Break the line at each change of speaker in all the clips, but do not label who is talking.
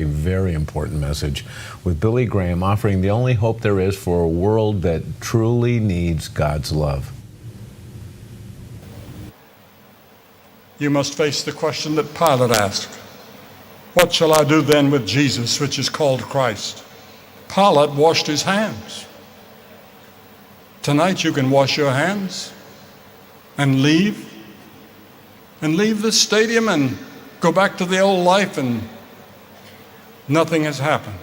A very important message with Billy Graham offering the only hope there is for a world that truly needs God's love.
You must face the question that Pilate asked. What shall I do then with Jesus, which is called Christ? Pilate washed his hands. Tonight you can wash your hands and leave this stadium and go back to the old life, and nothing has happened.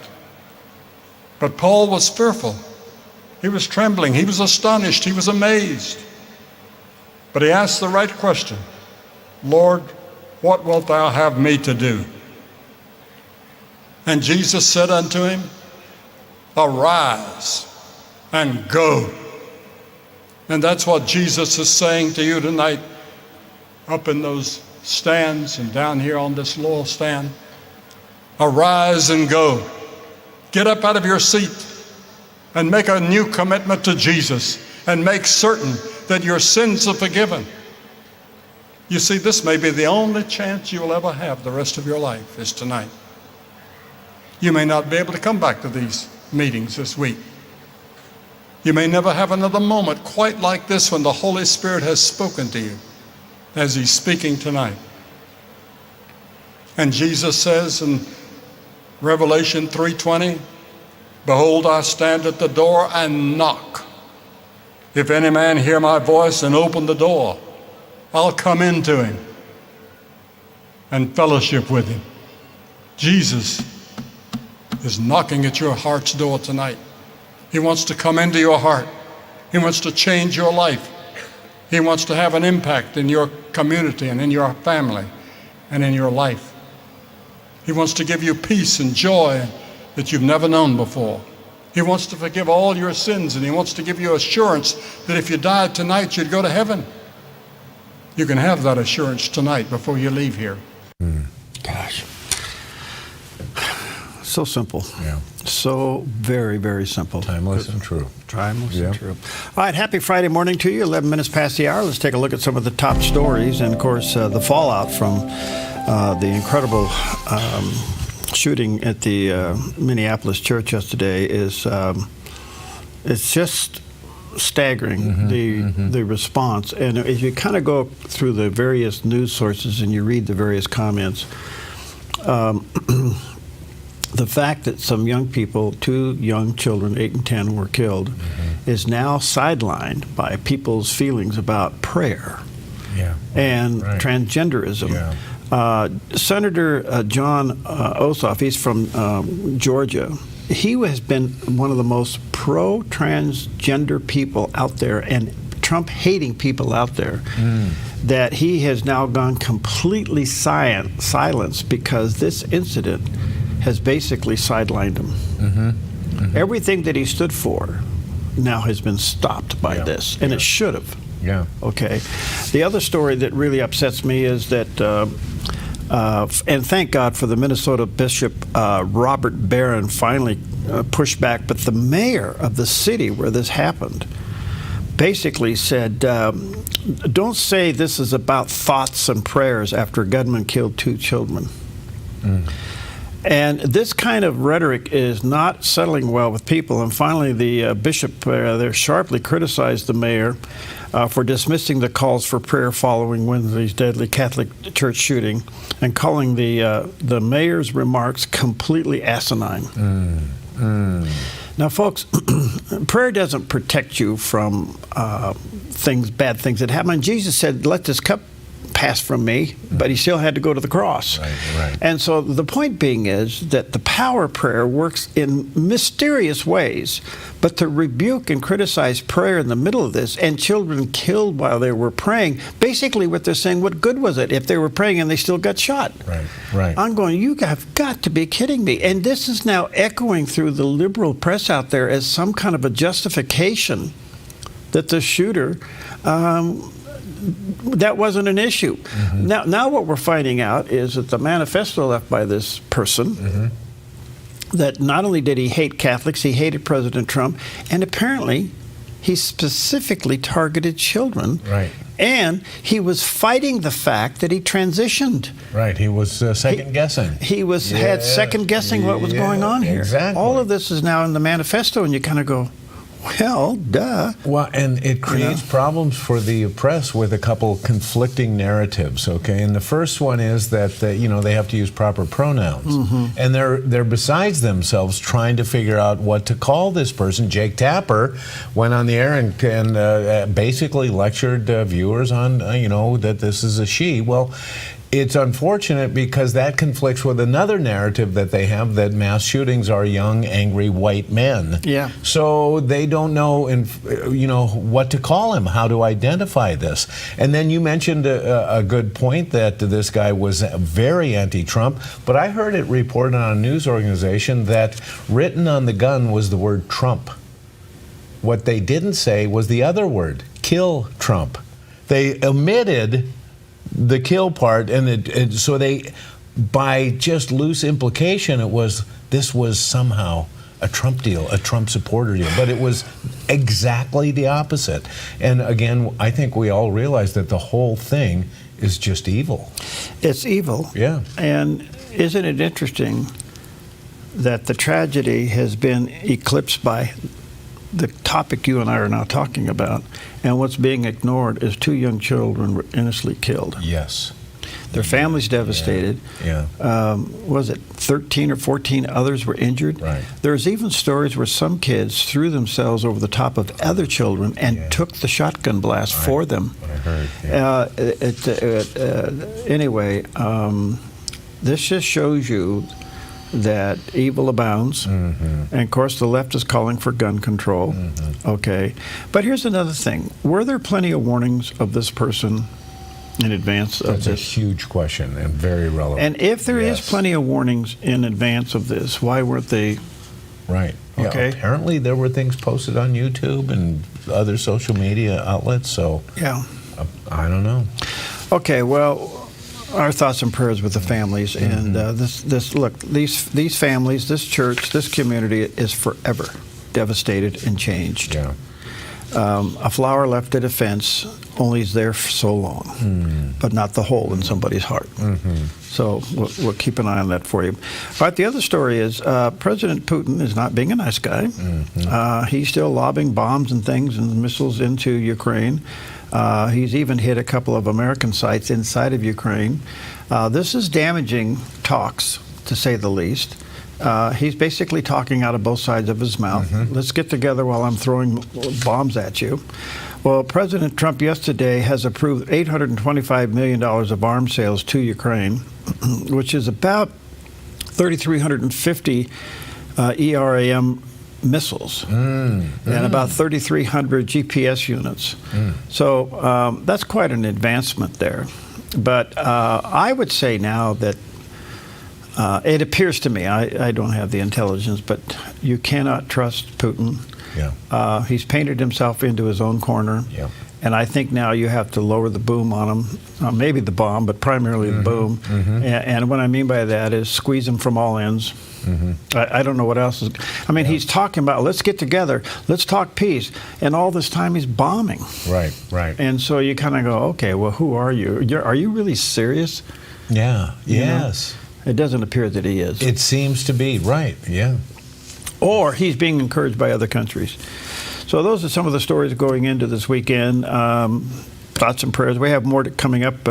But Paul was fearful. He was trembling. He was astonished. He was amazed. But he asked the right question. Lord, what wilt thou have me to do? And Jesus said unto him, arise and go. And that's what Jesus is saying to you tonight, up in those stands and down here on this Laurel stand. Arise and go. Get up out of your seat and make a new commitment to Jesus and make certain that your sins are forgiven. You see, this may be the only chance you'll ever have the rest of your life is tonight. You may not be able to come back to these meetings this week. You may never have another moment quite like this when the Holy Spirit has spoken to you as He's speaking tonight. And Jesus says in Revelation 3:20, behold, I stand at the door and knock. If any man hear my voice and open the door, I'll come into him and fellowship with him. Jesus is knocking at your heart's door tonight. He wants to come into your heart. He wants to change your life. He wants to have an impact in your community and in your family and in your life. He wants to give you peace and joy that you've never known before. He wants to forgive all your sins, and He wants to give you assurance that if you died tonight, you'd go to heaven. You can have that assurance tonight before you leave here.
Gosh. So simple.
Yeah.
So very, very simple.
Timeless and true.
Timeless and true. All right, happy Friday morning to you. 11 minutes past the hour. Let's take a look at some of the top stories. And, of course, the fallout from the incredible shooting at the Minneapolis church yesterday is it's just staggering, the response. And as you kind of go through the various news sources and you read the various comments, the fact that some young people, 2 young children, 8 and 10, were killed, is now sidelined by people's feelings about prayer and transgenderism. Senator John Ossoff, he's from Georgia. He has been one of the most pro-transgender people out there and Trump-hating people out there, that he has now gone completely silenced because this incident has basically sidelined him. Everything that he stood for now has been stopped by this, and it should have. Okay. The other story that really upsets me is that, and thank God for the Minnesota Bishop Robert Barron finally pushed back, but the mayor of the city where this happened basically said, don't say this is about thoughts and prayers after a gunman killed 2 children. And this kind of rhetoric is not settling well with people. And finally, the bishop there sharply criticized the mayor for dismissing the calls for prayer following Wednesday's deadly Catholic church shooting and calling the mayor's remarks completely asinine. Now, folks, prayer doesn't protect you from bad things that happen. And Jesus said, let this cup pass from me, but He still had to go to the cross. And so the point being is that the power of prayer works in mysterious ways, but to rebuke and criticize prayer in the middle of this and children killed while they were praying, basically what they're saying, what good was it if they were praying and they still got shot? I'm going, you have got to be kidding me. And this is now echoing through the liberal press out there as some kind of a justification that the shooter that wasn't an issue. Now what we're finding out is that the manifesto left by this person, that not only did he hate Catholics, he hated President Trump, and apparently he specifically targeted children And he was fighting the fact that he transitioned.
Right. He was second guessing.
He had second guessing what was going on here.
Exactly.
All of this is now in the manifesto, and you kind of go, well, duh.
Well, and it creates problems for the press with a couple conflicting narratives. Okay, and the first one is that they have to use proper pronouns, and they're besides themselves trying to figure out what to call this person. Jake Tapper went on the air and basically lectured viewers on that this is a she. Well, it's unfortunate because that conflicts with another narrative that they have, that mass shootings are young, angry white men.
Yeah.
So they don't know, what to call him, how to identify this. And then you mentioned a good point that this guy was very anti-Trump, but I heard it reported on a news organization that written on the gun was the word Trump. What they didn't say was the other word, kill Trump. They omitted the kill part, and so they, by just loose implication, this was somehow a Trump deal, a Trump supporter deal, but it was exactly the opposite. And again, I think we all realize that the whole thing is just evil.
It's evil.
Yeah.
And isn't it interesting that the tragedy has been eclipsed by the topic you and I are now talking about, and what's being ignored is 2 young children were innocently killed.
Yes.
Their families devastated.
Yeah.
Was it 13 or 14 others were injured?
Right.
There's even stories where some kids threw themselves over the top of other children and took the shotgun blast for them.
What I heard.
Anyway, this just shows you that evil abounds, and of course the left is calling for gun control. Okay, but here's another thing: were there plenty of warnings of this person in advance of
That's
this?
a huge question and very relevant.
And if there is plenty of warnings in advance of this, why weren't they?
Right. Yeah,
Okay.
apparently there were things posted on YouTube and other social media outlets. So
Yeah.
I don't know.
Okay. Well, our thoughts and prayers with the families, and these families, this church, this community is forever devastated and changed.
Yeah.
A flower left at a fence only is there for so long, but not the hole in somebody's heart. So we'll keep an eye on that for you. All right, the other story is President Putin is not being a nice guy. He's still lobbing bombs and things and missiles into Ukraine. He's even hit a couple of American sites inside of Ukraine. This is damaging talks, to say the least. He's basically talking out of both sides of his mouth. Let's get together while I'm throwing bombs at you. Well, President Trump yesterday has approved $825 million of arms sales to Ukraine, which is about 3,350 ERAM missiles and about 3,300 GPS units. So that's quite an advancement there. But I would say now that it appears to me, I don't have the intelligence, but you cannot trust Putin.
Yeah.
He's painted himself into his own corner.
Yeah.
And I think now you have to lower the boom on him, maybe the bomb, but primarily the boom. And what I mean by that is squeeze him from all ends. I don't know what else is. I mean, he's talking about, let's get together, let's talk peace. And all this time he's bombing.
Right, right.
And so you kind of go, okay, well, who are you? Are you really serious?
Yeah, yes.
It doesn't appear that he is.
It seems to be, right, yeah.
Or he's being encouraged by other countries. So those are some of the stories going into this weekend. Thoughts and prayers. We have more coming up.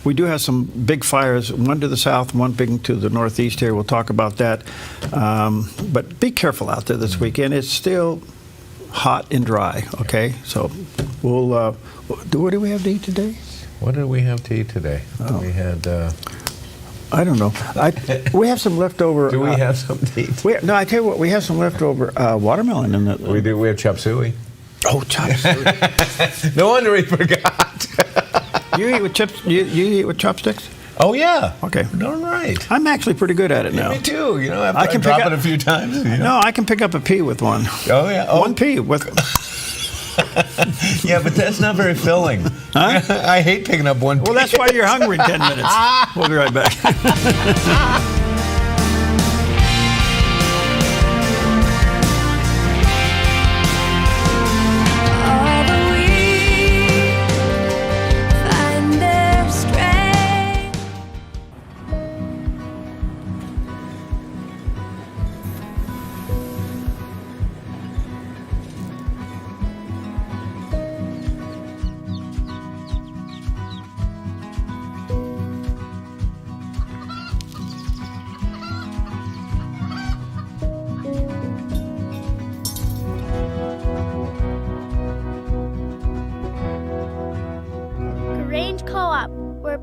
We do have some big fires, one to the south, one big to the northeast here. We'll talk about that. But be careful out there this weekend. It's still hot and dry, okay? So we'll, what do we have to eat today?
What did we have to eat today? We had...
I don't know. We have some leftover...
Do we have something to eat?
No, I tell you what, we have some leftover watermelon in it.
We do. We have chop suey.
Oh, chop suey.
No wonder we forgot.
You eat with chips? You eat with chopsticks?
Oh, yeah.
Okay.
All right.
I'm actually pretty good at it now.
Me too. You know, after
I can
drop
pick
it
up-
a few times. You know.
No, I can pick up a pea with one.
Oh, yeah. Oh.
One pea with...
Yeah, but that's not very filling.
Huh?
I hate picking up one.
Well, that's why you're hungry in 10 minutes. We'll be right back.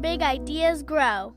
big ideas grow.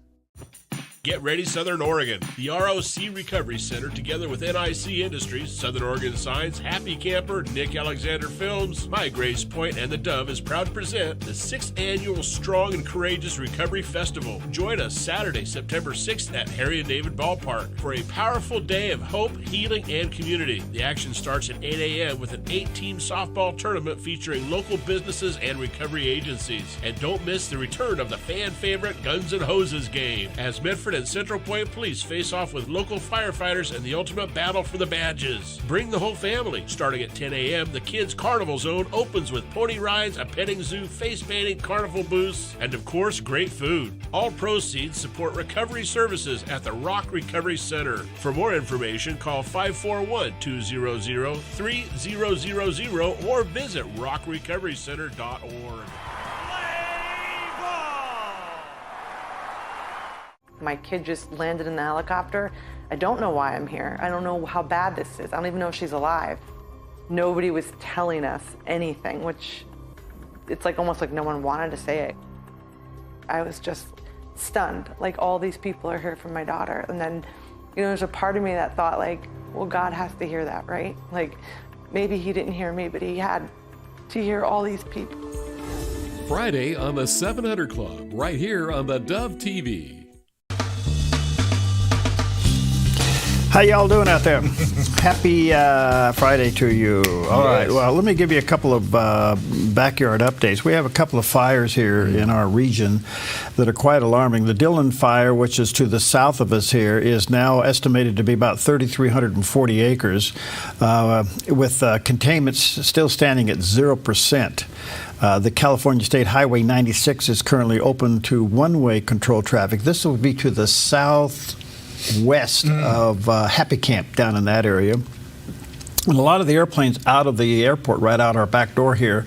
Get ready, Southern Oregon. The ROC Recovery Center, together with NIC Industries, Southern Oregon Science, Happy Camper, Nick Alexander Films, My Grace Point, and theDove is proud to present the 6th Annual Strong and Courageous Recovery Festival. Join us Saturday, September 6th at Harry and David Ballpark for a powerful day of hope, healing, and community. The action starts at 8 a.m. with an 8-team softball tournament featuring local businesses and recovery agencies. And don't miss the return of the fan favorite Guns N' Hoses game, as Medford and Central Point Police face off with local firefighters in the ultimate battle for the badges. Bring the whole family. Starting at 10 a.m., the Kids Carnival Zone opens with pony rides, a petting zoo, face painting, carnival booths, and of course, great food. All proceeds support recovery services at the Rock Recovery Center. For more information, call 541-200-3000 or visit rockrecoverycenter.org.
My kid just landed in the helicopter. I don't know why I'm here. I don't know how bad this is. I don't even know if she's alive. Nobody was telling us anything, which it's like almost like no one wanted to say it. I was just stunned, like all these people are here for my daughter. And then, there's a part of me that thought like, well, God has to hear that, right? Like maybe he didn't hear me, but he had to hear all these people.
Friday on the 700 Club, right here on theDove TV.
How y'all doing out there? Happy Friday to you. All right. Well, let me give you a couple of backyard updates. We have a couple of fires here in our region that are quite alarming. The Dillon fire, which is to the south of us here, is now estimated to be about 3,340 acres, with containment still standing at 0%. The California State Highway 96 is currently open to one-way control traffic. This will be to the southwest of Happy Camp down in that area. And a lot of the airplanes out of the airport, right out our back door here,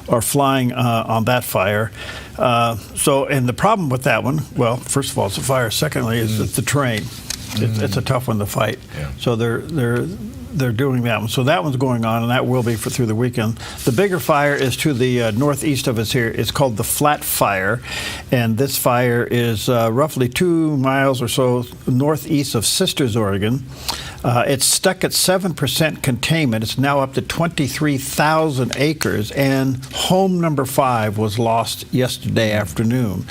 are flying on that fire. And the problem with that one, well, first of all, it's a fire. Secondly, is it's the terrain. It's a tough one to fight. Yeah. So they're doing that one. So that one's going on, and that will be through the weekend. The bigger fire is to the northeast of us here. It's called the Flat Fire, and this fire is roughly 2 miles or so northeast of Sisters, Oregon. It's stuck at 7% containment. It's now up to 23,000 acres, and home number 5 was lost yesterday afternoon.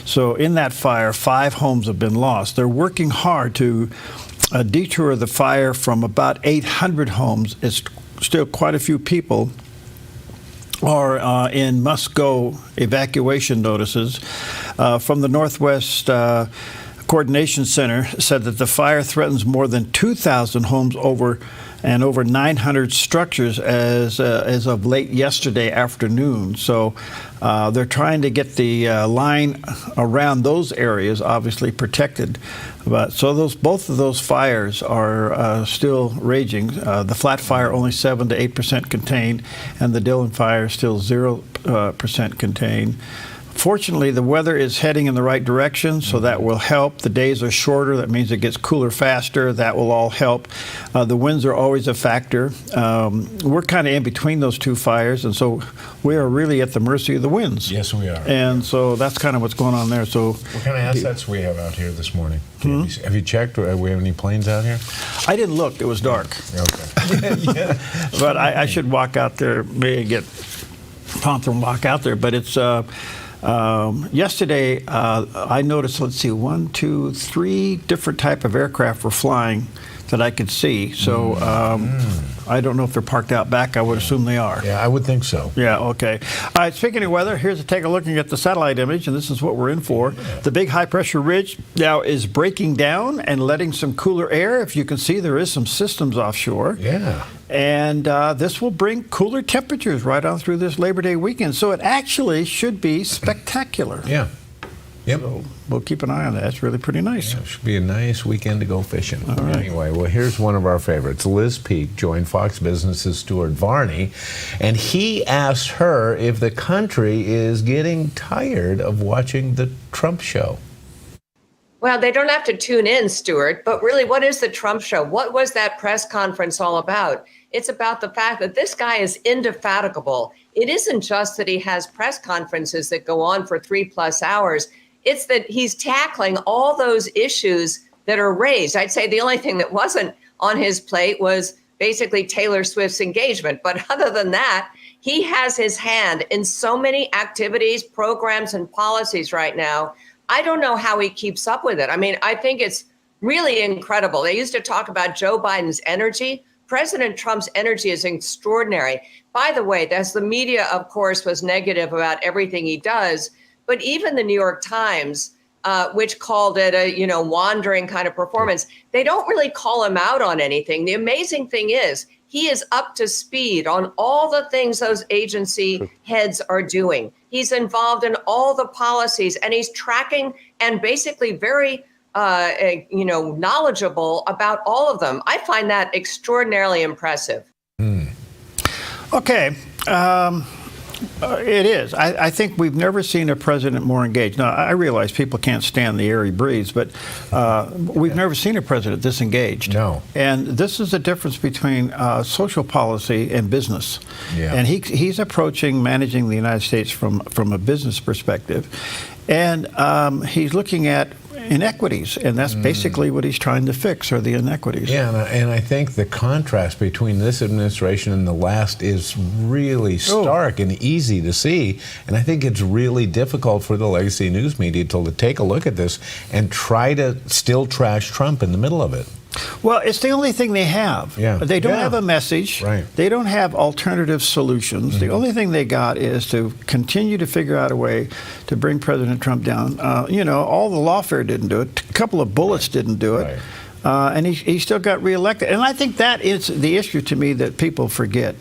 So in that fire, 5 homes have been lost. They're working hard to detour the fire from about 800 homes. It's still quite a few people are in must-go evacuation notices. From the Northwest Coordination Center said that the fire threatens more than 2,000 homes over 900 structures as of late yesterday afternoon. So they're trying to get the line around those areas obviously protected. But so both of those fires are still raging. The Flat Fire only 7 to 8% contained, and the Dillon Fire still 0% contained. Fortunately, the weather is heading in the right direction, so that will help. The days are shorter. That means it gets cooler faster. That will all help. The winds are always a factor. We're kind of in between those two fires, and so we are really at the mercy of the winds.
Yes, we are.
And so that's kind of what's going on there. So,
what kind of assets we have out here this morning? Have you checked? Do we have any planes out here?
I didn't look. It was dark.
Okay. Yeah.
But I should walk out there, maybe get Panther and walk out there. But it's... yesterday, I noticed, 1, 2, 3 different type of aircraft were flying that I could see. So I don't know if they're parked out back. I would assume they are.
Yeah, I would think so.
Yeah, okay. All right, speaking of weather, here's a take a look at the satellite image, and this is what we're in for. Yeah. The big high-pressure ridge now is breaking down and letting some cooler air. If you can see, there is some systems offshore.
Yeah.
And this will bring cooler temperatures right on through this Labor Day weekend. So it actually should be spectacular.
Yeah. Yep.
So we'll keep an eye on that. It's really pretty nice.
Yeah, it should be a nice weekend to go fishing.
All right.
Anyway, well, here's one of our favorites. Liz Peek joined Fox Business's Stuart Varney, and he asked her if the country is getting tired of watching the Trump show.
Well, they don't have to tune in, Stuart, but really, what is the Trump show? What was that press conference all about? It's about the fact that this guy is indefatigable. It isn't just that he has press conferences that go on for 3+ hours. It's that he's tackling all those issues that are raised. I'd say the only thing that wasn't on his plate was basically Taylor Swift's engagement. But other than that, he has his hand in so many activities, programs, and policies right now. I don't know how he keeps up with it. I mean, I think it's really incredible. They used to talk about Joe Biden's energy. President Trump's energy is extraordinary. By the way, that's the media, of course, was negative about everything he does. But even the New York Times, which called it a, wandering kind of performance, they don't really call him out on anything. The amazing thing is he is up to speed on all the things those agency heads are doing. He's involved in all the policies, and he's tracking and basically very knowledgeable about all of them. I find that extraordinarily impressive.
Okay. It is. I think we've never seen a president more engaged. Now, I realize people can't stand the air he breathes, but we've never seen a president this engaged.
No.
And this is the difference between social policy and business.
Yeah.
And he's approaching managing the United States from a business perspective. And he's looking at inequities, and that's basically what he's trying to fix, are the inequities.
Yeah, and I think the contrast between this administration and the last is really stark and easy to see. And I think it's really difficult for the legacy news media to take a look at this and try to still trash Trump in the middle of it.
Well, it's the only thing they have.
Yeah.
They don't have a message.
Right.
They don't have alternative solutions. The only thing they got is to continue to figure out a way to bring President Trump down. All the lawfare didn't do it. A couple of bullets didn't do it.
Right.
And he still got reelected. And I think that is the issue to me that people forget.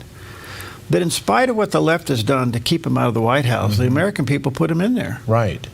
That in spite of what the left has done to keep him out of the White House, the American people put him in there.
Right.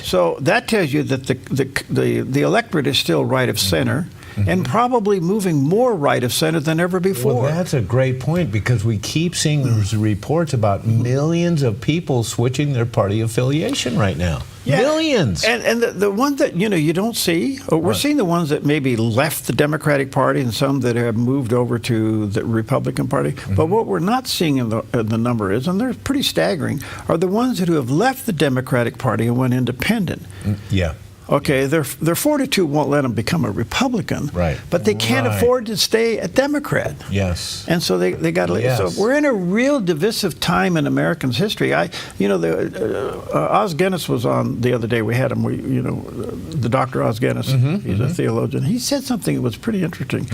So that tells you that the electorate is still right of center. And probably moving more right of center than ever before.
Well, that's a great point, because we keep seeing those reports about millions of people switching their party affiliation right now. Yeah. Millions.
And the ones that you don't see, we're seeing the ones that maybe left the Democratic Party and some that have moved over to the Republican Party. But what we're not seeing in the number is, and they're pretty staggering, are the ones who have left the Democratic Party and went independent.
Yeah.
Okay, their fortitude won't let them become a Republican,
right?
But they can't afford to stay a Democrat.
Yes,
and so they got to.
Yes.
So we're in a real divisive time in Americans' history. Oz Guinness was on the other day. We had him. The Dr. Oz Guinness. He's a theologian. He said something that was pretty interesting.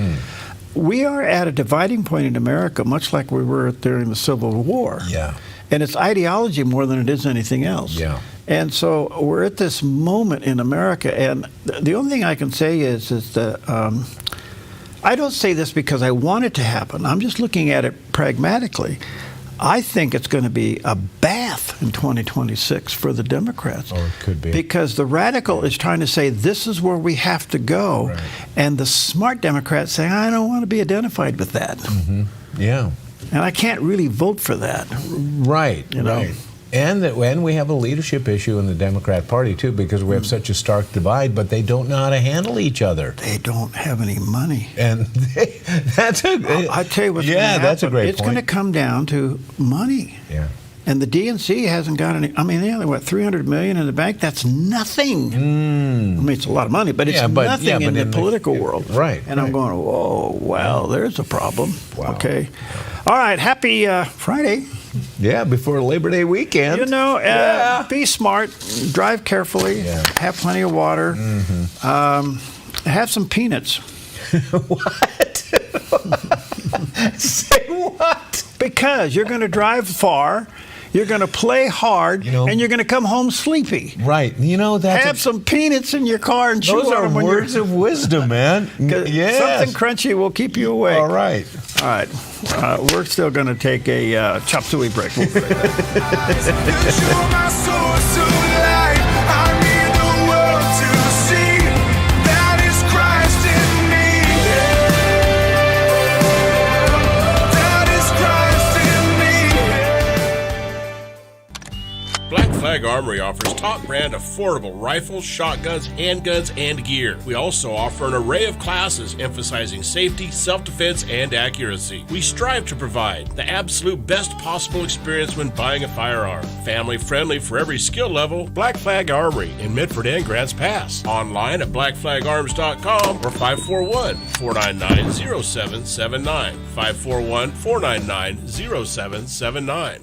We are at a dividing point in America, much like we were during the Civil War.
Yeah, and
it's ideology more than it is anything else.
Yeah.
And so we're at this moment in America, and the only thing I can say is that I don't say this because I want it to happen. I'm just looking at it pragmatically. I think it's going to be a bath in 2026 for the Democrats.
Oh, it could be.
Because the radical is trying to say this is where we have to go, and the smart Democrats say, I don't want to be identified with that.
Yeah.
And I can't really vote for that.
Right,
Right.
And we have a leadership issue in the Democrat Party, too, because we have such a stark divide, but they don't know how to handle each other.
They don't have any money.
And that's a...
I tell you what's going to happen.
That's a great
It's
point.
going to come down to money.
Yeah.
And the DNC hasn't got any. I mean, they only, $300 million in the bank? That's nothing. I mean, it's a lot of money, but it's nothing in the political world.
Right.
And I'm going, whoa, well, there's a problem.
Wow.
Okay. All right. Happy Friday.
Yeah, before Labor Day weekend.
Be smart, drive carefully, have plenty of water, have some peanuts.
What? Say what?
Because you're going to drive far, you're going to play hard, and you're going to come home sleepy.
Right.
Have some peanuts in your car and chew
those
on
are
them when
words of wisdom, man. Yes.
Something crunchy will keep you awake.
All right.
All right. We're still going to take a chop suey break. We'll be right back.
Black Flag Flag Armory offers top brand affordable rifles, shotguns, handguns, and gear. We also offer an array of classes emphasizing safety, self-defense, and accuracy. We strive to provide the absolute best possible experience when buying a firearm. Family friendly for every skill level. Black Flag Armory in Medford and Grants Pass. Online at blackflagarms.com or 541-499-0779. 541-499-0779.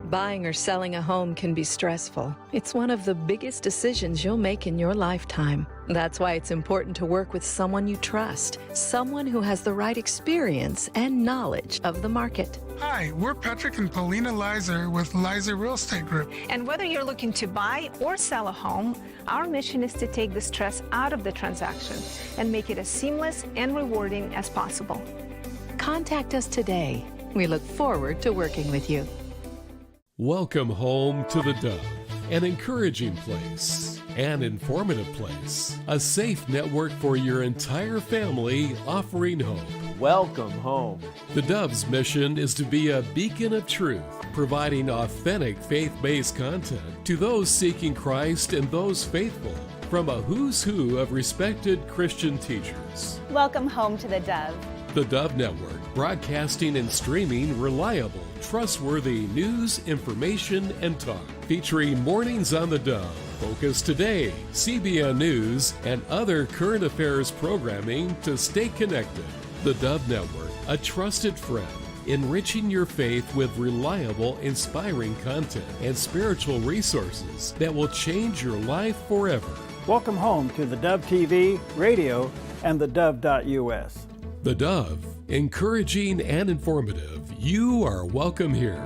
Buying or selling a home can be stressful. It's one of the biggest decisions you'll make in your lifetime. That's why it's important to work with someone you trust, someone who has the right experience and knowledge of the market.
Hi, we're Patrick and Paulina Leiser with Leiser Real Estate Group.
And whether you're looking to buy or sell a home, our mission is to take the stress out of the transaction and make it as seamless and rewarding as possible.
Contact us today. We look forward to working with you.
Welcome home to the Dove, an encouraging place, an informative place, a safe network for your entire family, offering hope.
Welcome home.
The Dove's mission is to be a beacon of truth, providing authentic faith-based content to those seeking Christ and those faithful, from a who's who of respected Christian teachers.
Welcome home to the Dove.
The Dove Network, broadcasting and streaming reliable, trustworthy news, information, and talk. Featuring Mornings on the Dove, Focus Today, CBN News, and other current affairs programming to stay connected. The Dove Network, a trusted friend, enriching your faith with reliable, inspiring content and spiritual resources that will change your life forever.
Welcome home to the Dove TV, radio, and the Dove.us.
The Dove, encouraging and informative. You are welcome here.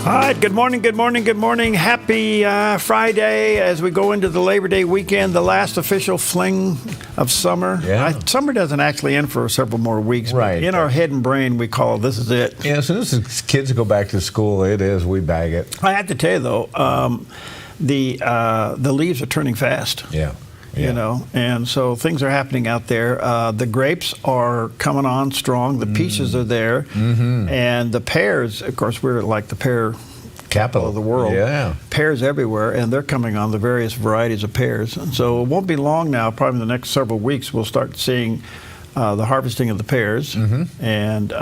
All right, good morning, good morning, good morning. Happy Friday as we go into the Labor Day weekend, the last official fling of summer.
Yeah.
Summer doesn't actually end for several more weeks.
Right.
But in our head and brain, we call this is it.
Yeah, as soon as kids go back to school, it is, we bag it.
I have to tell you, though, the leaves are turning fast.
Yeah.
You know, and so things are happening out there. The grapes are coming on strong. The peaches are there. Mm-hmm. And the pears, of course, we're like the pear capital of the world.
Yeah.
Pears everywhere, and they're coming on, the various varieties of pears. And so it won't be long now, probably in the next several weeks, we'll start seeing the harvesting of the pears. Mm-hmm. And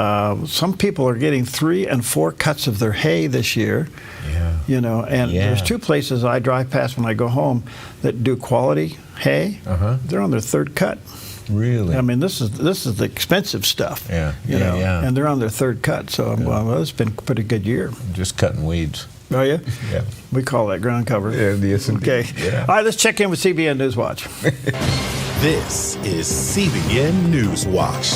some people are getting 3 and 4 cuts of their hay this year.
Yeah.
You know, and there's 2 places I drive past when I go home that do quality hay. Uh-huh. They're on their 3rd cut.
Really?
I mean, this is the expensive stuff.
Yeah.
You know, and they're on their 3rd cut. So well, it's been a pretty good year.
Just cutting weeds.
Oh yeah.
Yeah.
We call that ground cover.
Yeah. Yes,
okay.
Yeah.
All right. Let's check in with CBN News Watch.
This is CBN News Watch.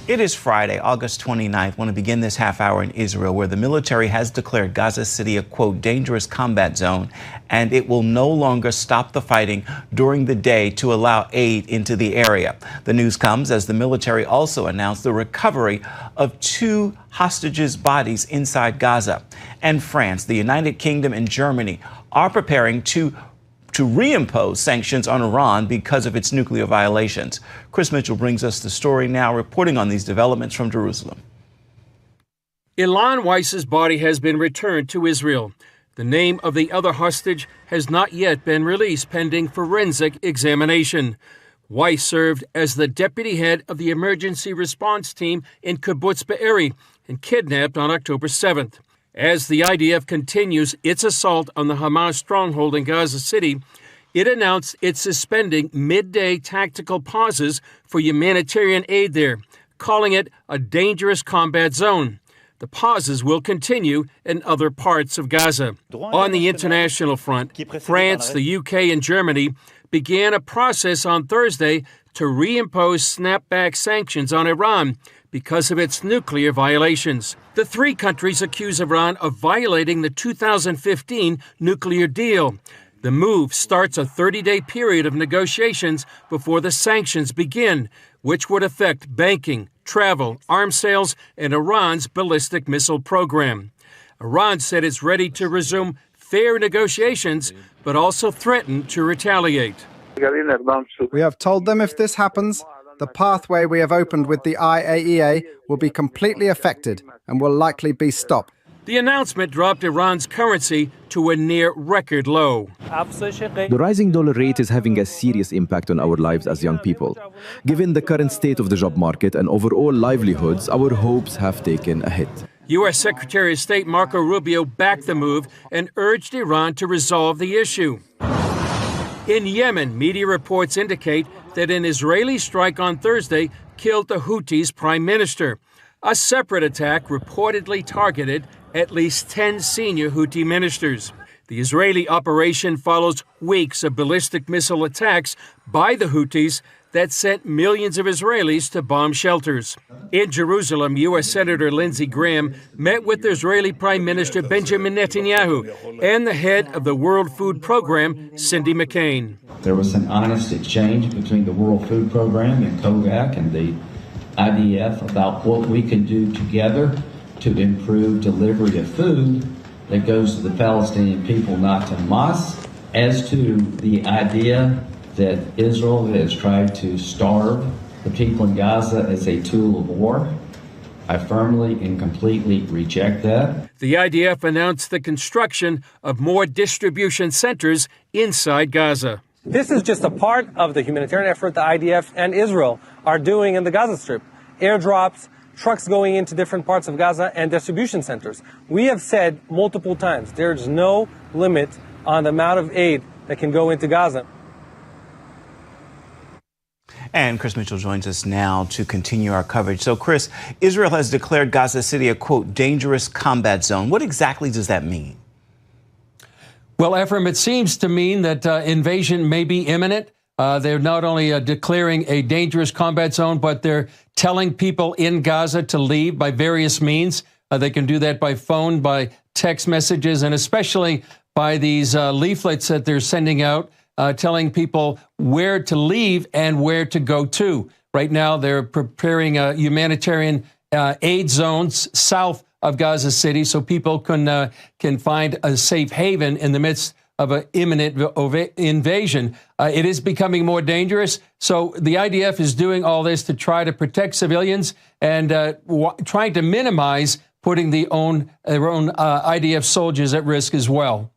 It is Friday, August 29th. I want to begin this half hour in Israel, where the military has declared Gaza City a, quote, dangerous combat zone, and it will no longer stop the fighting during the day to allow aid into the area. The news comes as the military also announced the recovery of 2 hostages' bodies inside Gaza. And France, the United Kingdom, and Germany are preparing to reimpose sanctions on Iran because of its nuclear violations. Chris Mitchell brings us the story now, reporting on these developments from Jerusalem.
Ilan Weiss's body has been returned to Israel. The name of the other hostage has not yet been released, pending forensic examination. Weiss served as the deputy head of the emergency response team in Kibbutz Be'eri and kidnapped on October 7th. As the IDF continues its assault on the Hamas stronghold in Gaza City, it announced it's suspending midday tactical pauses for humanitarian aid there, calling it a dangerous combat zone. The pauses will continue in other parts of Gaza. On the international front, France, the UK, and Germany began a process on Thursday to reimpose snapback sanctions on Iran because of its nuclear violations. The 3 countries accuse Iran of violating the 2015 nuclear deal. The move starts a 30-day period of negotiations before the sanctions begin, which would affect banking, travel, arms sales, and Iran's ballistic missile program. Iran said it's ready to resume fair negotiations, but also threatened to retaliate.
We have told them if this happens,
the pathway we have opened with the IAEA will be completely affected and will likely be stopped.
The announcement dropped Iran's currency to a near record low.
The rising dollar rate is having a serious impact on our lives as young people. Given the current state of the job market and overall livelihoods, our hopes have taken a hit.
U.S. Secretary of State Marco Rubio backed the move and urged Iran to resolve the issue. In Yemen, media reports indicate that an Israeli strike on Thursday killed the Houthis' prime minister. A separate attack reportedly targeted at least 10 senior Houthi ministers. The Israeli operation follows weeks of ballistic missile attacks by the Houthis that sent millions of Israelis to bomb shelters. In Jerusalem, U.S. Senator Lindsey Graham met with Israeli Prime Minister Benjamin Netanyahu and the head of the World Food Program, Cindy McCain.
There was an honest exchange between the World Food Program and COVAC and the IDF about what we can do together to improve delivery of food that goes to the Palestinian people, not to Hamas. As to the idea that Israel has tried to starve the people in Gaza as a tool of war, I firmly and completely reject that.
The IDF announced the construction of more distribution centers inside Gaza.
This is just a part of the humanitarian effort the IDF and Israel are doing in the Gaza Strip. Airdrops, trucks going into different parts of Gaza, and distribution centers. We have said multiple times there's no limit on the amount of aid that can go into Gaza.
And Chris Mitchell joins us now to continue our coverage. So, Chris, Israel has declared Gaza City a, quote, dangerous combat zone. What exactly does that mean?
Well, Ephraim, it seems to mean that invasion may be imminent. They're not only declaring a dangerous combat zone, but they're telling people in Gaza to leave by various means. They can do that by phone, by text messages, and especially by these leaflets that they're sending out, telling people where to leave and where to go to. Right now, they're preparing humanitarian aid zones south of Gaza City so people can find a safe haven in the midst of an imminent invasion. It is becoming more dangerous. So the IDF is doing all this to try to protect civilians and trying to minimize putting their own IDF soldiers at risk as well.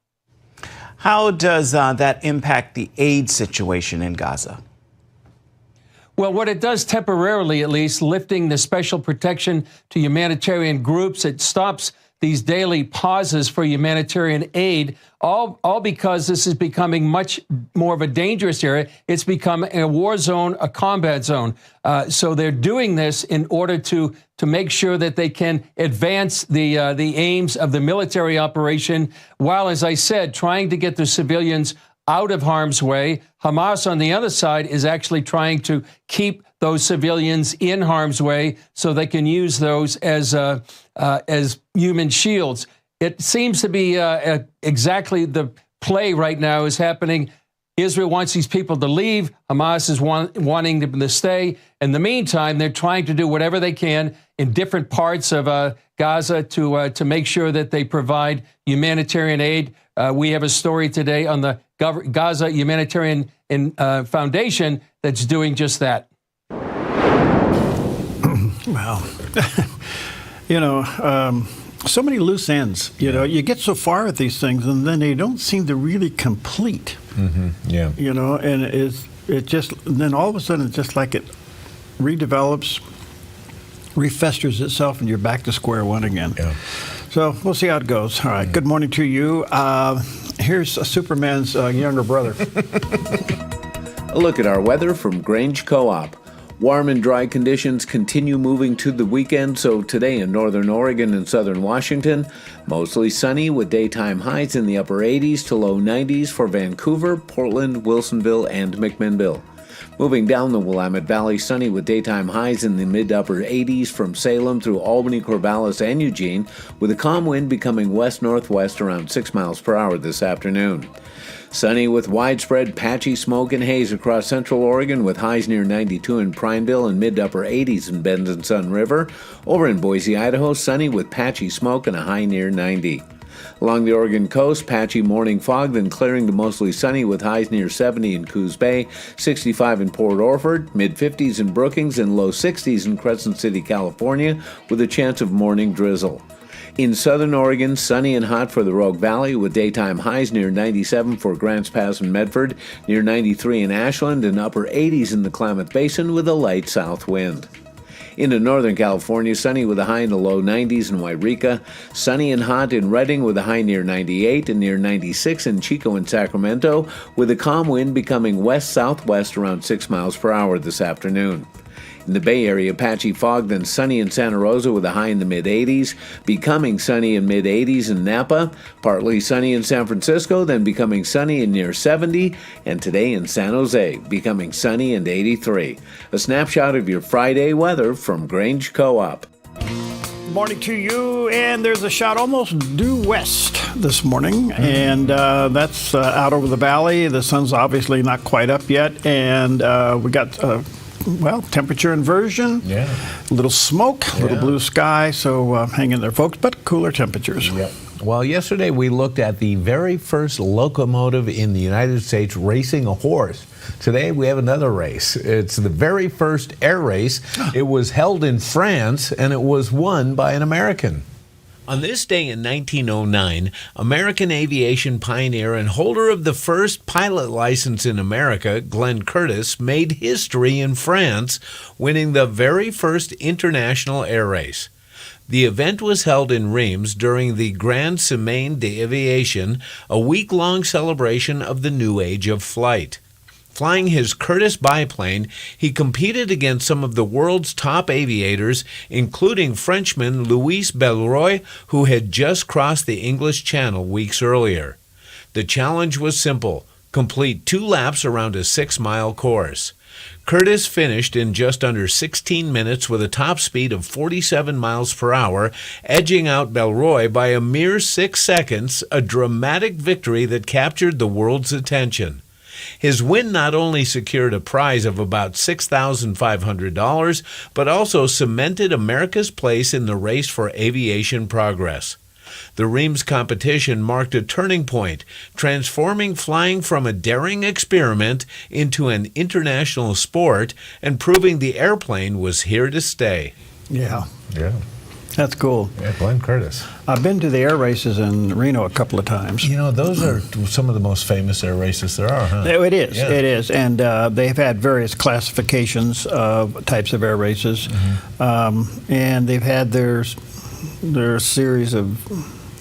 How does that impact the aid situation in Gaza?
Well, what it does temporarily, at least, lifting the special protection to humanitarian groups, it stops these daily pauses for humanitarian aid, all because this is becoming much more of a dangerous area. It's become a war zone, a combat zone. So they're doing this in order to make sure that they can advance the aims of the military operation, while, as I said, trying to get the civilians out of harm's way. Hamas, on the other side, is actually trying to keep those civilians in harm's way so they can use those as human shields. It seems to be exactly the play right now is happening. Israel wants these people to leave. Hamas is wanting them to stay. In the meantime, they're trying to do whatever they can in different parts of Gaza to make sure that they provide humanitarian aid. We have a story today on the Gaza Humanitarian Foundation that's doing just that.
Well, so many loose ends. You get so far with these things, and then they don't seem to really complete.
Mm-hmm. Yeah.
And it just then all of a sudden it's just like it redevelops, refesters itself, and you're back to square one again. Yeah. So we'll see how it goes. All right. Good morning to you. Here's Superman's younger brother.
A look at our weather from Grange Co-op. Warm and dry conditions continue moving to the weekend, so today in northern Oregon and southern Washington, mostly sunny with daytime highs in the upper 80s to low 90s for Vancouver, Portland, Wilsonville, and McMinnville. Moving down the Willamette Valley, sunny with daytime highs in the mid-upper 80s from Salem through Albany, Corvallis, and Eugene, with a calm wind becoming west-northwest around 6 miles per hour this afternoon. Sunny with widespread patchy smoke and haze across central Oregon with highs near 92 in Prineville and mid-upper 80s in Bend and Sun River. Over in Boise, Idaho, sunny with patchy smoke and a high near 90. Along the Oregon coast, patchy morning fog, then clearing to mostly sunny with highs near 70 in Coos Bay, 65 in Port Orford, mid-50s in Brookings, and low 60s in Crescent City, California, with a chance of morning drizzle. In southern Oregon, sunny and hot for the Rogue Valley, with daytime highs near 97 for Grants Pass and Medford, near 93 in Ashland, and upper 80s in the Klamath Basin with a light south wind. Into northern California, sunny with a high in the low 90s in Wairika, sunny and hot in Redding with a high near 98 and near 96 in Chico and Sacramento, with a calm wind becoming west-southwest around 6 miles per hour this afternoon. In the Bay Area, patchy fog, then sunny in Santa Rosa with a high in the mid-80s, becoming sunny in mid-80s in Napa, partly sunny in San Francisco, then becoming sunny in near 70, and today in San Jose, becoming sunny and 83. A snapshot of your Friday weather from Grange Co-op.
Morning to you, and there's a shot almost due west this morning, and that's out over the valley. The sun's obviously not quite up yet, and we got temperature inversion, a little smoke, a little blue sky, so hang in there, folks, but cooler temperatures.
Yep. Well, yesterday we looked at the very first locomotive in the United States racing a horse. Today we have another race. It's the very first air race. It was held in France, and it was won by an American. On this day in 1909, American aviation pioneer and holder of the first pilot license in America, Glenn Curtiss, made history in France, winning the very first international air race. The event was held in Reims during the Grande Semaine d'Aviation, a week-long celebration of the new age of flight. Flying his Curtiss biplane, he competed against some of the world's top aviators, including Frenchman Louis Belroy, who had just crossed the English Channel weeks earlier. The challenge was simple: complete 2 laps around a 6-mile course. Curtiss finished in just under 16 minutes with a top speed of 47 miles per hour, edging out Belroy by a mere 6 seconds, a dramatic victory that captured the world's attention. His win not only secured a prize of about $6,500, but also cemented America's place in the race for aviation progress. The Reims competition marked a turning point, transforming flying from a daring experiment into an international sport and proving the airplane was here to stay.
Yeah. That's cool.
Yeah, Glenn Curtiss.
I've been to the air races in Reno a couple of times.
You know, those are some of the most famous air races there are, huh?
It is. And they've had various classifications of types of air races. And they've had their series of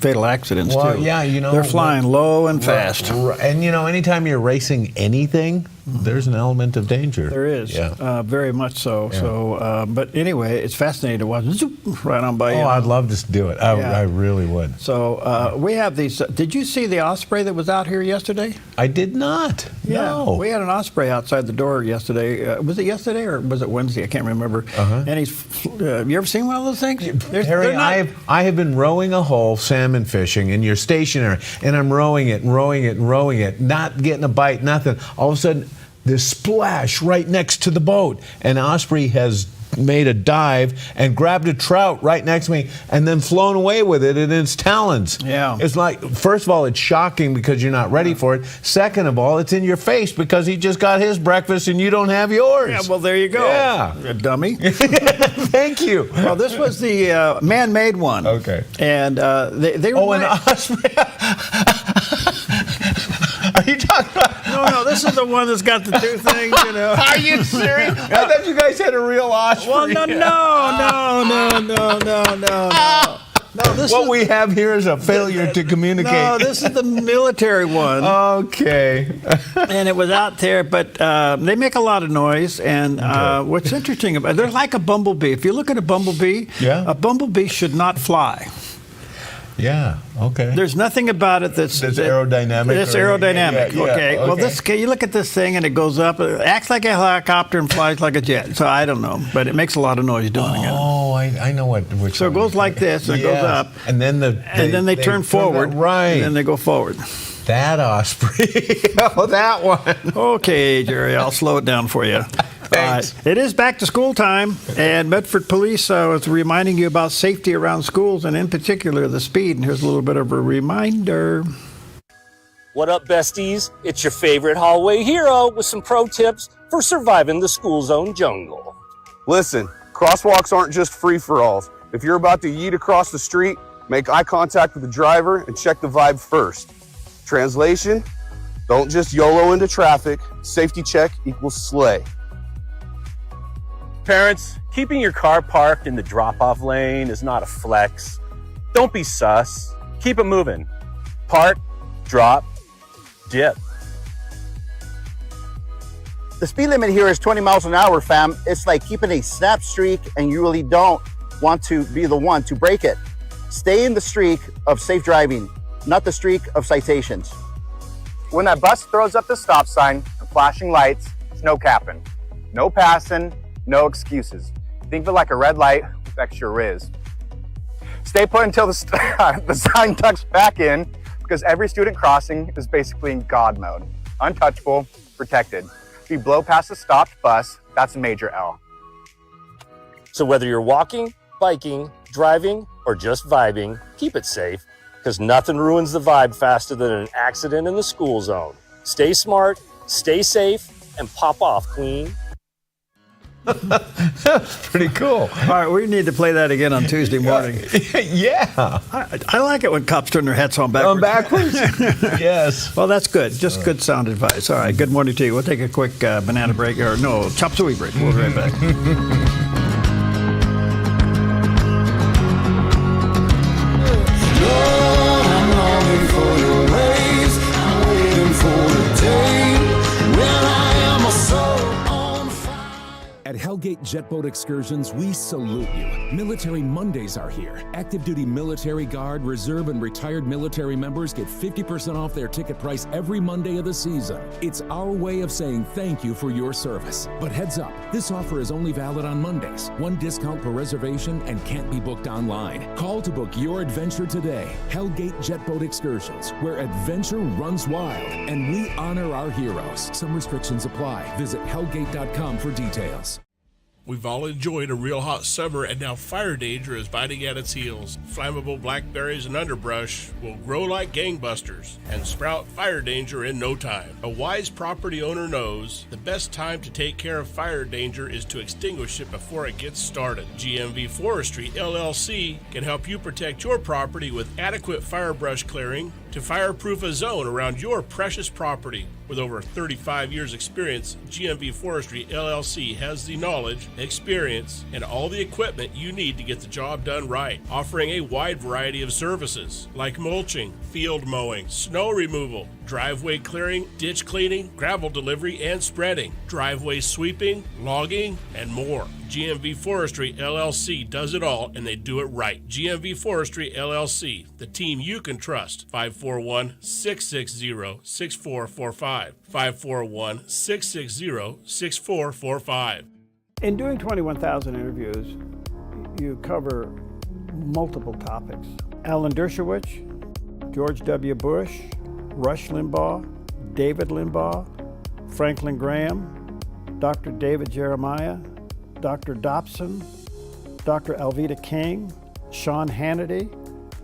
fatal accidents, too.
Yeah, you know.
They're flying low and fast.
And, you know, anytime you're racing anything, there's an element of danger.
There is, very much so.
Yeah.
So, but anyway, it's fascinating to watch. Zoop, right on by you.
Oh, I'd love to do it. I really would.
So we have these. Did you see the osprey that was out here yesterday?
I did not.
Yeah,
No.
we had an osprey outside the door yesterday. Was it yesterday or was it Wednesday? I can't remember. And he's. You ever seen one of those things?
Harry, I have been rowing a hole salmon fishing, and you're stationary, and I'm rowing it, not getting a bite, nothing. All of a sudden, this splash right next to the boat, and Osprey has made a dive and grabbed a trout right next to me and then flown away with it in its talons.
Yeah.
It's like, first of all, it's shocking because you're not ready for it. Second of all, it's in your face because he just got his breakfast and you don't have yours.
Yeah, well, there you go.
Yeah.
You dummy.
Thank you.
Well, this was the man-made one.
Okay.
And they were...
Oh, an osprey. Are you talking about...
No, this is the one that's got the two things, you know.
Are you serious? I thought you guys had a real osprey.
Well, no. No, what
we have here is a failure to communicate.
No, this is the military one.
Okay.
And it was out there, but they make a lot of noise. And what's interesting about it, they're like a bumblebee. If you look at a bumblebee should not fly.
Yeah, okay.
There's nothing about it that's
aerodynamic.
It's aerodynamic.
Yeah,
okay. Well, you look at this thing and it goes up, it acts like a helicopter and flies like a jet. So I don't know, but it makes a lot of noise doing it.
Oh, I know which
So it goes like this, and it goes up,
and then
they turn forward,
right?
And then they go forward.
That osprey. Oh, that one.
Okay, Jerry, I'll slow it down for you.
Thanks.
It is back to school time, and Medford Police was reminding you about safety around schools, and in particular the speed. And here's a little bit of a reminder.
What up, besties? It's your favorite hallway hero with some pro tips for surviving the school zone jungle.
Listen, crosswalks aren't just free-for-alls. If you're about to yeet across the street, make eye contact with the driver and check the vibe first. Translation, don't just YOLO into traffic. Safety check equals slay.
Parents, keeping your car parked in the drop-off lane is not a flex. Don't be sus. Keep it moving. Park, drop, dip.
The speed limit here is 20 miles an hour, fam. It's like keeping a snap streak, and you really don't want to be the one to break it. Stay in the streak of safe driving, not the streak of citations.
When that bus throws up the stop sign and flashing lights, it's no capping. No passing, no excuses. Think of it like a red light with extra riz. Stay put until the sign tucks back in, because every student crossing is basically in God mode. Untouchable, protected. If you blow past a stopped bus, that's a major L.
So whether you're walking, biking, driving, or just vibing, keep it safe, because nothing ruins the vibe faster than an accident in the school zone. Stay smart, stay safe, and pop off clean.
That's pretty cool.
All right, we need to play that again on Tuesday morning.
Yeah.
I like it when cops turn their hats on backwards.
Yes.
Well, that's good. Just good sound advice. All right, good morning to you. We'll take a quick banana break, or no, chop suey break. We'll be right back.
At Hellgate Jetboat Excursions, we salute you. Military Mondays are here. Active duty military guard, reserve, and retired military members get 50% off their ticket price every Monday of the season. It's our way of saying thank you for your service. But heads up, this offer is only valid on Mondays. One discount per reservation and can't be booked online. Call to book your adventure today. Hellgate Jetboat Excursions, where adventure runs wild, and we honor our heroes. Some restrictions apply. Visit hellgate.com for details.
We've all enjoyed a real hot summer, and now fire danger is biting at its heels. Flammable blackberries and underbrush will grow like gangbusters and sprout fire danger in no time. A wise property owner knows the best time to take care of fire danger is to extinguish it before it gets started. GMV Forestry, LLC can help you protect your property with adequate firebrush clearing to fireproof a zone around your precious property. With over 35 years experience, GMV Forestry LLC has the knowledge, experience, and all the equipment you need to get the job done right, offering a wide variety of services like mulching, field mowing, snow removal, driveway clearing, ditch cleaning, gravel delivery and spreading, driveway sweeping, logging, and more. GMV Forestry LLC does it all, and they do it right. GMV Forestry LLC, the team you can trust. 541-660-6445. 541-660-6445.
In doing 21,000 interviews, you cover multiple topics. Alan Dershowitz, George W. Bush, Rush Limbaugh, David Limbaugh, Franklin Graham, Dr. David Jeremiah, Dr. Dobson, Dr. Alveda King, Sean Hannity,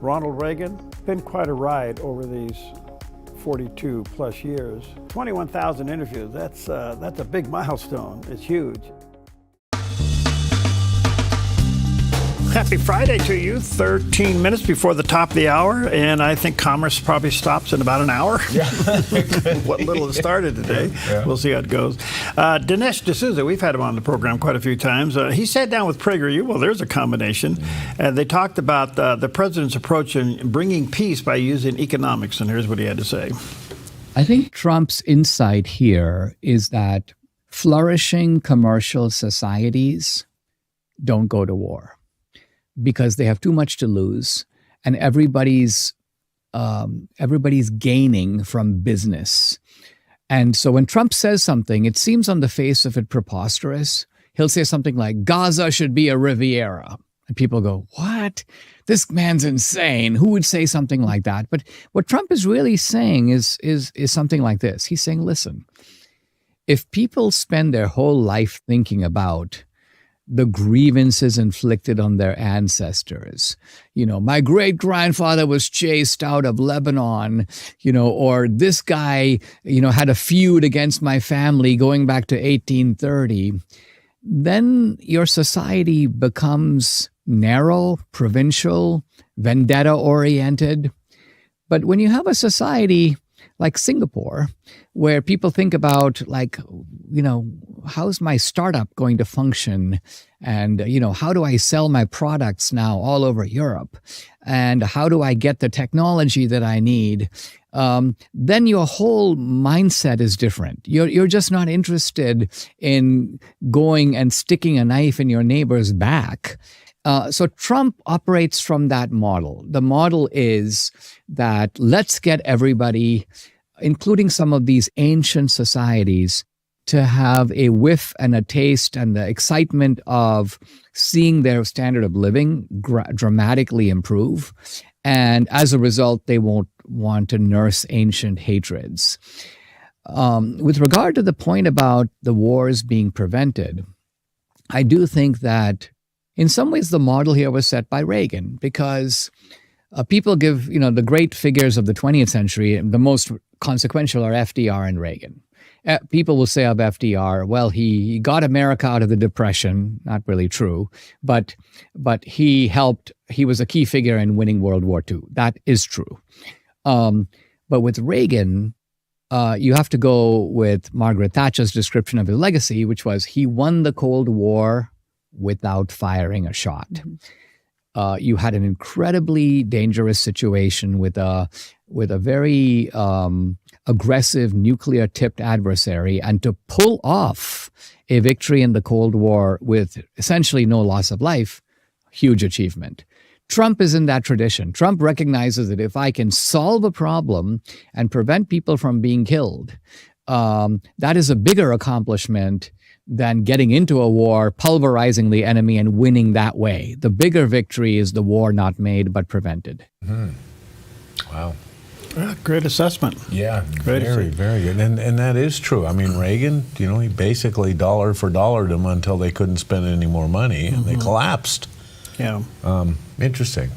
Ronald Reagan. Been quite a ride over these 42 plus years. 21,000 interviews, that's a big milestone. It's huge. Happy Friday to you. 13 minutes before the top of the hour, and I think commerce probably stops in about an hour.
Yeah.
What little it started today. Yeah. We'll see how it goes. Dinesh D'Souza, we've had him on the program quite a few times. He sat down with PragerU. Well, there's a combination. They talked about the president's approach in bringing peace by using economics, and here's what he had to say.
I think Trump's insight here is that flourishing commercial societies don't go to war, because they have too much to lose, and everybody's gaining from business. And so when Trump says something, it seems on the face of it preposterous. He'll say something like, Gaza should be a Riviera. And people go, what? This man's insane. Who would say something like that? But what Trump is really saying is something like this. He's saying, listen, if people spend their whole life thinking about the grievances inflicted on their ancestors, my great grandfather was chased out of Lebanon, or this guy, had a feud against my family going back to 1830, then your society becomes narrow, provincial, vendetta-oriented. But when you have a society like Singapore, where people think about how's my startup going to function? And, how do I sell my products now all over Europe? And how do I get the technology that I need? Then your whole mindset is different. You're just not interested in going and sticking a knife in your neighbor's back. So Trump operates from that model. The model is that let's get everybody, including some of these ancient societies, to have a whiff and a taste and the excitement of seeing their standard of living dramatically improve. And as a result, they won't want to nurse ancient hatreds. With regard to the point about the wars being prevented, I do think that in some ways the model here was set by Reagan, because people give, the great figures of the 20th century, the most consequential are FDR and Reagan. People will say of FDR, well, he got America out of the Depression. Not really true, but he was a key figure in winning World War II. That is true. But with Reagan, you have to go with Margaret Thatcher's description of his legacy, which was he won the Cold War without firing a shot. You had an incredibly dangerous situation with a very aggressive nuclear-tipped adversary, and to pull off a victory in the Cold War with essentially no loss of life, huge achievement. Trump is in that tradition. Trump recognizes that if I can solve a problem and prevent people from being killed, that is a bigger accomplishment than getting into a war, pulverizing the enemy, and winning that way. The bigger victory is the war not made but prevented.
Wow.
Great assessment.
Yeah, very good. And that is true. I mean, Reagan, he basically dollar for dollared them until they couldn't spend any more money, and they collapsed.
Yeah.
Interesting.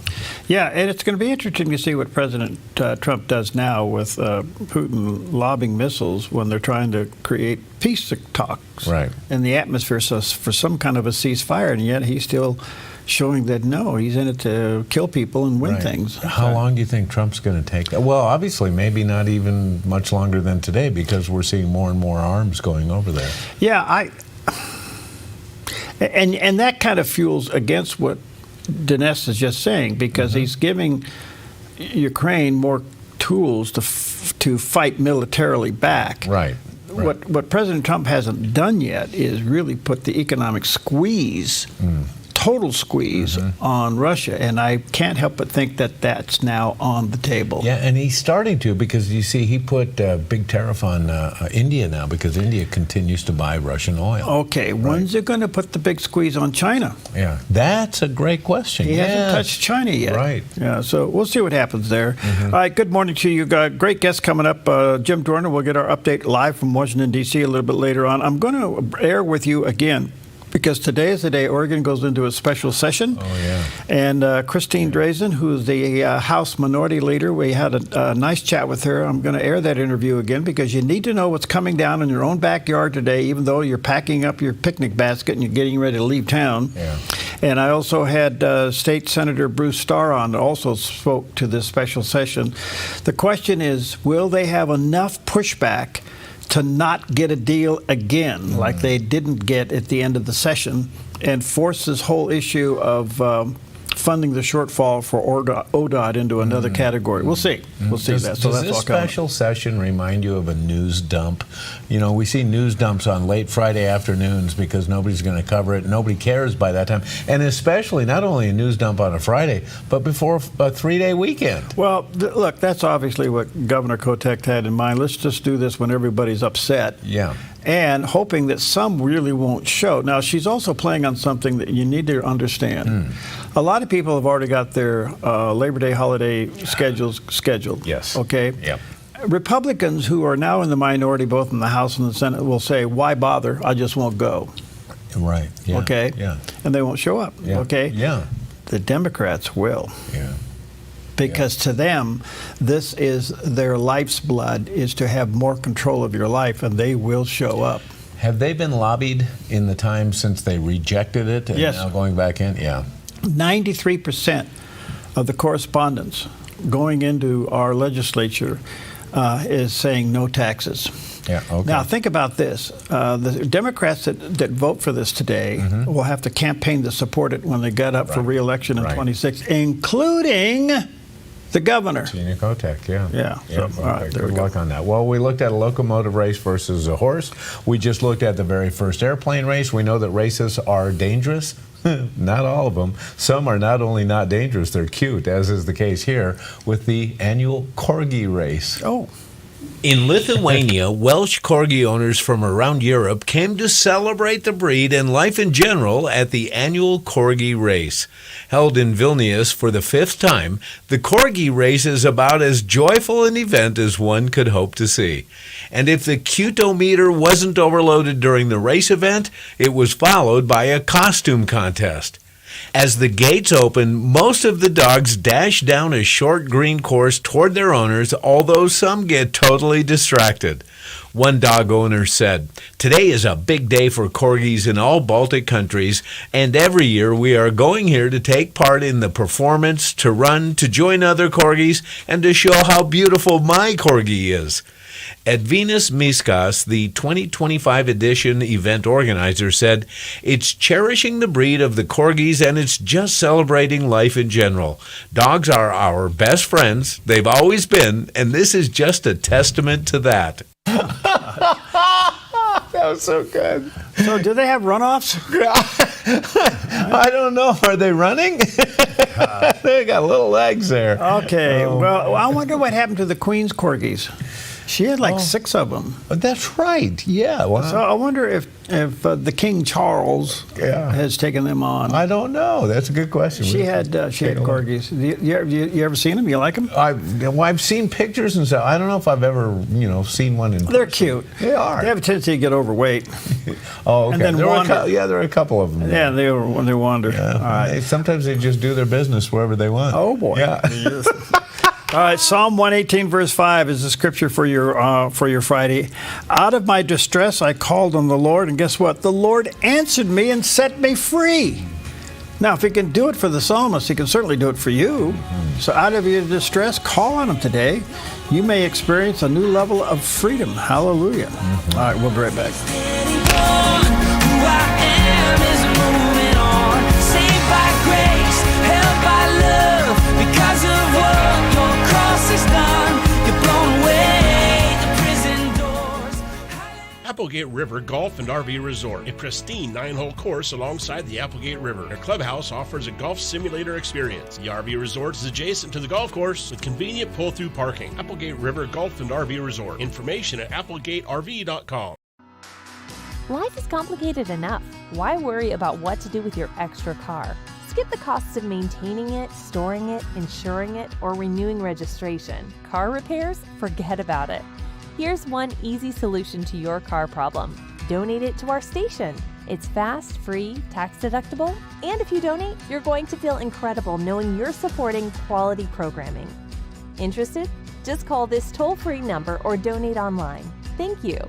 Yeah, and it's going to be interesting to see what President Trump does now with Putin lobbing missiles when they're trying to create peace talks in the atmosphere for some kind of a ceasefire, and yet he's still showing that, no, he's in it to kill people and win things.
How long do you think Trump's going to take that? Well, obviously, maybe not even much longer than today, because we're seeing more and more arms going over there.
Yeah, and that kind of fuels against what Dinesh is just saying, because he's giving Ukraine more tools to fight militarily back.
Right.
What President Trump hasn't done yet is really put the economic squeeze, total squeeze on Russia, and I can't help but think that that's now on the table.
Yeah, and he's starting to, because you see he put a big tariff on India now, because India continues to buy Russian oil.
Okay, when's it going to put the big squeeze on China?
Yeah, that's a great question.
He hasn't touched China yet.
Right.
Yeah, so we'll see what happens there. All right, good morning to you. Got great guests coming up. Jim Dorner will get our update live from Washington, D.C. a little bit later on. I'm going to air with you again, because today is the day Oregon goes into a special session.
Oh, yeah.
And Christine Drazen, who's the House Minority Leader, we had a nice chat with her. I'm going to air that interview again, because you need to know what's coming down in your own backyard today, even though you're packing up your picnic basket and you're getting ready to leave town.
Yeah.
And I also had State Senator Bruce Starr on, that also spoke to this special session. The question is, will they have enough pushback to not get a deal again, like they didn't get at the end of the session, and force this whole issue of funding the shortfall for ODOT into another category? We'll see. We'll see that. So
does
that's
this
all coming.
special session remind you of a news dump? We see news dumps on late Friday afternoons because nobody's going to cover it. Nobody cares by that time. And especially not only a news dump on a Friday, but before a 3-day weekend.
Well, look, that's obviously what Governor Kotek had in mind. Let's just do this when everybody's upset.
Yeah.
And hoping that some really won't show. Now, she's also playing on something that you need to understand. A lot of people have already got their Labor Day holiday schedules scheduled.
Yes.
Okay?
Yep.
Republicans who are now in the minority, both in the House and the Senate, will say, why bother? I just won't go.
Right. Yeah.
Okay?
Yeah.
And they won't show up.
Yeah.
Okay?
Yeah.
The Democrats will.
Yeah.
Because to them, this is their life's blood, is to have more control of your life, and they will show up.
Have they been lobbied in the time since they rejected it and
Yes.
now going back in? Yeah.
93% of the correspondence going into our legislature is saying no taxes.
Yeah, okay.
Now, think about this. The Democrats that vote for this today will have to campaign to support it when they get up for re-election in 26, including the governor.
Tina Kotek, yeah.
Yeah.
Yeah,
So, all right, there
good
we go.
luck on that. Well, we looked at a locomotive race versus a horse. We just looked at the very first airplane race. We know that races are dangerous. Not all of them. Some are not only not dangerous, they're cute, as is the case here with the annual Corgi race.
Oh.
In Lithuania, Welsh Corgi owners from around Europe came to celebrate the breed and life in general at the annual Corgi race. Held in Vilnius for the 5th time, the Corgi race is about as joyful an event as one could hope to see. And if the cutometer wasn't overloaded during the race event, it was followed by a costume contest. As the gates open, most of the dogs dash down a short green course toward their owners, although some get totally distracted. One dog owner said, "Today is a big day for corgis in all Baltic countries, and every year we are going here to take part in the performance, to run, to join other corgis, and to show how beautiful my corgi is." Edvinas Miskas, the 2025 edition event organizer, said, "It's cherishing the breed of the corgis and it's just celebrating life in general. Dogs are our best friends. They've always been, and this is just a testament to that." That was so good.
So do they have runoffs?
I don't know. Are they running? They got little legs there.
Okay. Well, I wonder what happened to the Queen's corgis. She had like 6 of them.
That's right. Yeah. Well,
So I wonder if the King Charles has taken them on.
I don't know. That's a good question.
She had corgis. You ever seen them? You like them?
I've seen pictures and stuff. I don't know if I've ever seen one in person.
They're cute.
They are.
They have a tendency to get overweight.
Oh, okay.
And then
there
wander.
are a couple of them.
Yeah, they wander.
Yeah.
All right.
Sometimes they just do their business wherever they want.
Oh boy.
Yeah.
All right, Psalm 118, verse 5 is the scripture for your Friday. Out of my distress I called on the Lord, and guess what? The Lord answered me and set me free. Now, if he can do it for the psalmist, he can certainly do it for you. So out of your distress, call on him today. You may experience a new level of freedom. Hallelujah. All right, we'll be right back.
Applegate River Golf and RV Resort, a pristine 9-hole course alongside the Applegate River. Their clubhouse offers a golf simulator experience. The RV Resort is adjacent to the golf course with convenient pull-through parking. Applegate River Golf and RV Resort. Information at applegaterv.com.
Life is complicated enough. Why worry about what to do with your extra car? Skip the costs of maintaining it, storing it, insuring it, or renewing registration. Car repairs? Forget about it. Here's one easy solution to your car problem. Donate it to our station. It's fast, free, tax deductible, and if you donate, you're going to feel incredible knowing you're supporting quality programming. Interested? Just call this toll-free number or donate online. Thank you.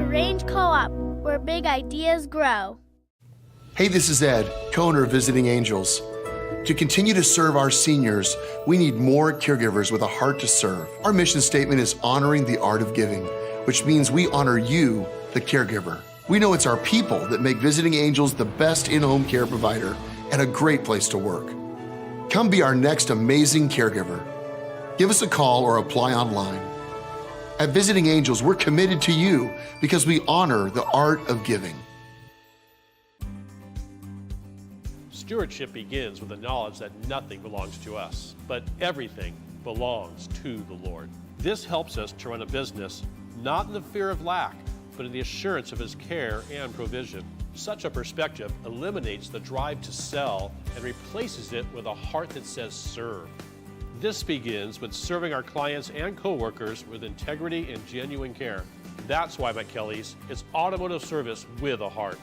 Grange Co-op, where big ideas grow.
Hey, this is Ed, co-owner of Visiting Angels. To continue to serve our seniors, we need more caregivers with a heart to serve. Our mission statement is honoring the art of giving, which means we honor you, the caregiver. We know it's our people that make Visiting Angels the best in-home care provider and a great place to work. Come be our next amazing caregiver. Give us a call or apply online. At Visiting Angels, we're committed to you because we honor the art of giving.
Stewardship begins with the knowledge that nothing belongs to us, but everything belongs to the Lord. This helps us to run a business not in the fear of lack, but in the assurance of His care and provision. Such a perspective eliminates the drive to sell and replaces it with a heart that says serve. This begins with serving our clients and coworkers with integrity and genuine care. That's why at Kelly's, it's automotive service with a heart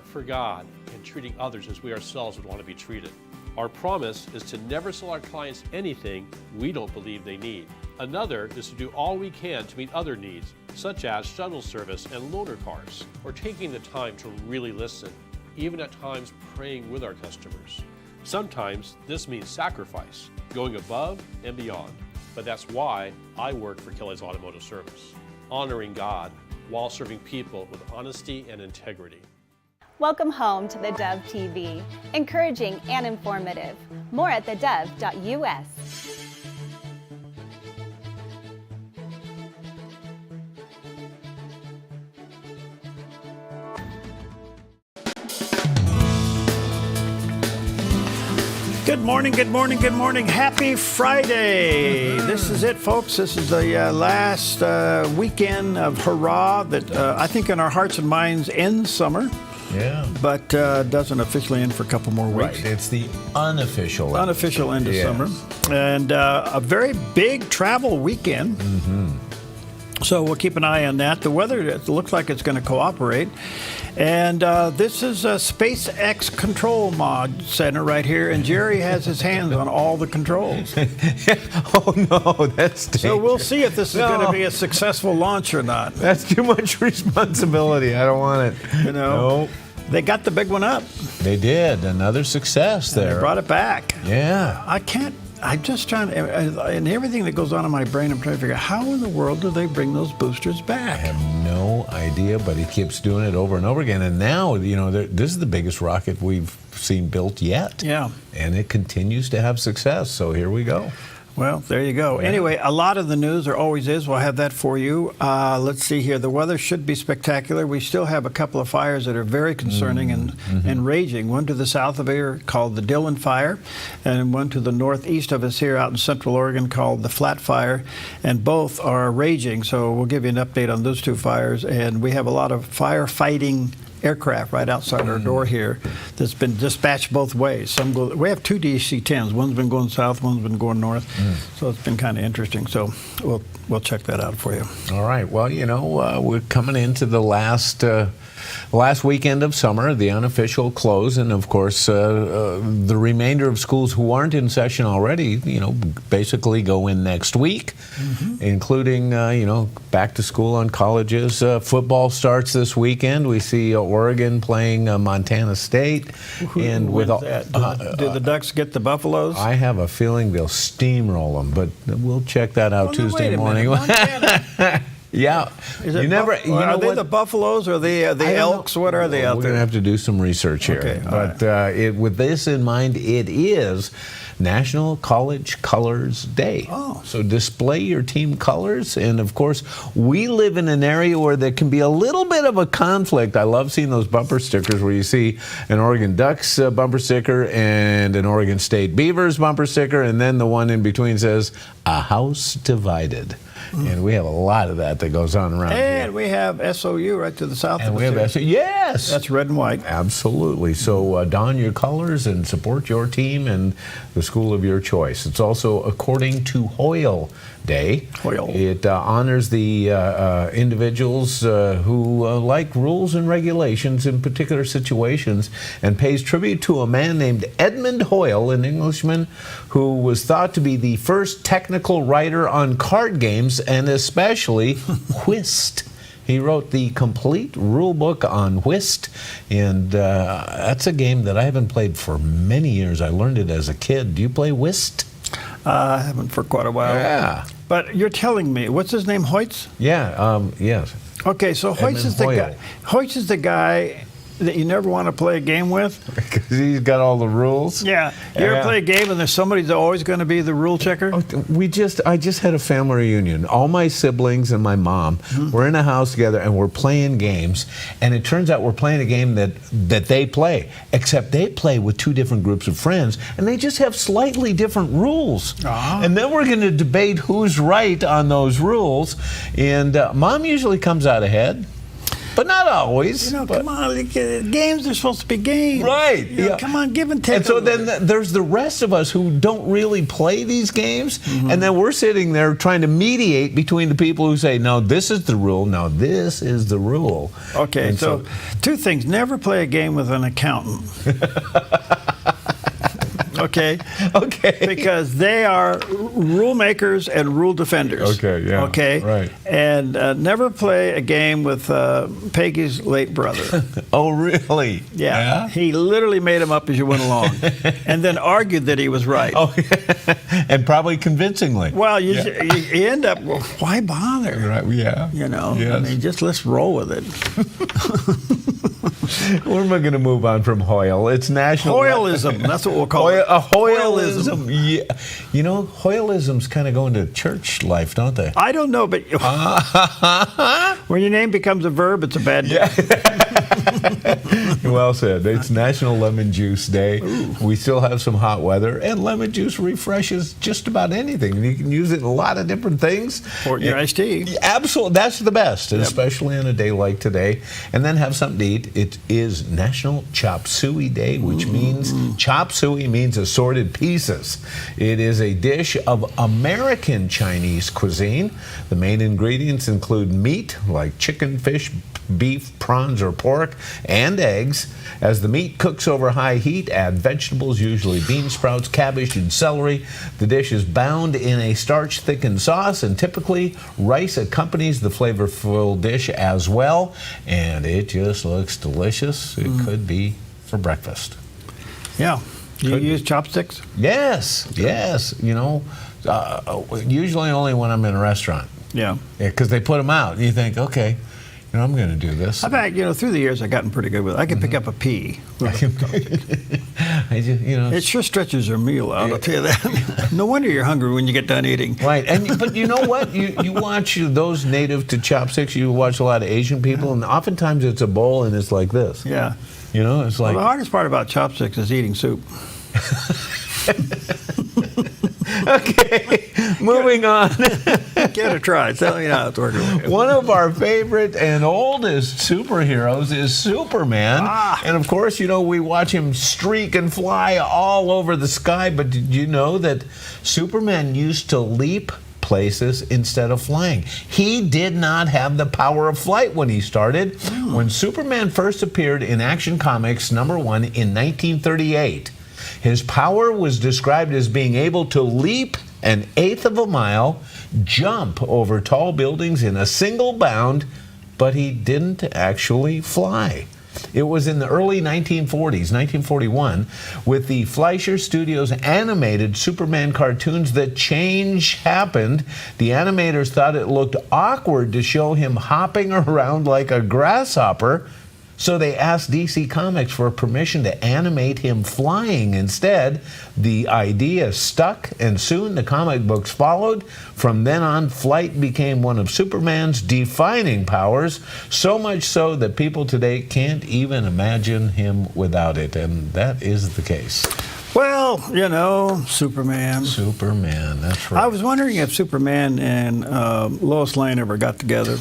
for God and treating others as we ourselves would want to be treated. Our promise is to never sell our clients anything we don't believe they need. Another is to do all we can to meet other needs, such as shuttle service and loaner cars, or taking the time to really listen, even at times praying with our customers. Sometimes this means sacrifice, going above and beyond, but that's why I work for Kelly's Automotive Service, honoring God while serving people with honesty and integrity.
Welcome home to the Dove TV, encouraging and informative. More at thedove.us.
Good morning, good morning, good morning. Happy Friday. This is it, folks. This is the last weekend of hurrah that I think in our hearts and minds ends summer.
Yeah.
But doesn't officially end for a couple more weeks.
Right. It's the unofficial
end of summer. And a very big travel weekend.
Mm-hmm.
So we'll keep an eye on that. The weather, it looks like it's going to cooperate. And this is a SpaceX Control Mod Center right here, and Jerry has his hands on all the controls.
Oh, no, that's dangerous.
So we'll see if this is going to be a successful launch or not.
That's too much responsibility. I don't want it.
You know,
nope.
They got the big one up.
They did. Another success there.
They brought it back.
Yeah.
I'm just trying to, and everything that goes on in my brain, I'm trying to figure out how in the world do they bring those boosters back?
I have no idea, but he keeps doing it over and over again. And now, you know, this is the biggest rocket we've seen built yet.
Yeah.
And it continues to have success. So here we go.
Well, there you go. Yeah. Anyway, a lot of the news, there always is. We'll have that for you. Let's see here. The weather should be spectacular. We still have a couple of fires that are very concerning and raging. One to the south of here called the Dillon Fire, and one to the northeast of us here out in Central Oregon called the Flat Fire. And both are raging, so we'll give you an update on those two fires. And we have a lot of firefighting aircraft right outside our door here that's been dispatched both ways. We have two DC-10s. One's been going south, one's been going north. So it's been kind of interesting. So we'll check that out for you.
All right. Well, you know, we're coming into the last weekend of summer, the unofficial close, and of course the remainder of schools who aren't in session already, you know, basically go in next week, including you know, back to school on colleges. Football starts this weekend. We see Oregon playing Montana State,
and with all that, do the Ducks get the Buffaloes?
I have a feeling they'll steamroll them, but we'll check that out Tuesday morning. Yeah,
are they the Buffaloes or the Elks? What are they out there?
We're going to have to do some research here.
Okay,
but with this in mind, it is National College Colors Day.
Oh.
So display your team colors. And of course, we live in an area where there can be a little bit of a conflict. I love seeing those bumper stickers where you see an Oregon Ducks bumper sticker and an Oregon State Beavers bumper sticker, and then the one in between says, "A house divided." And we have a lot of that goes on around here.
And we have SOU right to the south of us.
And we have SOU. Yes!
That's red and white.
Absolutely. So don your colors and support your team and the school of your choice. It's also according to Hoyle Day.
Hoyle.
It honors the individuals who like rules and regulations in particular situations, and pays tribute to a man named Edmund Hoyle, an Englishman who was thought to be the first technical writer on card games, and especially whist. He wrote the complete rule book on whist, and that's a game that I haven't played for many years. I learned it as a kid. Do you play whist?
I haven't for quite a while.
Yeah.
But you're telling me, what's his name, Hoyts?
Yeah, yes.
Okay, so Hoyts is the guy. Hoyts is the guy that you never want to play a game with?
Because he's got all the rules.
Yeah. You ever play a game and there's somebody that's always going to be the rule checker?
I just had a family reunion. All my siblings and my mom were in a house together, and we're playing games. And it turns out we're playing a game that they play, except they play with two different groups of friends, and they just have slightly different rules. And then we're going to debate who's right on those rules. And Mom usually comes out ahead. But not always.
Come on, games are supposed to be games.
Right.
Come on, give and take.
And so then there's the rest of us who don't really play these games, and then we're sitting there trying to mediate between the people who say, no, this is the rule, no, this is the rule.
Okay,
and
so two things. Never play a game with an accountant. Okay?
Okay.
Because they are rule makers and rule defenders.
Okay, yeah.
Okay?
Right.
And never play a game with Peggy's late brother.
Oh, really?
Yeah. He literally made him up as you went along and then argued that he was right.
Oh, and probably convincingly.
Well, you end up, well, why bother?
Right, yeah.
You know,
Yes.
I mean, just let's roll with it.
Where am I going to move on from Hoyle? It's national.
Hoyleism, that's what we'll call it.
A Hoyleism. Yeah. You know, Hoyleism's kind of going to church life, don't they?
I don't know, but when your name becomes a verb, it's a bad day.
Well said. It's National Lemon Juice Day. Ooh. We still have some hot weather, and lemon juice refreshes just about anything. You can use it in a lot of different things.
Pour it in your iced tea.
Absolutely. That's the best, especially on a day like today. And then have something to eat. It is National Chop Suey Day, which means chop suey means assorted pieces. It is a dish of American Chinese cuisine. The main ingredients include meat like chicken, fish, beef, prawns, or pork, and eggs. As the meat cooks over high heat, add vegetables, usually bean sprouts, cabbage, and celery. The dish is bound in a starch-thickened sauce, and typically rice accompanies the flavorful dish as well. And it just looks delicious. It could be for breakfast.
Yeah. Do you use chopsticks?
Yes, yes. You know, usually only when I'm in a restaurant.
Yeah.
Because they put them out. And you think, okay, you know, I'm going to do this.
I've had, through the years, I've gotten pretty good with it. I can pick up a pea. It sure stretches your meal out, I'll tell you that. No wonder you're hungry when you get done eating.
Right, but you know what? You watch those native to chopsticks, you watch a lot of Asian people, and oftentimes it's a bowl and it's like this.
Yeah.
You know, it's like...
Well, the hardest part about chopsticks is eating soup.
Okay, moving on.
Give it a try. Tell me how it's working.
One of our favorite and oldest superheroes is Superman. And of course, we watch him streak and fly all over the sky. But did you know that Superman used to leap places instead of flying? He did not have the power of flight when he started. When Superman first appeared in Action Comics #1 in 1938, his power was described as being able to leap 1/8 of a mile, jump over tall buildings in a single bound, but he didn't actually fly. It was in the early 1940s, 1941, with the Fleischer Studios animated Superman cartoons that change happened. The animators thought it looked awkward to show him hopping around like a grasshopper, so they asked DC Comics for permission to animate him flying instead. The idea stuck, and soon the comic books followed. From then on, flight became one of Superman's defining powers, so much so that people today can't even imagine him without it, and that is the case.
Well, Superman.
Superman, that's right.
I was wondering if Superman and Lois Lane ever got together.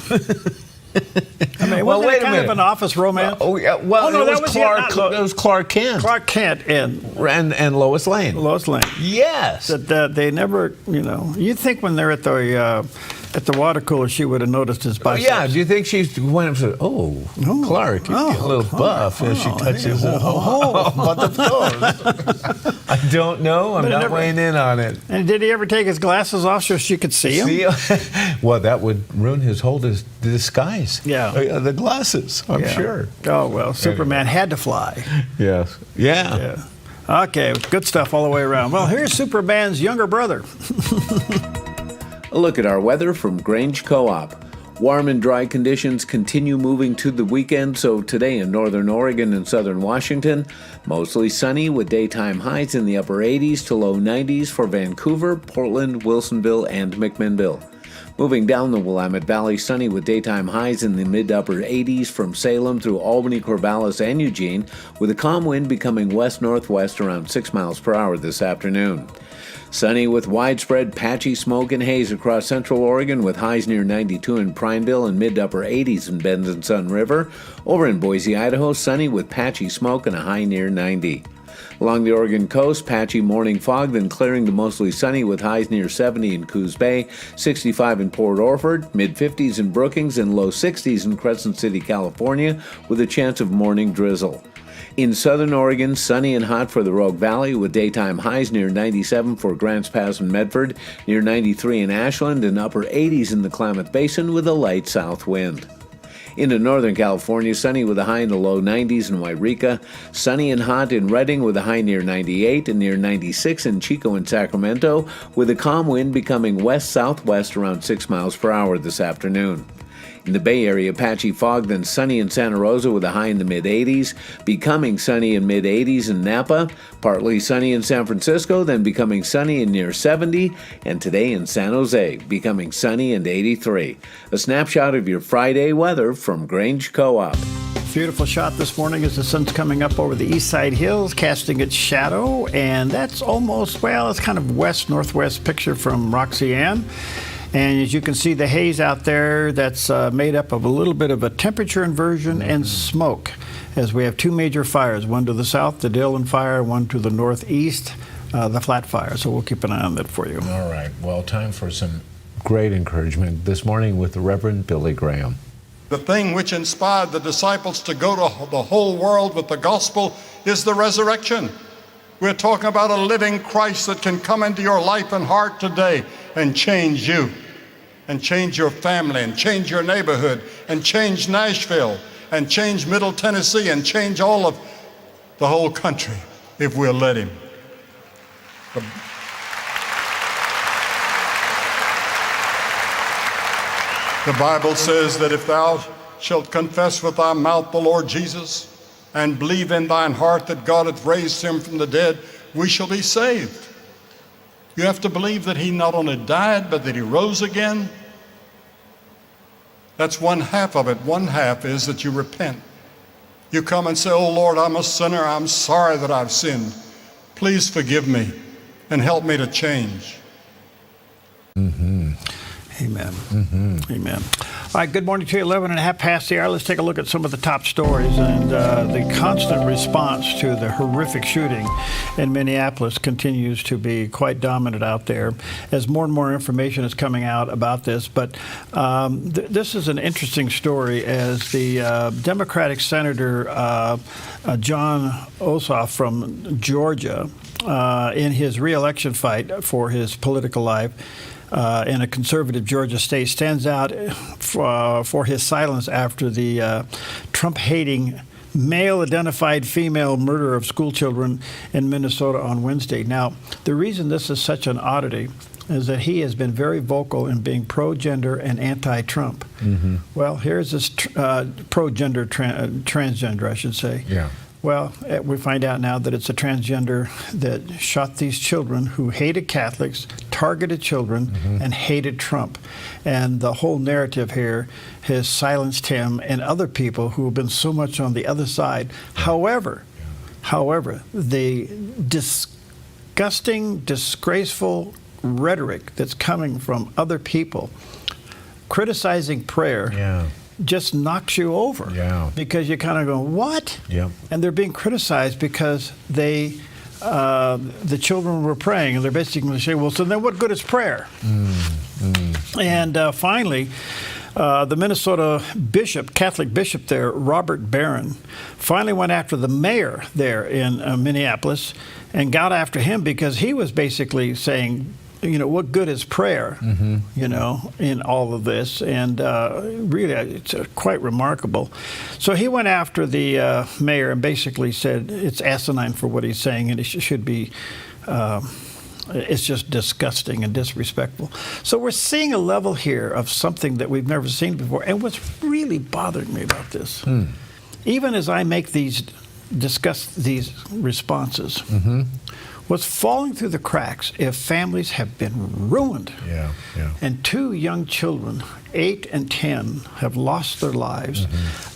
I mean, wasn't it kind of an office romance?
It was Clark Kent.
Clark Kent
and Lois Lane.
Lois Lane.
Yes.
That they never, you'd think when they're at the water cooler, she would have noticed his biceps.
Yeah, do you think she went up and said, Clark, you're a little buff as she touches but of course. I don't know. I'm not weighing in on it.
And did he ever take his glasses off so she could see him?
Well, that would ruin his whole disguise.
Yeah.
The glasses, I'm sure.
Oh, well, Superman had to fly.
Yes. Yeah.
Okay, good stuff all the way around. Well, here's Superman's younger brother.
A look at our weather from Grange Co-op. Warm and dry conditions continue moving to the weekend, so today in northern Oregon and southern Washington, mostly sunny with daytime highs in the upper 80s to low 90s for Vancouver, Portland, Wilsonville, and McMinnville. Moving down the Willamette Valley, sunny with daytime highs in the mid-upper 80s from Salem through Albany, Corvallis, and Eugene, with a calm wind becoming west-northwest around 6 miles per hour this afternoon. Sunny with widespread patchy smoke and haze across central Oregon with highs near 92 in Prineville and mid-upper 80s in Benz and Sun River. Over in Boise, Idaho, sunny with patchy smoke and a high near 90. Along the Oregon coast, patchy morning fog, then clearing to mostly sunny with highs near 70 in Coos Bay, 65 in Port Orford, mid-50s in Brookings, and low 60s in Crescent City, California, with a chance of morning drizzle. In southern Oregon, sunny and hot for the Rogue Valley, with daytime highs near 97 for Grants Pass and Medford, near 93 in Ashland, and upper 80s in the Klamath Basin with a light south wind. Into northern California, sunny with a high in the low 90s in Wairika, sunny and hot in Redding with a high near 98 and near 96 in Chico and Sacramento, with a calm wind becoming west-southwest around 6 miles per hour this afternoon. In the Bay Area, patchy fog, then sunny in Santa Rosa with a high in the mid-80s, becoming sunny in mid-80s in Napa, partly sunny in San Francisco, then becoming sunny in near 70, and today in San Jose, becoming sunny and 83. A snapshot of your Friday weather from Grange Co-op.
Beautiful shot this morning as the sun's coming up over the east side hills, casting its shadow, and that's almost, well, it's kind of west-northwest picture from Roxy Ann. And as you can see, the haze out there, that's made up of a little bit of a temperature inversion and smoke, as we have two major fires, one to the south, the Dillon Fire, one to the northeast, the Flat Fire. So we'll keep an eye on that for you.
All right. Well, time for some great encouragement this morning with the Reverend Billy Graham.
The thing which inspired the disciples to go to the whole world with the gospel is the resurrection. We're talking about a living Christ that can come into your life and heart today and change you, and change your family, and change your neighborhood, and change Nashville, and change Middle Tennessee, and change all of the whole country if we'll let him. The Bible says that if thou shalt confess with thy mouth the Lord Jesus and believe in thine heart that God hath raised him from the dead, we shall be saved. You have to believe that he not only died, but that he rose again. That's one half of it. One half is that you repent. You come and say, oh Lord, I'm a sinner. I'm sorry that I've sinned. Please forgive me and help me to change.
Mm-hmm. Amen. Mm-hmm. Amen. All right, good morning to you. 11 and a half past the hour. Let's take a look at some of the top stories. And the constant response to the horrific shooting in Minneapolis continues to be quite dominant out there as more and more information is coming out about this. But this is an interesting story as the Democratic Senator John Ossoff from Georgia, in his re-election fight for his political life, in a conservative Georgia state, stands out for his silence after the Trump-hating male-identified female murder of schoolchildren in Minnesota on Wednesday. Now, the reason this is such an oddity is that he has been very vocal in being pro-gender and anti-Trump. Mm-hmm. Well, here's this pro-gender, transgender, I should say.
Yeah.
Well, we find out now that it's a transgender that shot these children who hated Catholics, targeted children, and hated Trump. And the whole narrative here has silenced him and other people who have been so much on the other side. However, the disgusting, disgraceful rhetoric that's coming from other people criticizing prayer just knocks you over. Yeah. Because you kind of go, what? Yeah. And they're being criticized because the children were praying, and they're basically saying, well, so then what good is prayer? And finally, the Minnesota bishop, Catholic bishop there, Robert Barron, finally went after the mayor there in Minneapolis and got after him because he was basically saying, you know, what good is prayer, you know, in all of this? And really, it's quite remarkable. So he went after the mayor and basically said it's asinine for what he's saying and it should be It's just disgusting and disrespectful. So we're seeing a level here of something that we've never seen before. And what's really bothering me about this, even as I make discuss these responses, what's falling through the cracks if families have been ruined. And 2 young children, 8 and 10, have lost their lives.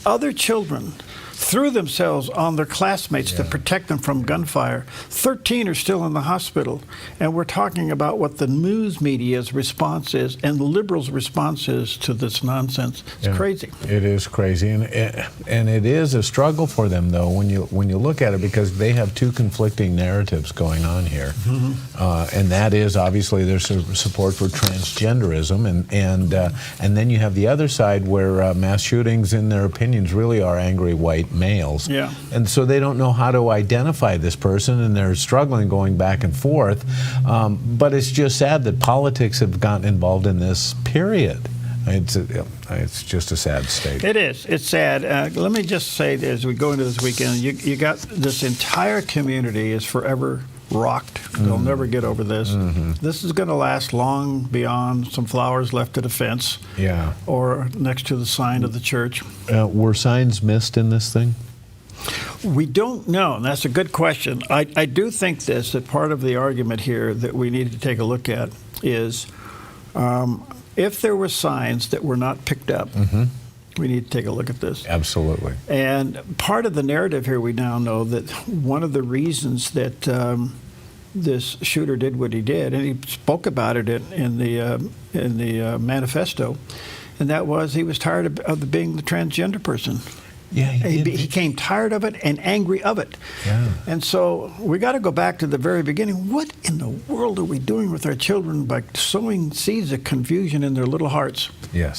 Other children threw themselves on their classmates to protect them from gunfire. 13 are still in the hospital. And we're talking about what the news media's response is and the liberals' response is to this nonsense. It's crazy.
It is crazy. And it is a struggle for them, though, when you look at it, because they have 2 conflicting narratives going on here. And that is, obviously, there's support for transgenderism. And then you have the other side where mass shootings, in their opinions, really are angry white males. And so they don't know how to identify this person, and they're struggling going back and forth. But it's just sad that politics have gotten involved in this, period. It's just a sad state.
It is. It's sad. Let me just say, as we go into this weekend, you got this entire community is forever rocked. They'll never get over this. This is going to last long beyond some flowers left at a fence or next to the sign of the church.
Were signs missed in this thing?
We don't know, and that's a good question. I do think that part of the argument here that we need to take a look at is if there were signs that were not picked up, we need to take a look at this.
Absolutely.
And part of the narrative here, we now know that one of the reasons that this shooter did what he did, and he spoke about it in the manifesto, and that was he was tired of being the transgender person. He came tired of it and angry of it. And so we got to go back to the very beginning. What in the world are we doing with our children by sowing seeds of confusion in their little hearts?
Yeah,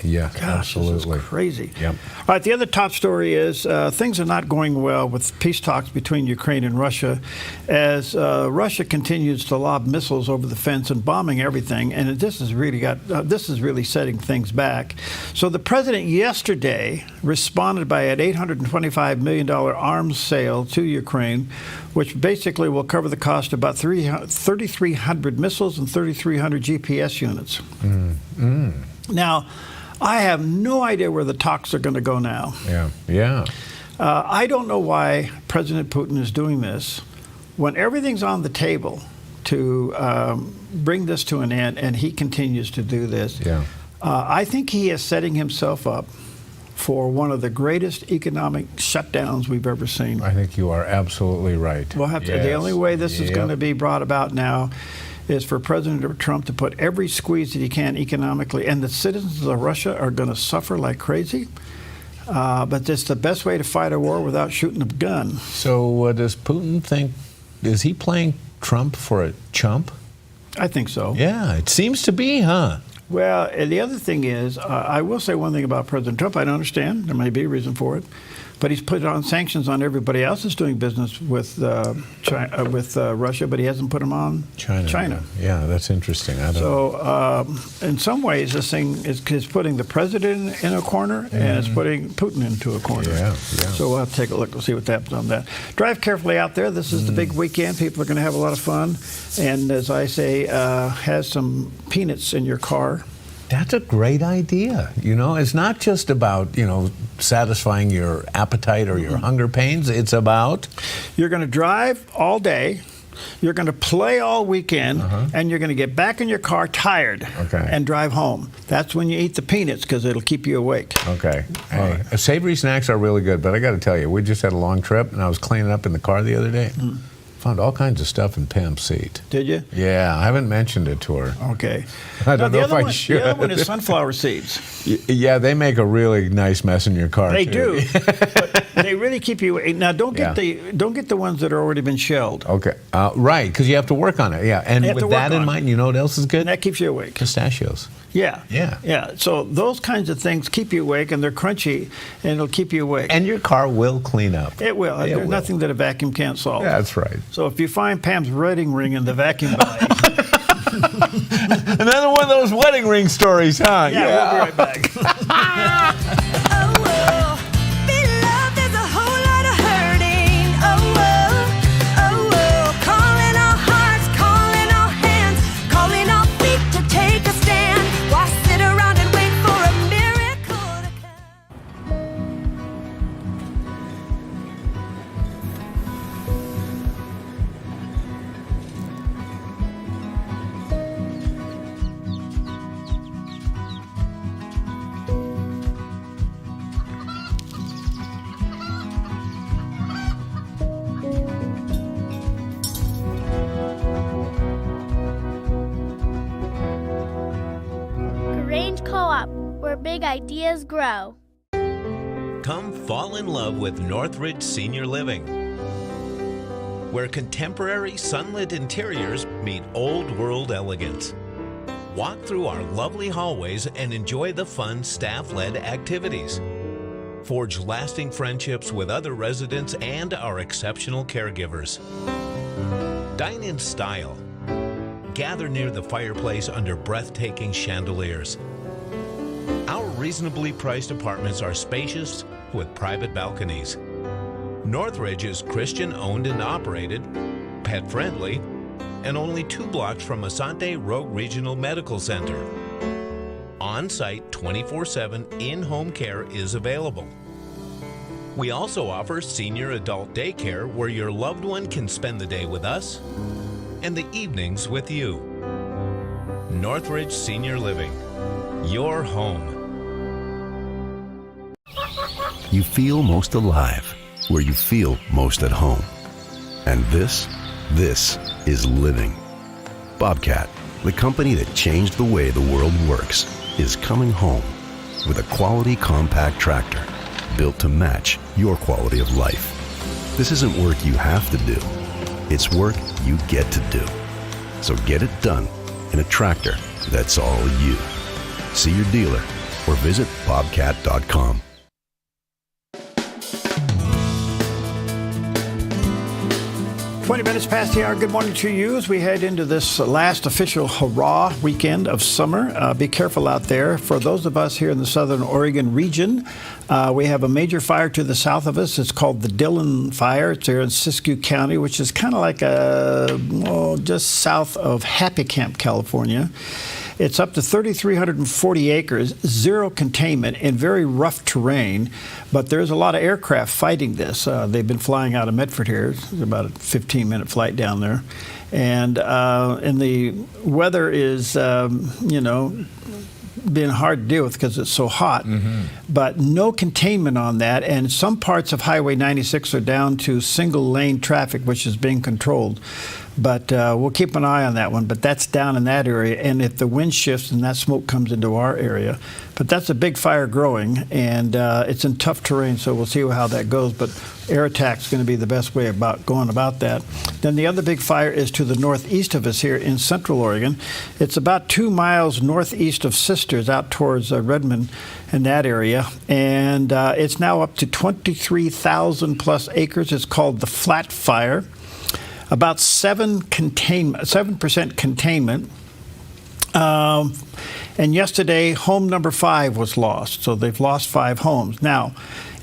Gosh,
absolutely.
This is crazy.
Yep.
All right, the other top story is things are not going well with peace talks between Ukraine and Russia as Russia continues to lob missiles over the fence and bombing everything, and this is really setting things back. So the president yesterday responded by an $825 million arms sale to Ukraine, which basically will cover the cost of about 3,300 missiles and 3,300 GPS units. Now, I have no idea where the talks are going to go now. I don't know why President Putin is doing this when everything's on the table to bring this to an end, and he continues to do this. I think he is setting himself up for one of the greatest economic shutdowns we've ever seen.
I think you are absolutely right.
We'll have to, the only way this is going to be brought about now is for President Trump to put every squeeze that he can economically, and the citizens of Russia are going to suffer like crazy. But it's the best way to fight a war without shooting a gun.
So does Putin think, is he playing Trump for a chump?
I think so.
Yeah, it seems to be, huh?
Well, the other thing is, I will say one thing about President Trump. I don't understand. There may be a reason for it. But he's put on sanctions on everybody else that's doing business with Russia, but he hasn't put them on China.
Yeah, that's interesting.
So in some ways, this thing is putting the president in a corner and it's putting Putin into a corner. So we'll have to take a look and see what happens on that. Drive carefully out there. This is the big weekend. People are going to have a lot of fun. And as I say, have some peanuts in your car.
That's a great idea. You know, it's not just about, satisfying your appetite or your hunger pains. It's about...
You're going to drive all day. You're going to play all weekend, and you're going to get back in your car tired and drive home. That's when you eat the peanuts because it'll keep you awake.
Okay. Hey, savory snacks are really good, but I got to tell you, we just had a long trip, and I was cleaning up in the car the other day. Found all kinds of stuff in Pam's seat.
Did you?
Yeah, I haven't mentioned it to her.
Okay.
I don't know if I should.
The other one is sunflower seeds.
Yeah, they make a really nice mess in your car.
They
too.
do. But they really keep you. Now, don't get the ones that are already been shelled.
Okay. Right, because you have to work on it. Yeah, and with that in mind, you know what else is good?
And that keeps you awake.
Pistachios.
Yeah. So those kinds of things keep you awake, and they're crunchy, and it'll keep you awake.
And your car will clean up.
It will. There's nothing that a vacuum can't solve.
Yeah, that's right.
So if you find Pam's wedding ring in the vacuum bag.
Another one of those wedding ring stories, huh?
Yeah. We'll be right back.
Calling our
big ideas grow.
Come fall in love with Northridge Senior Living, where contemporary sunlit interiors meet old world elegance. Walk through our lovely hallways and enjoy the fun staff-led activities. Forge lasting friendships with other residents and our exceptional caregivers. Dine in style. Gather near the fireplace under breathtaking chandeliers. Our reasonably priced apartments are spacious with private balconies. Northridge is Christian-owned and operated, pet-friendly, and only 2 blocks from Asante Rogue Regional Medical Center. On-site 24/7 in-home care is available. We also offer senior adult daycare where your loved one can spend the day with us and the evenings with you. Northridge Senior Living, your home.
You feel most alive where you feel most at home. And this is living. Bobcat, the company that changed the way the world works, is coming home with a quality compact tractor built to match your quality of life. This isn't work you have to do. It's work you get to do. So get it done in a tractor that's all you. See your dealer or visit bobcat.com.
20 minutes past the hour. Good morning to you as we head into this last official hurrah weekend of summer. Be careful out there. For those of us here in the Southern Oregon region, we have a major fire to the south of us. It's called the Dillon Fire. It's there in Siskiyou County, which is kind of like just south of Happy Camp, California. It's up to 3,340 acres, zero containment, in very rough terrain. But there's a lot of aircraft fighting this. They've been flying out of Medford here. It's about a 15-minute flight down there. And the weather is, being hard to deal with because it's so hot. But no containment on that. And some parts of Highway 96 are down to single-lane traffic, which is being controlled. But we'll keep an eye on that one. But that's down in that area. And if the wind shifts, then that smoke comes into our area. But that's a big fire growing, and it's in tough terrain, so we'll see how that goes. But air attack is going to be the best way about going about that. Then the other big fire is to the northeast of us here in Central Oregon. It's about 2 miles northeast of Sisters, out towards Redmond in that area. And it's now up to 23,000 plus acres. It's called the Flat Fire. About 7% containment. And yesterday, home number 5 was lost. So they've lost 5 homes. Now,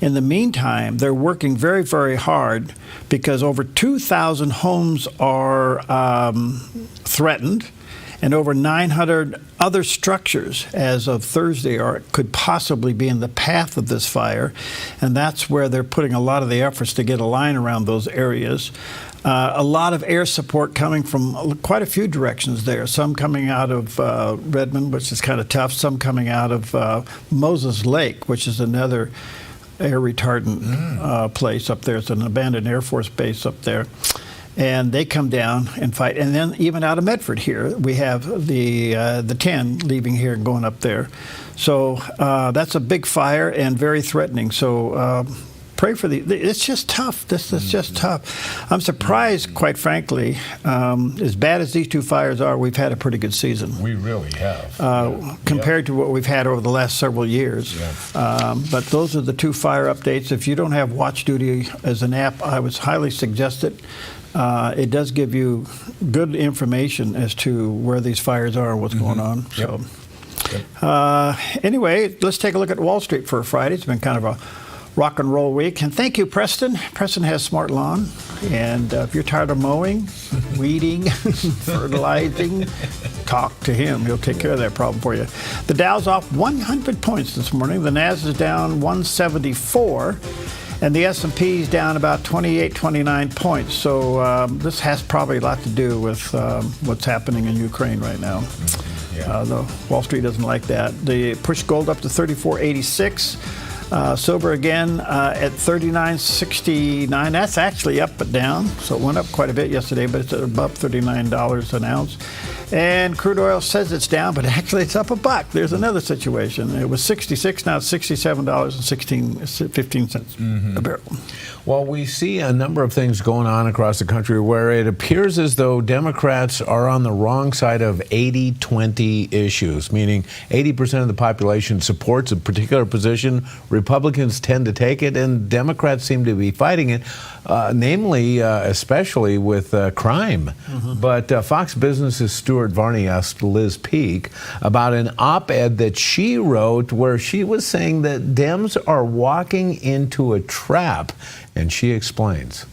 in the meantime, they're working very, very hard because over 2,000 homes are threatened, and over 900 other structures as of Thursday could possibly be in the path of this fire. And that's where they're putting a lot of the efforts to get a line around those areas. A lot of air support coming from quite a few directions there. Some coming out of Redmond, which is kind of tough. Some coming out of Moses Lake, which is another air retardant place up there. It's an abandoned Air Force base up there. And they come down and fight. And then even out of Medford here, we have the 10 leaving here and going up there. So that's a big fire and very threatening. So pray for it's just tough. This is just tough. I'm surprised, quite frankly, as bad as these 2 fires are, we've had a pretty good season.
We really have.
Compared to what we've had over the last several years. But those are the 2 fire updates. If you don't have Watch Duty as an app, I would highly suggest it. It does give you good information as to where these fires are and what's going on. So, anyway, let's take a look at Wall Street for a Friday. It's been kind of a rock and roll week. And thank you, Preston. Preston has Smart Lawn. And if you're tired of mowing, weeding, fertilizing, talk to him. He'll take care of that problem for you. The Dow's off 100 points this morning. The Nasdaq is down 174. And the S&P's down about 28, 29 points. So this has probably a lot to do with what's happening in Ukraine right now. The Wall Street doesn't like that. They pushed gold up to 34.86. Silver again at 39.69. That's actually up but down. So it went up quite a bit yesterday, but it's at above $39 an ounce. And crude oil says it's down, but actually it's up $1. There's another situation. It was 66, now it's $67.15 a barrel.
Well, we see a number of things going on across the country where it appears as though Democrats are on the wrong side of 80-20 issues, meaning 80% of the population supports a particular position, Republicans tend to take it, and Democrats seem to be fighting it, namely, especially with crime. But Fox Business's Stuart Varney asked Liz Peek about an op-ed that she wrote where she was saying that Dems are walking into a trap. And she explains.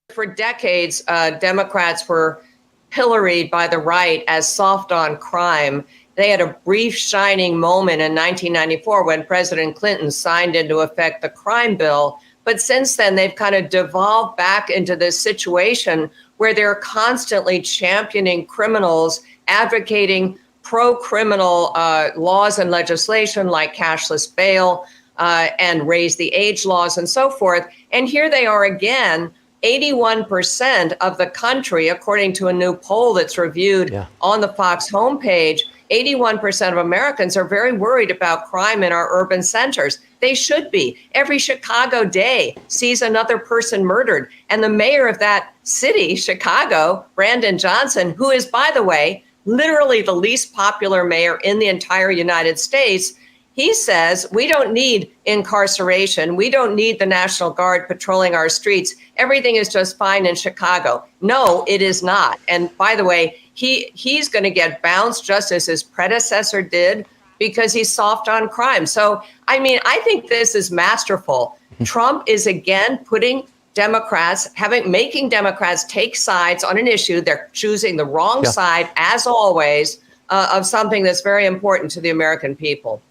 For decades, Democrats were pilloried by the right as soft on crime. They had a brief shining moment in 1994 when President Clinton signed into effect the crime bill. But since then, they've kind of devolved back into this situation where they're constantly championing criminals, advocating pro-criminal laws and legislation like cashless bail, and raise the age laws and so forth. And here they are again, 81% of the country, according to a new poll that's reviewed on the Fox homepage, 81% of Americans are very worried about crime in our urban centers. They should be. Every Chicago day sees another person murdered. And the mayor of that city, Chicago, Brandon Johnson, who is, by the way, literally the least popular mayor in the entire United States, he says we don't need incarceration. We don't need the National Guard patrolling our streets. Everything is just fine in Chicago. No, it is not. And by the way, he's going to get bounced just as his predecessor did because he's soft on crime. So, I mean, I think this is masterful. Trump is again putting Democrats, making Democrats take sides on an issue. They're choosing the wrong side, as always, of something that's very important to the American people.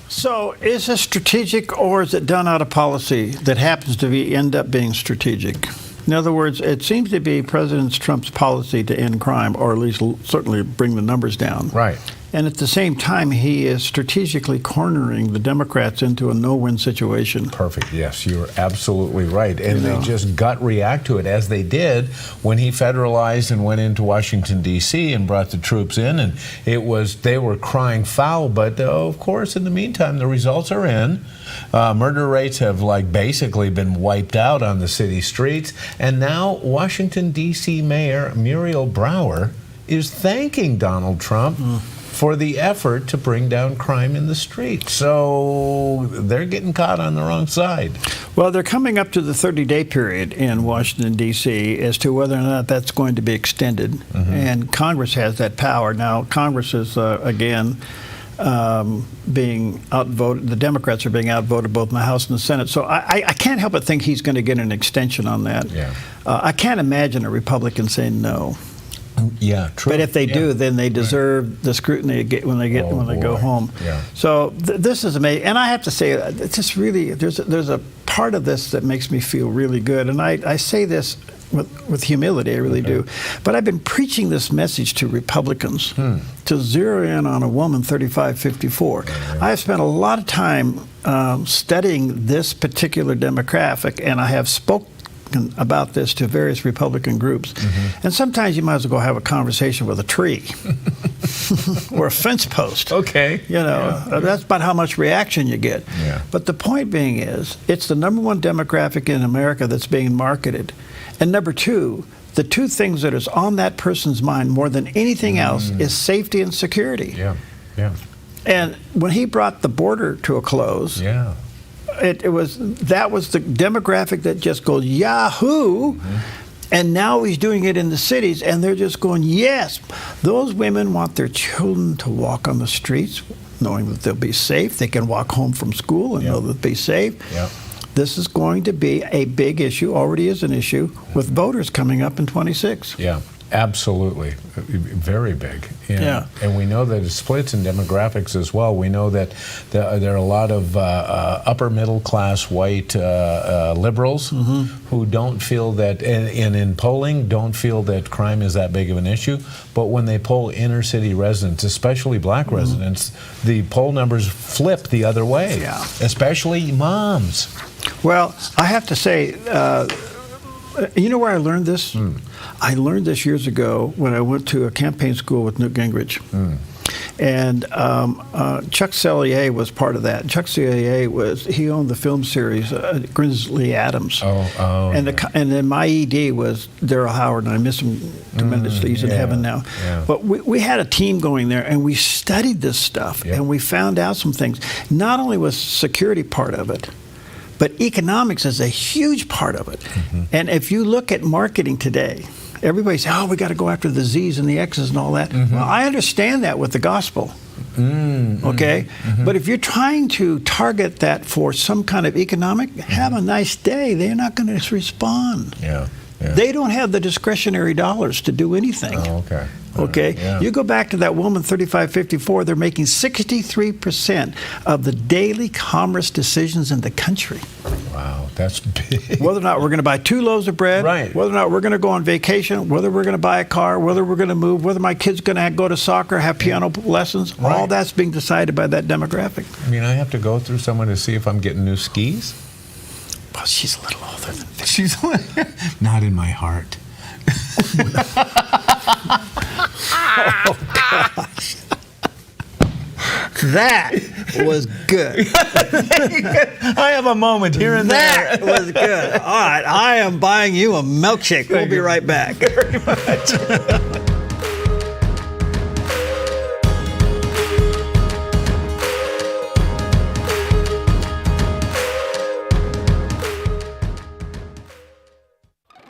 So is this strategic or is it done out of policy that happens to end up being strategic? In other words, it seems to be President Trump's policy to end crime, or at least certainly bring the numbers down.
Right.
And at the same time, he is strategically cornering the Democrats into a no-win situation.
Perfect. Yes, you're absolutely right. And they just gut react to it, as they did when he federalized and went into Washington, D.C. and brought the troops in. And they were crying foul. But of course, in the meantime, the results are in. Murder rates have basically been wiped out on the city streets. And now Washington, D.C. Mayor Muriel Brower is thanking Donald Trump for the effort to bring down crime in the streets. So they're getting caught on the wrong side.
Well, they're coming up to the 30-day period in Washington, D.C. as to whether or not that's going to be extended. And Congress has that power. Now, Congress is, again, being outvoted. The Democrats are being outvoted both in the House and the Senate. So I can't help but think he's going to get an extension on that. I can't imagine a Republican saying no.
Yeah, true.
But if they do, then they deserve the scrutiny when they go home. So this is amazing, and I have to say, it's just really there's a part of this that makes me feel really good, and I say this with humility, I really do. But I've been preaching this message to Republicans to zero in on a woman 35-54. I have spent a lot of time studying this particular demographic, and I have spoken about this to various Republican groups. And sometimes you might as well go have a conversation with a tree or a fence post.
Okay.
You know, that's about how much reaction you get. But the point being is, it's the #1 demographic in America that's being marketed. And number two, the two things that is on that person's mind more than anything else is safety and security. And when he brought the border to a close, that was the demographic that just goes Yahoo, and now he's doing it in the cities, and they're just going, yes. Those women want their children to walk on the streets, knowing that they'll be safe. They can walk home from school and know that they'll be safe. This is going to be a big issue, already is an issue, with voters coming up in 26.
Absolutely. Very big. And we know that it splits in demographics as well. We know that there are a lot of upper middle class white liberals who don't feel that, and in polling, don't feel that crime is that big of an issue. But when they poll inner city residents, especially black residents, the poll numbers flip the other way, especially moms.
Well, I have to say, You know where I learned this? I learned this years ago when I went to a campaign school with Newt Gingrich. And Chuck Cellier was part of that. Chuck Cellier he owned the film series Grizzly Adams. And then my ED was Daryl Howard, and I miss him tremendously. He's in heaven now.
Yeah.
But we had a team going there, and we studied this stuff, and we found out some things. Not only was security part of it, but economics is a huge part of it. And if you look at marketing today, everybody says, oh, we got to go after the Z's and the X's and all that. Well, I understand that with the gospel. Okay? But if you're trying to target that for some kind of economic, have a nice day, they're not going to respond. They don't have the discretionary dollars to do anything. Okay? You go back to that woman, 3554, they're making 63% of the daily commerce decisions in the country.
Wow, that's big.
Whether or not we're going to buy 2 loaves of bread, whether or not we're going to go on vacation, whether we're going to buy a car, whether we're going to move, whether my kid's going to go to soccer, have piano lessons, all that's being decided by that demographic.
I mean, I have to go through someone to see if I'm getting new skis?
Well, she's a little older than 50.
She's not in my heart.
Oh, gosh. That was good.
I have a moment here and there.
That was good. All right, I am buying you a milkshake. We'll be right back.
Very much.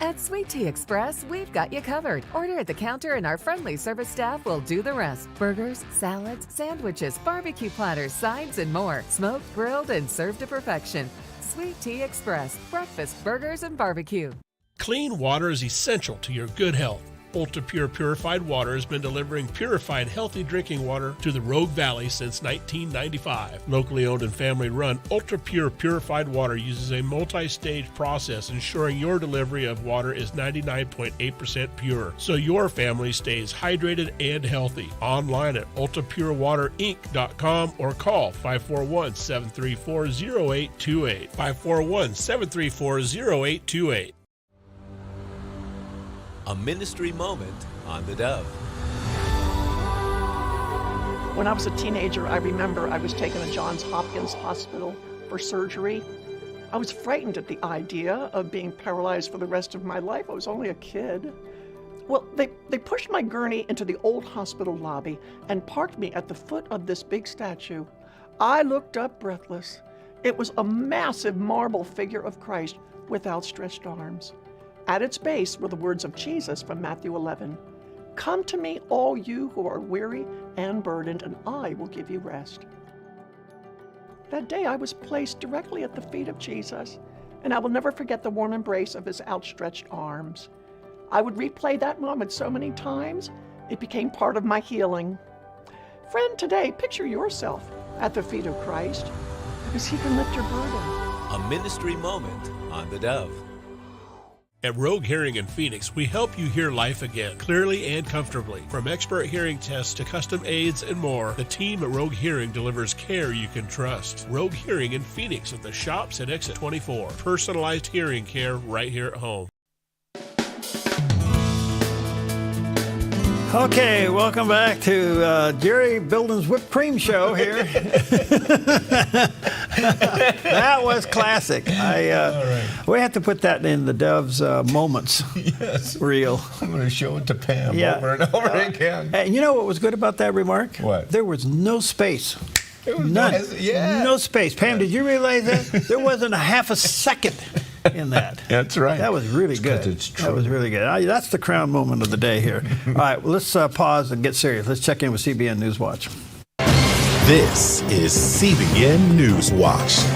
At Sweet Tea Express, we've got you covered. Order at the counter and our friendly service staff will do the rest. Burgers, salads, sandwiches, barbecue platters, sides, and more. Smoked, grilled, and served to perfection. Sweet Tea Express. Breakfast, burgers, and barbecue.
Clean water is essential to your good health. Ultra Pure Purified Water has been delivering purified, healthy drinking water to the Rogue Valley since 1995. Locally owned and family run, Ultra Pure Purified Water uses a multi-stage process ensuring your delivery of water is 99.8% pure, so your family stays hydrated and healthy. Online at ultrapurewaterinc.com or call 541-734-0828. 541-734-0828.
A ministry moment on the Dove.
When I was a teenager, I remember I was taken to Johns Hopkins Hospital for surgery. I was frightened at the idea of being paralyzed for the rest of my life. I was only a kid. Well, they pushed my gurney into the old hospital lobby and parked me at the foot of this big statue. I looked up breathless. It was a massive marble figure of Christ with outstretched arms. At its base were the words of Jesus from Matthew 11. Come to me, all you who are weary and burdened, and I will give you rest. That day I was placed directly at the feet of Jesus, and I will never forget the warm embrace of his outstretched arms. I would replay that moment so many times, it became part of my healing. Friend, today, picture yourself at the feet of Christ, because he can lift your burden.
A ministry moment on the Dove.
At Rogue Hearing in Phoenix, we help you hear life again, clearly and comfortably. From expert hearing tests to custom aids and more, the team at Rogue Hearing delivers care you can trust. Rogue Hearing in Phoenix at the shops at Exit 24. Personalized hearing care right here at home.
Okay, welcome back to Jerry Bilden's Whipped Cream Show here. That was classic. We have to put that in the Dove's moments reel.
I'm going to show it to Pam over and over again.
And you know what was good about that remark?
What?
There was no space. None.
Yeah.
No space. Pam, did you realize that? There wasn't a half a second in that.
That's right.
That was really good.
It's true.
That was really good. That's the crown moment of the day here. All right, well, let's pause and get serious. Let's check in with CBN Newswatch.
This is CBN Newswatch.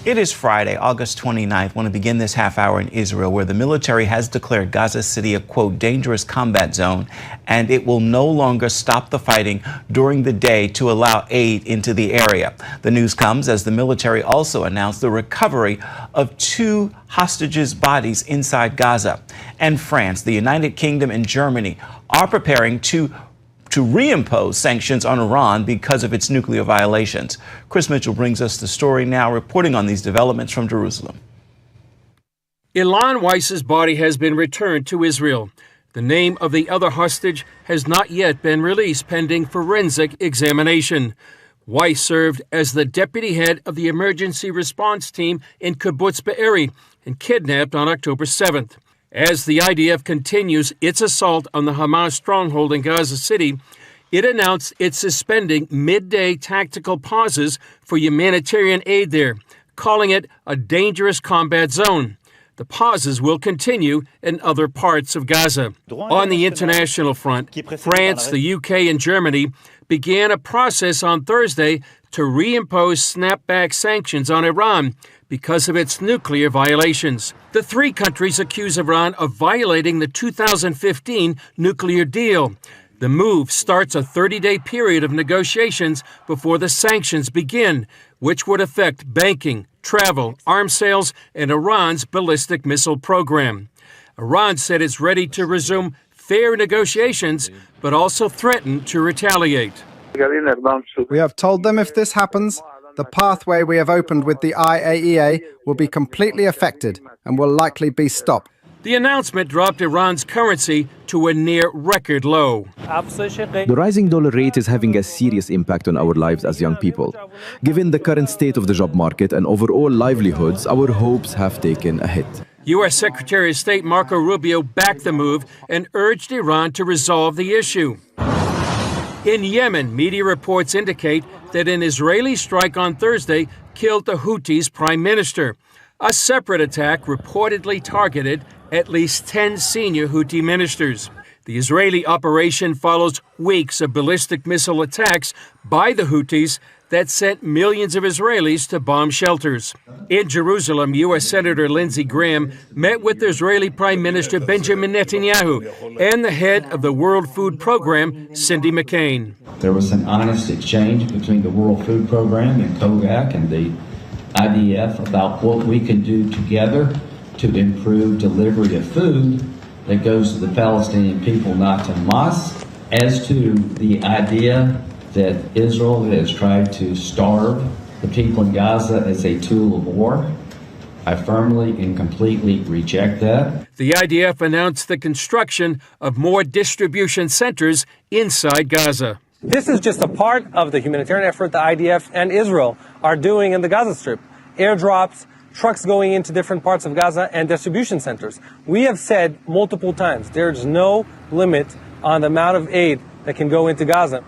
It is Friday, August 29th. I want to begin this half hour in Israel, where the military has declared Gaza City a, quote, dangerous combat zone, and it will no longer stop the fighting during the day to allow aid into the area. The news comes as the military also announced the recovery of 2 hostages' bodies inside Gaza. And France, the United Kingdom, and Germany are preparing to reimpose sanctions on Iran because of its nuclear violations. Chris Mitchell brings us the story now, reporting on these developments from Jerusalem.
Ilan Weiss's body has been returned to Israel. The name of the other hostage has not yet been released pending forensic examination. Weiss served as the deputy head of the emergency response team in Kibbutz Be'eri and kidnapped on October 7th. As the IDF continues its assault on the Hamas stronghold in Gaza City, it announced it's suspending midday tactical pauses for humanitarian aid there, calling it a dangerous combat zone. The pauses will continue in other parts of Gaza. On the international front, France, the UK, and Germany began a process on Thursday to reimpose snapback sanctions on Iran because of its nuclear violations. The three countries accuse Iran of violating the 2015 nuclear deal. The move starts a 30-day period of negotiations before the sanctions begin, which would affect banking, travel, arms sales, and Iran's ballistic missile program. Iran said it's ready to resume fair negotiations, but also threatened to retaliate.
We have told them if this happens, the pathway we have opened with the IAEA will be completely affected and will likely be stopped.
The announcement dropped Iran's currency to a near record low.
The rising dollar rate is having a serious impact on our lives as young people. Given the current state of the job market and overall livelihoods, our hopes have taken a hit.
U.S. Secretary of State Marco Rubio backed the move and urged Iran to resolve the issue. In Yemen, media reports indicate that an Israeli strike on Thursday killed the Houthis' prime minister. A separate attack reportedly targeted at least 10 senior Houthi ministers. The Israeli operation follows weeks of ballistic missile attacks by the Houthis that sent millions of Israelis to bomb shelters. In Jerusalem, U.S. Senator Lindsey Graham met with Israeli Prime Minister Benjamin Netanyahu and the head of the World Food Program, Cindy McCain.
There was an honest exchange between the World Food Program and COVAC and the IDF about what we can do together to improve delivery of food that goes to the Palestinian people, not to Hamas. As to the idea that Israel has tried to starve the people in Gaza as a tool of war, I firmly and completely reject that.
The IDF announced the construction of more distribution centers inside Gaza.
This is just a part of the humanitarian effort the IDF and Israel are doing in the Gaza Strip. Airdrops, trucks going into different parts of Gaza, and distribution centers. We have said multiple times, there's no limit on the amount of aid that can go into Gaza.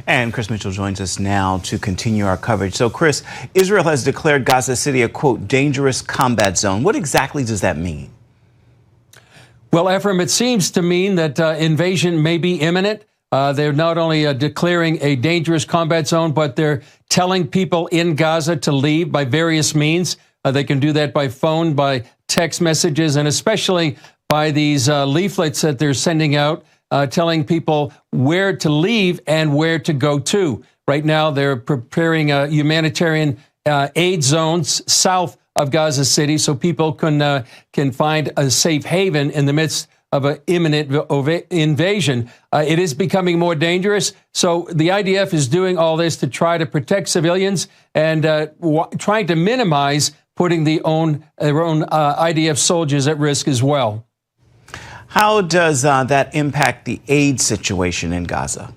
And Chris Mitchell joins us now to continue our coverage. So, Chris, Israel has declared Gaza City a, quote, dangerous combat zone. What exactly does that mean?
Well, Ephraim, it seems to mean that invasion may be imminent. They're not only declaring a dangerous combat zone, but they're telling people in Gaza to leave by various means. They can do that by phone, by text messages, and especially by these leaflets that they're sending out, telling people where to leave and where to go to. Right now, they're preparing humanitarian aid zones south of Gaza City so people can find a safe haven in the midst of an imminent invasion. It is becoming more dangerous. So the IDF is doing all this to try to protect civilians and trying to minimize putting their own IDF soldiers at risk as well.
How does that impact the aid situation in Gaza?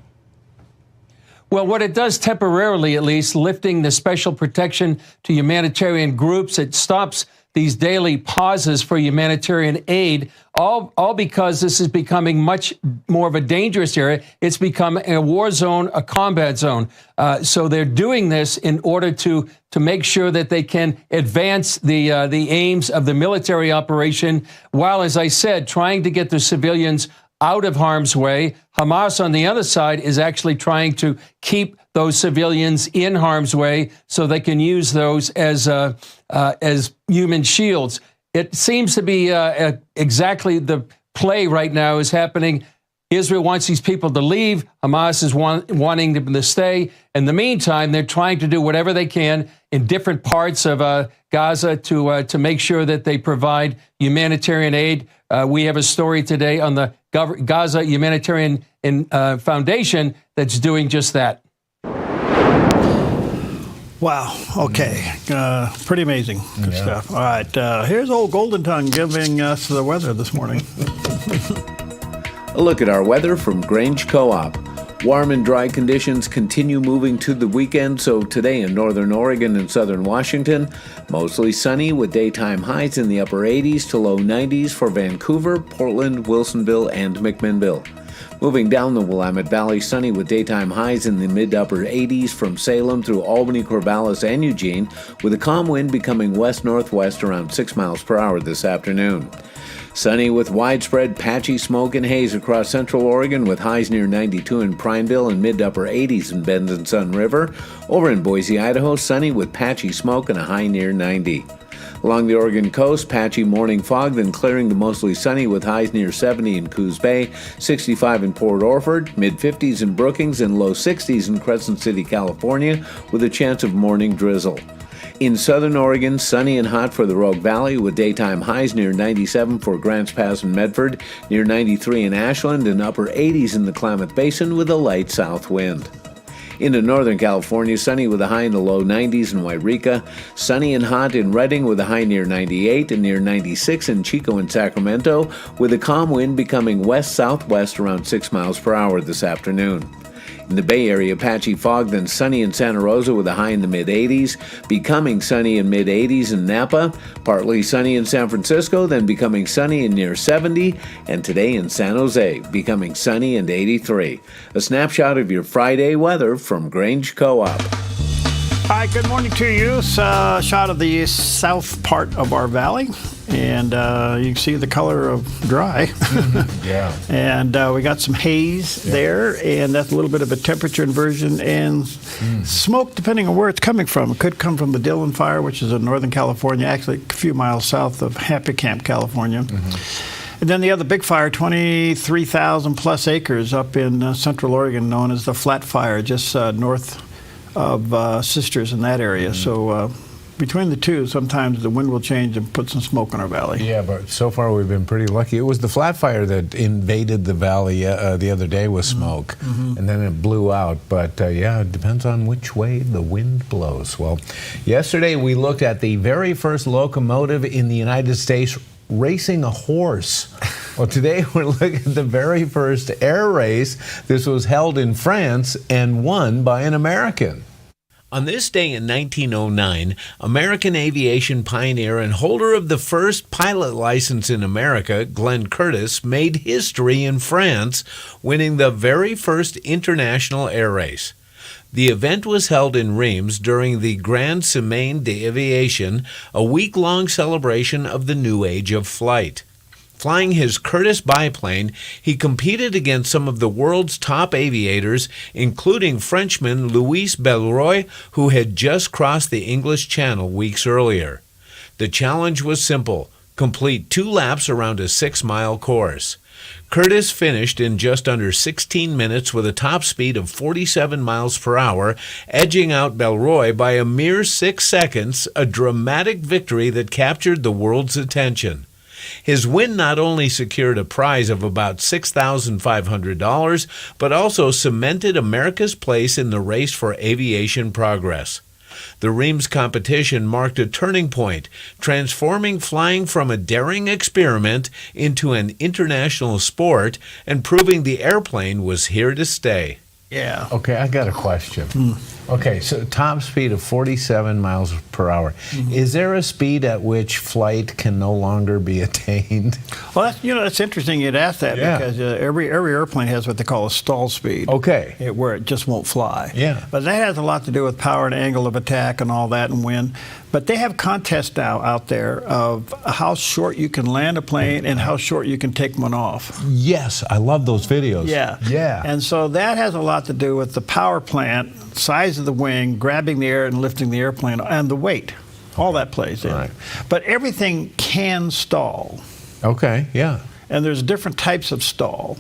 Well, what it does temporarily, at least, lifting the special protection to humanitarian groups, it stops these daily pauses for humanitarian aid, all because this is becoming much more of a dangerous area. It's become a war zone, a combat zone. So they're doing this in order to make sure that they can advance the aims of the military operation, while, as I said, trying to get the civilians out of harm's way. Hamas, on the other side, is actually trying to keep those civilians in harm's way so they can use those as human shields. It seems to be exactly the play right now is happening. Israel wants these people to leave. Hamas is wanting them to stay. In the meantime, they're trying to do whatever they can in different parts of Gaza to make sure that they provide humanitarian aid. We have a story today on the Gaza Humanitarian Foundation that's doing just that.
Wow. Okay. Pretty amazing. Good stuff. All right. Here's old Golden Tongue giving us the weather this morning.
A look at our weather from Grange Co-op. Warm and dry conditions continue moving to the weekend, so today in northern Oregon and southern Washington, mostly sunny with daytime highs in the upper 80s to low 90s for Vancouver, Portland, Wilsonville, and McMinnville. Moving down the Willamette Valley, sunny with daytime highs in the mid-upper 80s from Salem through Albany, Corvallis, and Eugene, with a calm wind becoming west-northwest around 6 miles per hour this afternoon. Sunny with widespread patchy smoke and haze across central Oregon with highs near 92 in Prineville and mid-upper 80s in Bend and Sun River. Over in Boise, Idaho, sunny with patchy smoke and a high near 90. Along the Oregon coast, patchy morning fog, then clearing to mostly sunny with highs near 70 in Coos Bay, 65 in Port Orford, mid-50s in Brookings, and low 60s in Crescent City, California, with a chance of morning drizzle. In southern Oregon, sunny and hot for the Rogue Valley with daytime highs near 97 for Grants Pass and Medford, near 93 in Ashland, and upper 80s in the Klamath Basin with a light south wind. Into northern California, sunny with a high in the low 90s in Wairika, sunny and hot in Redding with a high near 98 and near 96 in Chico and Sacramento, with a calm wind becoming west-southwest around 6 miles per hour this afternoon. In the Bay Area, patchy fog, then sunny in Santa Rosa with a high in the mid-80s, becoming sunny in mid-80s in Napa, partly sunny in San Francisco, then becoming sunny in near 70, and today in San Jose, becoming sunny and 83. A snapshot of your Friday weather from Grange Co-op.
Hi, good morning to you. Shot of the south part of our valley, and you can see the color of dry.
Yeah.
And we got some haze there, and that's a little bit of a temperature inversion, and smoke, depending on where it's coming from. It could come from the Dillon Fire, which is in Northern California, actually a few miles south of Happy Camp, California. And then the other big fire, 23,000 plus acres up in Central Oregon, known as the Flat Fire, just north of Sisters in that area. So between the two, sometimes the wind will change and put some smoke in our valley.
Yeah, but so far we've been pretty lucky. It was the flat fire that invaded the valley the other day with smoke, and then it blew out. But yeah, it depends on which way the wind blows. Well, yesterday we looked at the very first locomotive in the United States racing a horse. Well, today we're looking at the very first air race. This was held in France and won by an American. On this day in 1909, American aviation pioneer and holder of the first pilot license in America, Glenn Curtiss, made history in France, winning the very first international air race. The event was held in Reims during the Grande Semaine d'Aviation, a week-long celebration of the new age of flight. Flying his Curtiss biplane, he competed against some of the world's top aviators, including Frenchman Louis Belroy, who had just crossed the English Channel weeks earlier. The challenge was simple: complete 2 laps around a 6-mile course. Curtiss finished in just under 16 minutes with a top speed of 47 miles per hour, edging out Belroy by a mere 6 seconds, a dramatic victory that captured the world's attention. His win not only secured a prize of about $6,500, but also cemented America's place in the race for aviation progress. The Reims competition marked a turning point, transforming flying from a daring experiment into an international sport and proving the airplane was here to stay.
Yeah.
Okay, I got a question. Okay, so top speed of 47 miles per hour. Is there a speed at which flight can no longer be attained?
Well, that's interesting you'd ask that, because every airplane has what they call a stall speed.
Okay.
Where it just won't fly.
Yeah.
But that has a lot to do with power and angle of attack and all that and wind. But they have contests now out there of how short you can land a plane and how short you can take one off.
Yes, I love those videos.
Yeah.
Yeah.
And so that has a lot to do with the power plant, size of the wing, grabbing the air and lifting the airplane, and the weight. All that plays in.
Right.
But everything can stall.
Okay, yeah.
And there's different types of stall.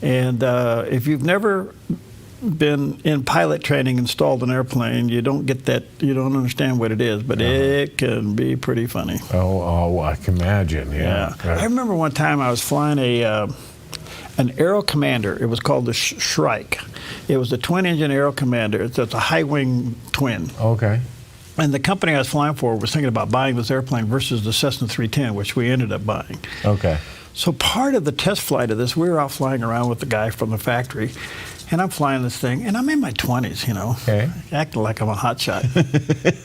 And if you've never been in pilot training and stalled an airplane, you don't get that, you don't understand what it is, but it can be pretty funny.
Oh, I can imagine, yeah. Right.
I remember one time I was flying an Aero Commander. It was called the Shrike. It was a twin-engine Aero Commander. It's a high-wing twin.
Okay.
And the company I was flying for was thinking about buying this airplane versus the Cessna 310, which we ended up buying.
Okay.
So part of the test flight of this, we were out flying around with the guy from the factory, and I'm flying this thing, and I'm in my 20s, acting like I'm a hotshot.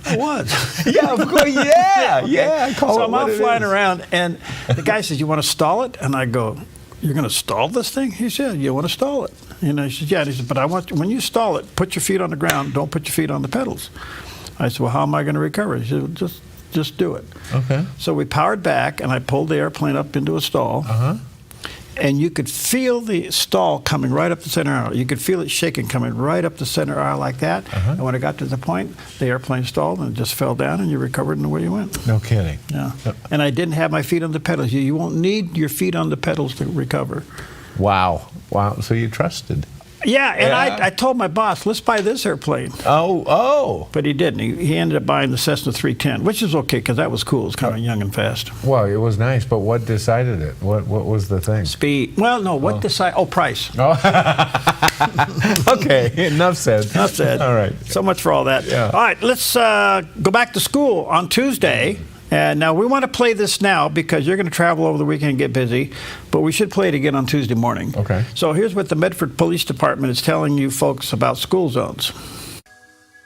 I was.
Yeah, of course. Yeah.
So I'm out flying around, and the guy says, "You want to stall it?" And I go, "You're going to stall this thing?" He said, "You want to stall it?" He said, "Yeah." And he said, "But I want when you stall it, put your feet on the ground. Don't put your feet on the pedals." I said, "Well, how am I going to recover?" He said, "Just do it."
Okay.
So we powered back, and I pulled the airplane up into a stall. And you could feel the stall coming right up the center aisle. You could feel it shaking coming right up the center aisle like that. And when it got to the point, the airplane stalled and it just fell down, and you recovered and away you went.
No kidding.
Yeah. And I didn't have my feet on the pedals. You won't need your feet on the pedals to recover.
Wow. So you trusted.
Yeah, and I told my boss, let's buy this airplane.
Oh.
But he didn't. He ended up buying the Cessna 310, which is okay because that was cool. It was kind of young and fast.
Well, it was nice, but what decided it? What was the thing?
Speed. Well, no, what decided? Oh, price.
Okay, enough said.
Enough said.
All right.
So much for all that.
Yeah.
All right, let's go back to school on Tuesday. And now we want to play this now because you're going to travel over the weekend and get busy, but we should play it again on Tuesday morning.
Okay.
So here's what the Medford Police Department is telling you folks about school zones.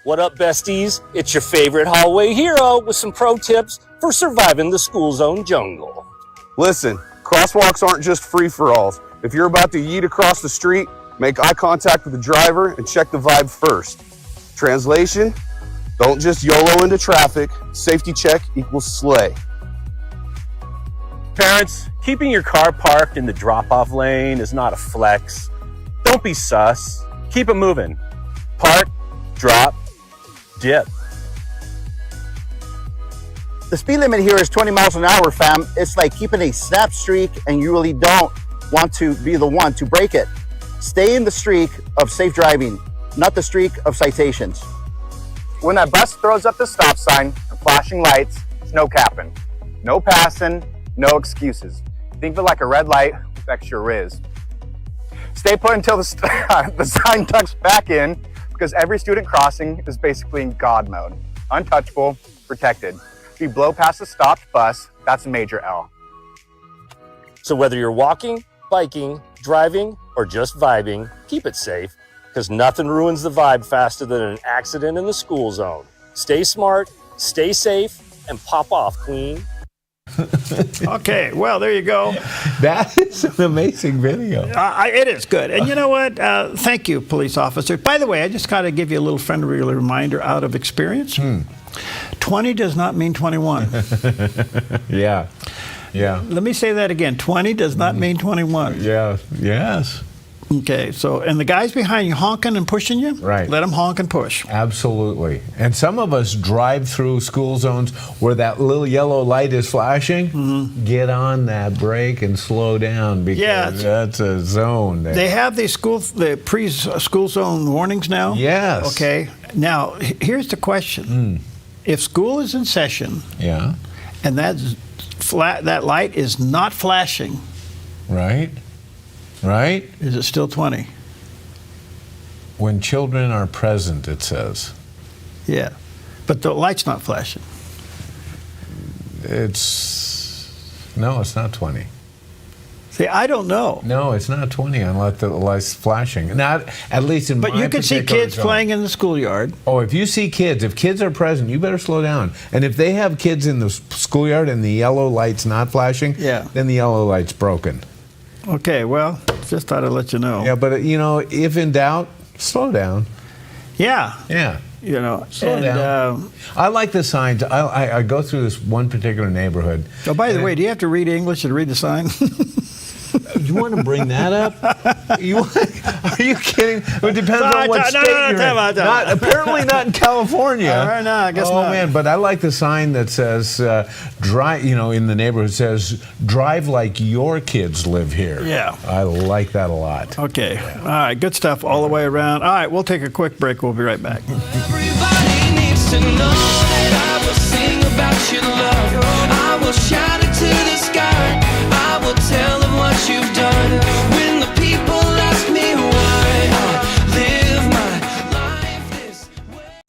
What up, besties? It's your favorite hallway hero with some pro tips for surviving the school zone jungle.
Listen, crosswalks aren't just free-for-alls. If you're about to yeet across the street, make eye contact with the driver and check the vibe first. Translation? Don't just YOLO into traffic. Safety check equals slay.
Parents, keeping your car parked in the drop-off lane is not a flex. Don't be sus. Keep it moving. Park, drop, dip.
The speed limit here is 20 miles an hour, fam. It's like keeping a snap streak, and you really don't want to be the one to break it. Stay in the streak of safe driving, not the streak of citations.
When that bus throws up the stop sign and flashing lights, it's no capping. No passing, no excuses. Think of it like a red light with extra riz. Stay put until the sign tucks back in, because every student crossing is basically in God mode. Untouchable, protected. If you blow past a stopped bus, that's a major L.
So whether you're walking, biking, driving, or just vibing, keep it safe, because nothing ruins the vibe faster than an accident in the school zone. Stay smart, stay safe, and pop off, Queen.
Okay, well, there you go.
That is an amazing video.
It is good. And you know what? Thank you, police officer. By the way, I just got to give you a little friendly reminder out of experience. 20 does not mean 21.
Yeah.
Let me say that again. 20 does not mean 21.
Yeah. Yes.
Okay, so, and the guys behind you honking and pushing you?
Right.
Let them honk and push.
Absolutely. And some of us drive through school zones where that little yellow light is flashing. Get on that brake and slow down, because that's a zone there.
They have these pre-school zone warnings now?
Yes.
Okay. Now, here's the question. If school is in session, and that light is not flashing,
right?
Is it still 20?
When children are present, it says.
Yeah, but the light's not flashing.
No, it's not 20.
See, I don't know.
No, it's not 20 unless the light's flashing. Not at least in my
But you can see kids playing in the schoolyard.
Oh, if kids are present, you better slow down. And if they have kids in the schoolyard and the yellow light's not flashing, then the yellow light's broken.
Okay, well, just thought I'd let you know.
Yeah, but if in doubt, slow down.
Yeah.
Slow down. I like the signs. I go through this one particular neighborhood.
Oh, by the way, do you have to read English and read the sign?
You want to bring that up? Are you kidding? It depends on what state you're in. Apparently not in California.
No, I guess not.
Oh, man, but I like the sign that says, drive, in the neighborhood says, drive like your kids live here.
Yeah.
I like that a lot.
Okay. All right, good stuff all the way around. All right, we'll take a quick break. We'll be right back.
Everybody needs to know that I will sing about your love. I will shout it to the sky. I will tell them what you've done. When the people ask me why I live my life this way.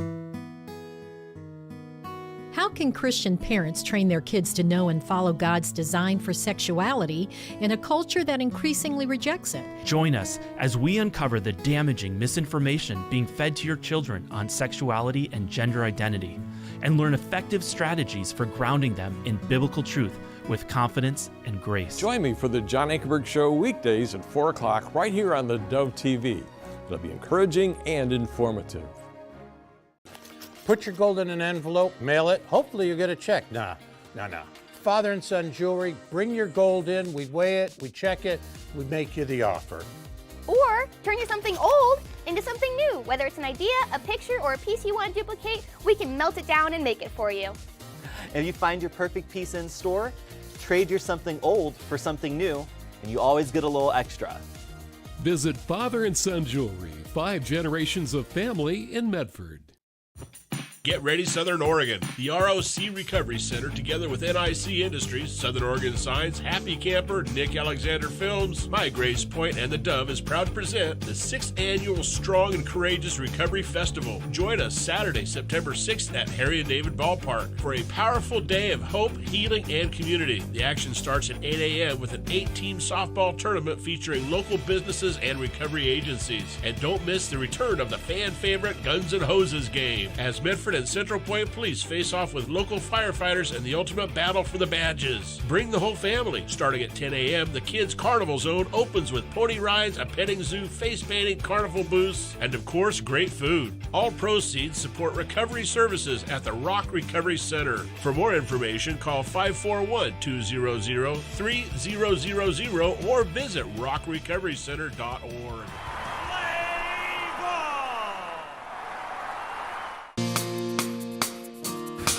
How can Christian parents train their kids to know and follow God's design for sexuality in a culture that increasingly rejects it?
Join us as we uncover the damaging misinformation being fed to your children on sexuality and gender identity, and learn effective strategies for grounding them in biblical truth with confidence and grace.
Join me for the John Ankerberg Show weekdays at 4 o'clock right here on the Dove TV. It'll be encouraging and informative.
Put your gold in an envelope, mail it. Hopefully you get a check. No. Father and son jewelry, bring your gold in. We'd weigh it, we check it, we make you the offer.
Or turn you something old into something new. Whether it's an idea, a picture, or a piece you want to duplicate, we can melt it down and make it for you.
If you find your perfect piece in store, trade your something old for something new, and you always get a little extra.
Visit Father and Son Jewelry, 5 generations of family in Medford.
Get ready, Southern Oregon. The ROC Recovery Center, together with NIC Industries, Southern Oregon Signs, Happy Camper, Nick Alexander Films, My Grace Point, and the Dove is proud to present the 6th Annual Strong and Courageous Recovery Festival. Join us Saturday, September 6th at Harry and David Ballpark for a powerful day of hope, healing, and community. The action starts at 8 a.m. with an 8-team softball tournament featuring local businesses and recovery agencies. And don't miss the return of the fan favorite Guns N' Hoses game, as Medford and Central Point Police face off with local firefighters in the ultimate battle for the badges. Bring the whole family. Starting at 10 a.m., the Kids Carnival Zone opens with pony rides, a petting zoo, face painting, carnival booths, and of course, great food. All proceeds support recovery services at the Rock Recovery Center. For more information, call 541-200-3000 or visit rockrecoverycenter.org.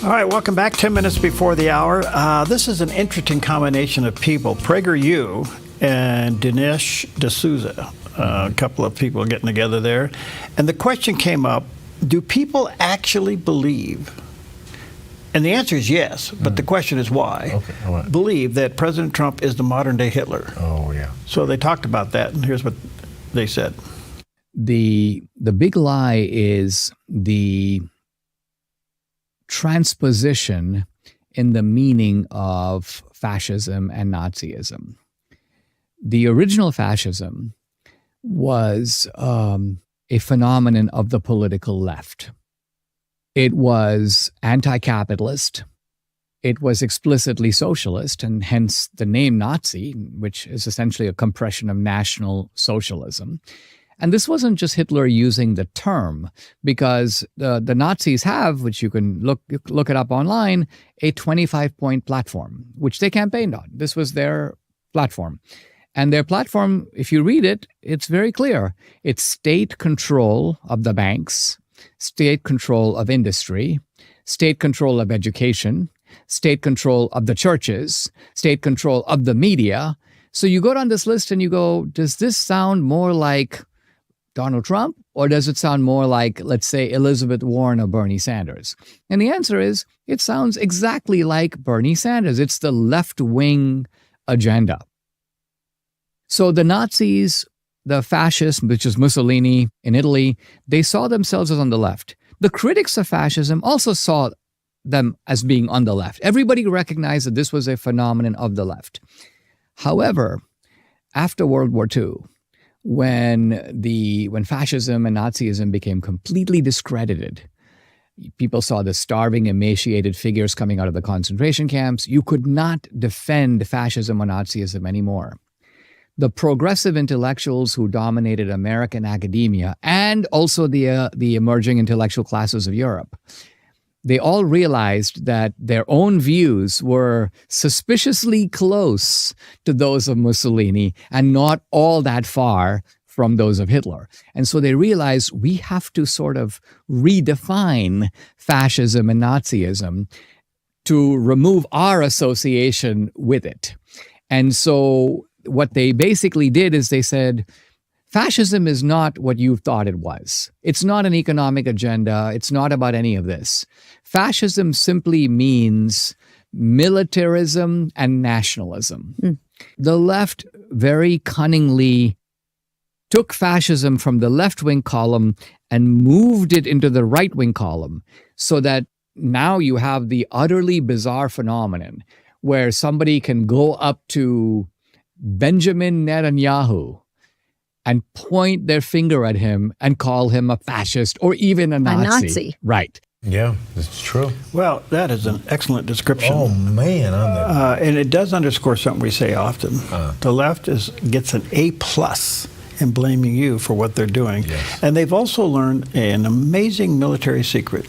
All right, welcome back. 10 minutes before the hour. This is an interesting combination of people. PragerU and Dinesh D'Souza, a couple of people getting together there. And the question came up, do people actually believe, and the answer is yes, but the question is why, believe that President Trump is the modern-day Hitler?
Oh, yeah.
So they talked about that, and here's what they said.
The big lie is the transposition in the meaning of fascism and Nazism. The original fascism was a phenomenon of the political left. It was anti-capitalist. It was explicitly socialist, and hence the name Nazi, which is essentially a compression of National Socialism. And this wasn't just Hitler using the term, because the Nazis have, which you can look it up online, a 25-point platform, which they campaigned on. This was their platform. And their platform, if you read it, it's very clear. It's state control of the banks, state control of industry, state control of education, state control of the churches, state control of the media. So you go down this list and you go, does this sound more like Donald Trump, or does it sound more like, let's say, Elizabeth Warren or Bernie Sanders? And the answer is, it sounds exactly like Bernie Sanders. It's the left-wing agenda. So the Nazis, the fascists, which is Mussolini in Italy, they saw themselves as on the left. The critics of fascism also saw them as being on the left. Everybody recognized that this was a phenomenon of the left. However, after World War II, when fascism and Nazism became completely discredited, people saw the starving, emaciated figures coming out of the concentration camps. You could not defend fascism or Nazism anymore. The progressive intellectuals who dominated American academia and also the emerging intellectual classes of Europe, they all realized that their own views were suspiciously close to those of Mussolini and not all that far from those of Hitler. And so they realized we have to sort of redefine fascism and Nazism to remove our association with it. And so what they basically did is they said, fascism is not what you thought it was. It's not an economic agenda. It's not about any of this. Fascism simply means militarism and nationalism. The left very cunningly took fascism from the left-wing column and moved it into the right-wing column so that now you have the utterly bizarre phenomenon where somebody can go up to Benjamin Netanyahu and point their finger at him and call him a fascist or even a Nazi. Right.
Yeah, it's true.
Well, that is an excellent description.
Oh, man.
And it does underscore something we say often. The left gets an A+ in blaming you for what they're doing.
Yes.
And they've also learned an amazing military secret,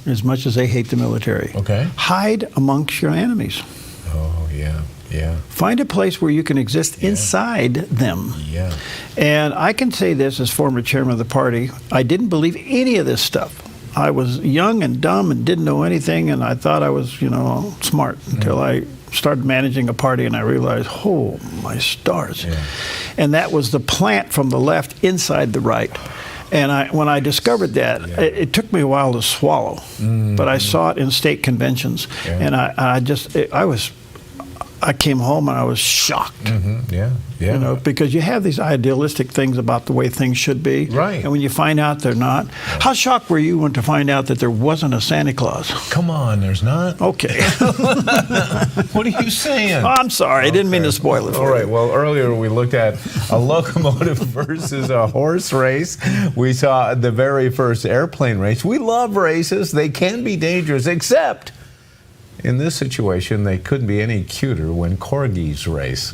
as much as they hate the military.
Okay.
Hide amongst your enemies.
Oh, yeah. Yeah.
Find a place where you can exist inside them.
Yeah.
And I can say this as former chairman of the party, I didn't believe any of this stuff. I was young and dumb and didn't know anything, and I thought I was, smart until I started managing a party and I realized, oh, my stars.
Yeah.
And that was the plant from the left inside the right. And when I discovered that, it took me a while to swallow, but I saw it in state conventions, and I came home and I was shocked.
Yeah.
Because you have these idealistic things about the way things should be.
Right.
And when you find out they're not. How shocked were you when to find out that there wasn't a Santa Claus?
Come on, there's not.
Okay.
What are you saying?
Oh, I'm sorry. I didn't mean to spoil it.
All right. Well, earlier we looked at a locomotive versus a horse race. We saw the very first airplane race. We love races. They can be dangerous, except in this situation, they couldn't be any cuter when corgis race.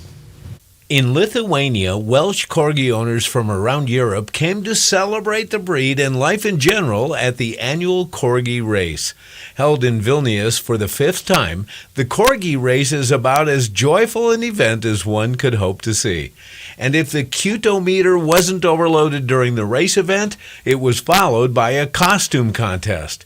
In Lithuania, Welsh corgi owners from around Europe came to celebrate the breed and life in general at the annual corgi race. Held in Vilnius for the 5th time, the corgi race is about as joyful an event as one could hope to see. And if the cutometer wasn't overloaded during the race event, it was followed by a costume contest.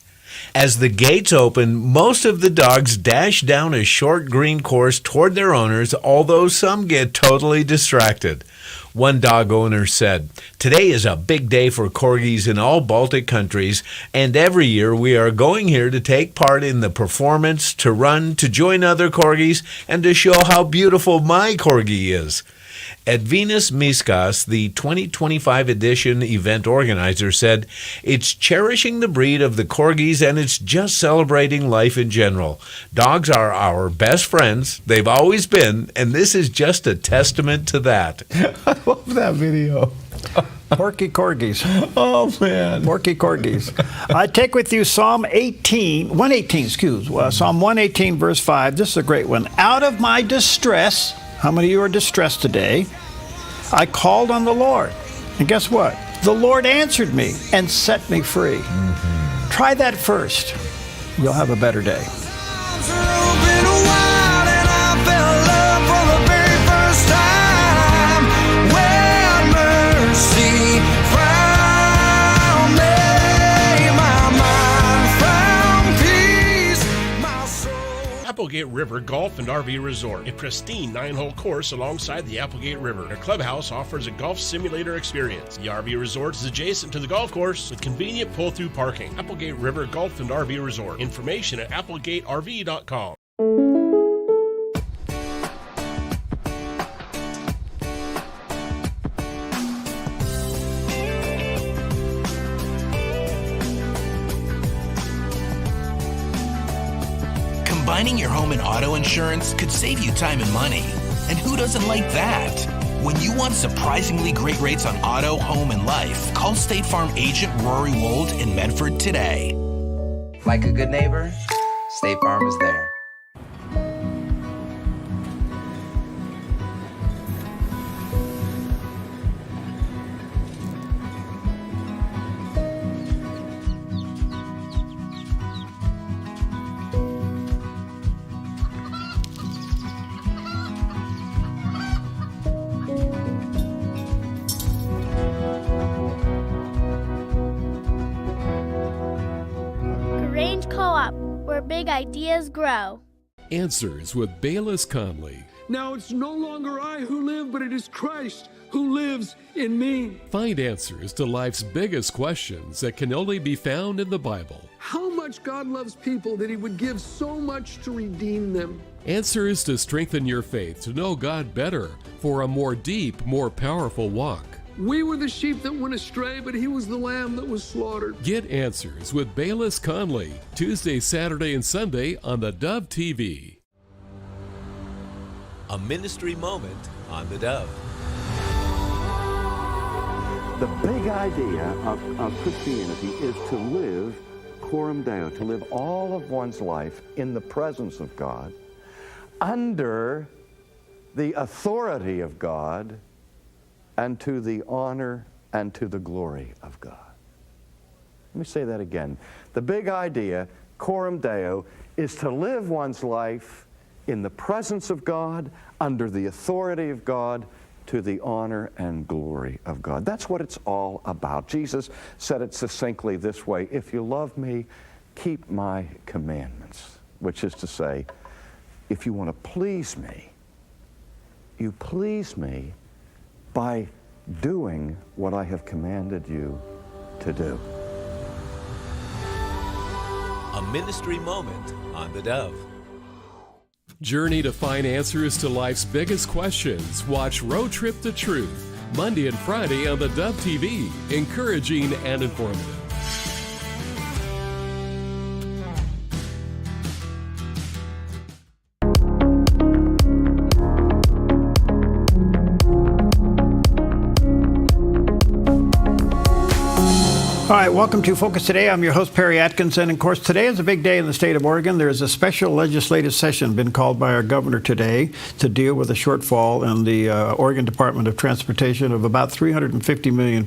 As the gates open, most of the dogs dash down a short green course toward their owners, although some get totally distracted. One dog owner said, "Today is a big day for corgis in all Baltic countries, and every year we are going here to take part in the performance, to run, to join other corgis, and to show how beautiful my corgi is." Edvinas Miskas, the 2025 edition event organizer, said, "It's cherishing the breed of the corgis and it's just celebrating life in general. Dogs are our best friends. They've always been, and this is just a testament to that." I love that video.
Porky corgis.
Oh, man.
Porky corgis. I take with you Psalm 118, Psalm 118, verse 5. This is a great one. Out of my distress, how many of you are distressed today? I called on the Lord. And guess what? The Lord answered me and set me free. Try that first. You'll have a better day.
Applegate River Golf and RV Resort, a pristine 9-hole course alongside the Applegate River. Their clubhouse offers a golf simulator experience. The RV Resort is adjacent to the golf course with convenient pull-through parking. Applegate River Golf and RV Resort. Information at applegaterv.com.
Combining your home and auto insurance could save you time and money. And who doesn't like that? When you want surprisingly great rates on auto, home, and life, call State Farm agent Rory Wold in Medford today.
Like a good neighbor, State Farm is there.
Big ideas grow.
Answers with Bayless Conley.
Now it's no longer I who live, but it is Christ who lives in me.
Find answers to life's biggest questions that can only be found in the Bible.
How much God loves people that he would give so much to redeem them.
Answers to strengthen your faith to know God better for a more deep, more powerful walk.
We were the sheep that went astray, but he was the lamb that was slaughtered.
Get Answers with Bayless Conley, Tuesday, Saturday, and Sunday on the Dove TV.
A ministry moment on the Dove.
The big idea of Christianity is to live coram Deo, to live all of one's life in the presence of God, under the authority of God, and to the honor and to the glory of God. Let me say that again. The big idea, coram Deo, is to live one's life in the presence of God, under the authority of God, to the honor and glory of God. That's what it's all about. Jesus said it succinctly this way: if you love me, keep my commandments. Which is to say, if you want to please me, you please me by doing what I have commanded you to do.
A ministry moment on the Dove.
Journey to find answers to life's biggest questions. Watch Road Trip to Truth, Monday and Friday on the Dove TV. Encouraging and informative.
All right, welcome to Focus Today. I'm your host, Perry Atkinson. Of course, today is a big day in the state of Oregon. There is a special legislative session been called by our governor today to deal with a shortfall in the Oregon Department of Transportation of about $350 million,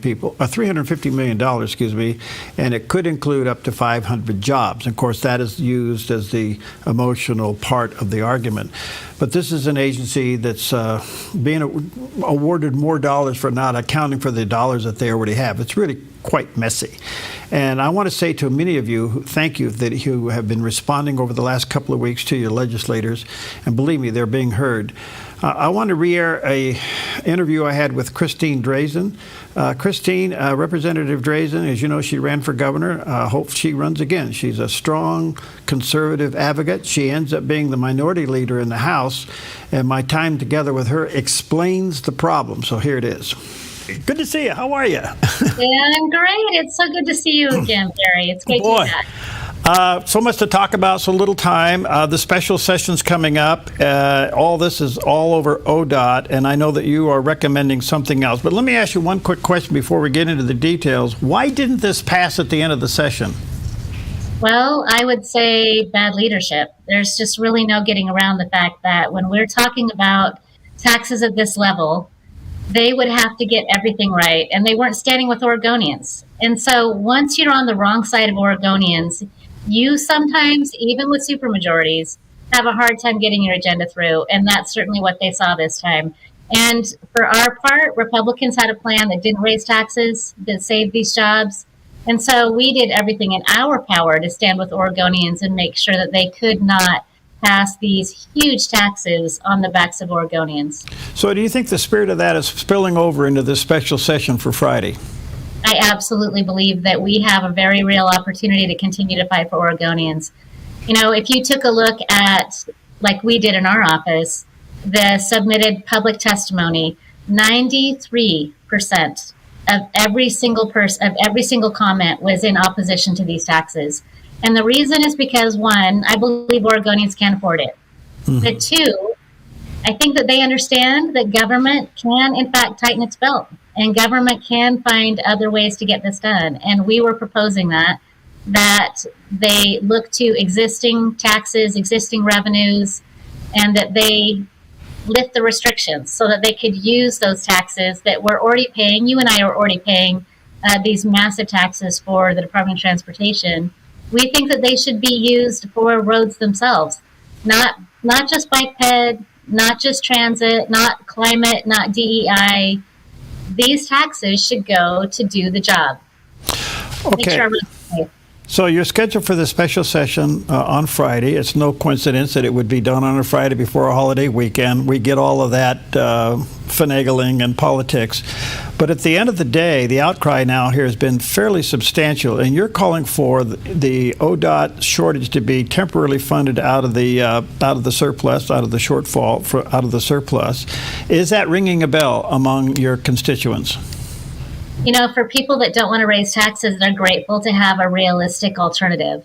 and it could include up to 500 jobs. Of course, that is used as the emotional part of the argument. But this is an agency that's being awarded more dollars for not accounting for the dollars that they already have. It's really quite messy. And I want to say to many of you, thank you that you have been responding over the last couple of weeks to your legislators. And believe me, they're being heard. I want to re-air an interview I had with Christine Drazen. Representative Drazen, as you know, she ran for governor. Hope she runs again. She's a strong conservative advocate. She ends up being the minority leader in the House. And my time together with her explains the problem. So here it is. Good to see you. How are you?
Yeah, I'm great. It's so good to see you again, Barry. It's great to be back.
So much to talk about, so little time. The special session's coming up. All this is all over ODOT, and I know that you are recommending something else. But let me ask you one quick question before we get into the details. Why didn't this pass at the end of the session?
Well, I would say bad leadership. There's just really no getting around the fact that when we're talking about taxes at this level, they would have to get everything right, and they weren't standing with Oregonians. And so once you're on the wrong side of Oregonians, you sometimes, even with supermajorities, have a hard time getting your agenda through, and that's certainly what they saw this time. And for our part, Republicans had a plan that didn't raise taxes, that saved these jobs. And so we did everything in our power to stand with Oregonians and make sure that they could not pass these huge taxes on the backs of Oregonians.
So do you think the spirit of that is spilling over into this special session for Friday?
I absolutely believe that we have a very real opportunity to continue to fight for Oregonians. You know, if you took a look at, like we did in our office, the submitted public testimony, 93% of every single comment was in opposition to these taxes. And the reason is because, one, I believe Oregonians can't afford it. Mm-hmm. But two, I think that they understand that government can, in fact, tighten its belt. And government can find other ways to get this done. And we were proposing that they look to existing taxes, existing revenues, and that they lift the restrictions so that they could use those taxes that we're already paying. You and I are already paying these massive taxes for the Department of Transportation. We think that they should be used for roads themselves, not just bike ped, not just transit, not climate, not DEI. These taxes should go to do the job.
Okay. So you're scheduled for the special session on Friday. It's no coincidence that it would be done on a Friday before a holiday weekend. We get all of that finagling and politics. But at the end of the day, the outcry now here has been fairly substantial, and you're calling for the ODOT shortage to be temporarily funded out of the surplus, out of the shortfall, out of the surplus. Is that ringing a bell among your constituents?
For people that don't want to raise taxes, they're grateful to have a realistic alternative.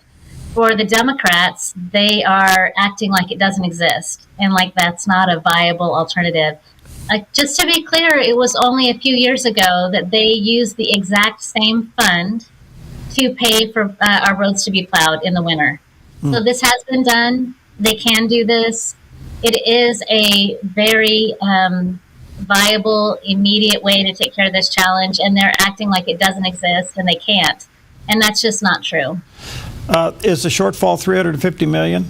For the Democrats, they are acting like it doesn't exist and like that's not a viable alternative. Just to be clear, it was only a few years ago that they used the exact same fund to pay for our roads to be plowed in the winter. So this has been done. They can do this. It is a very viable, immediate way to take care of this challenge, and they're acting like it doesn't exist and they can't. And that's just not true.
Is the shortfall $350 million?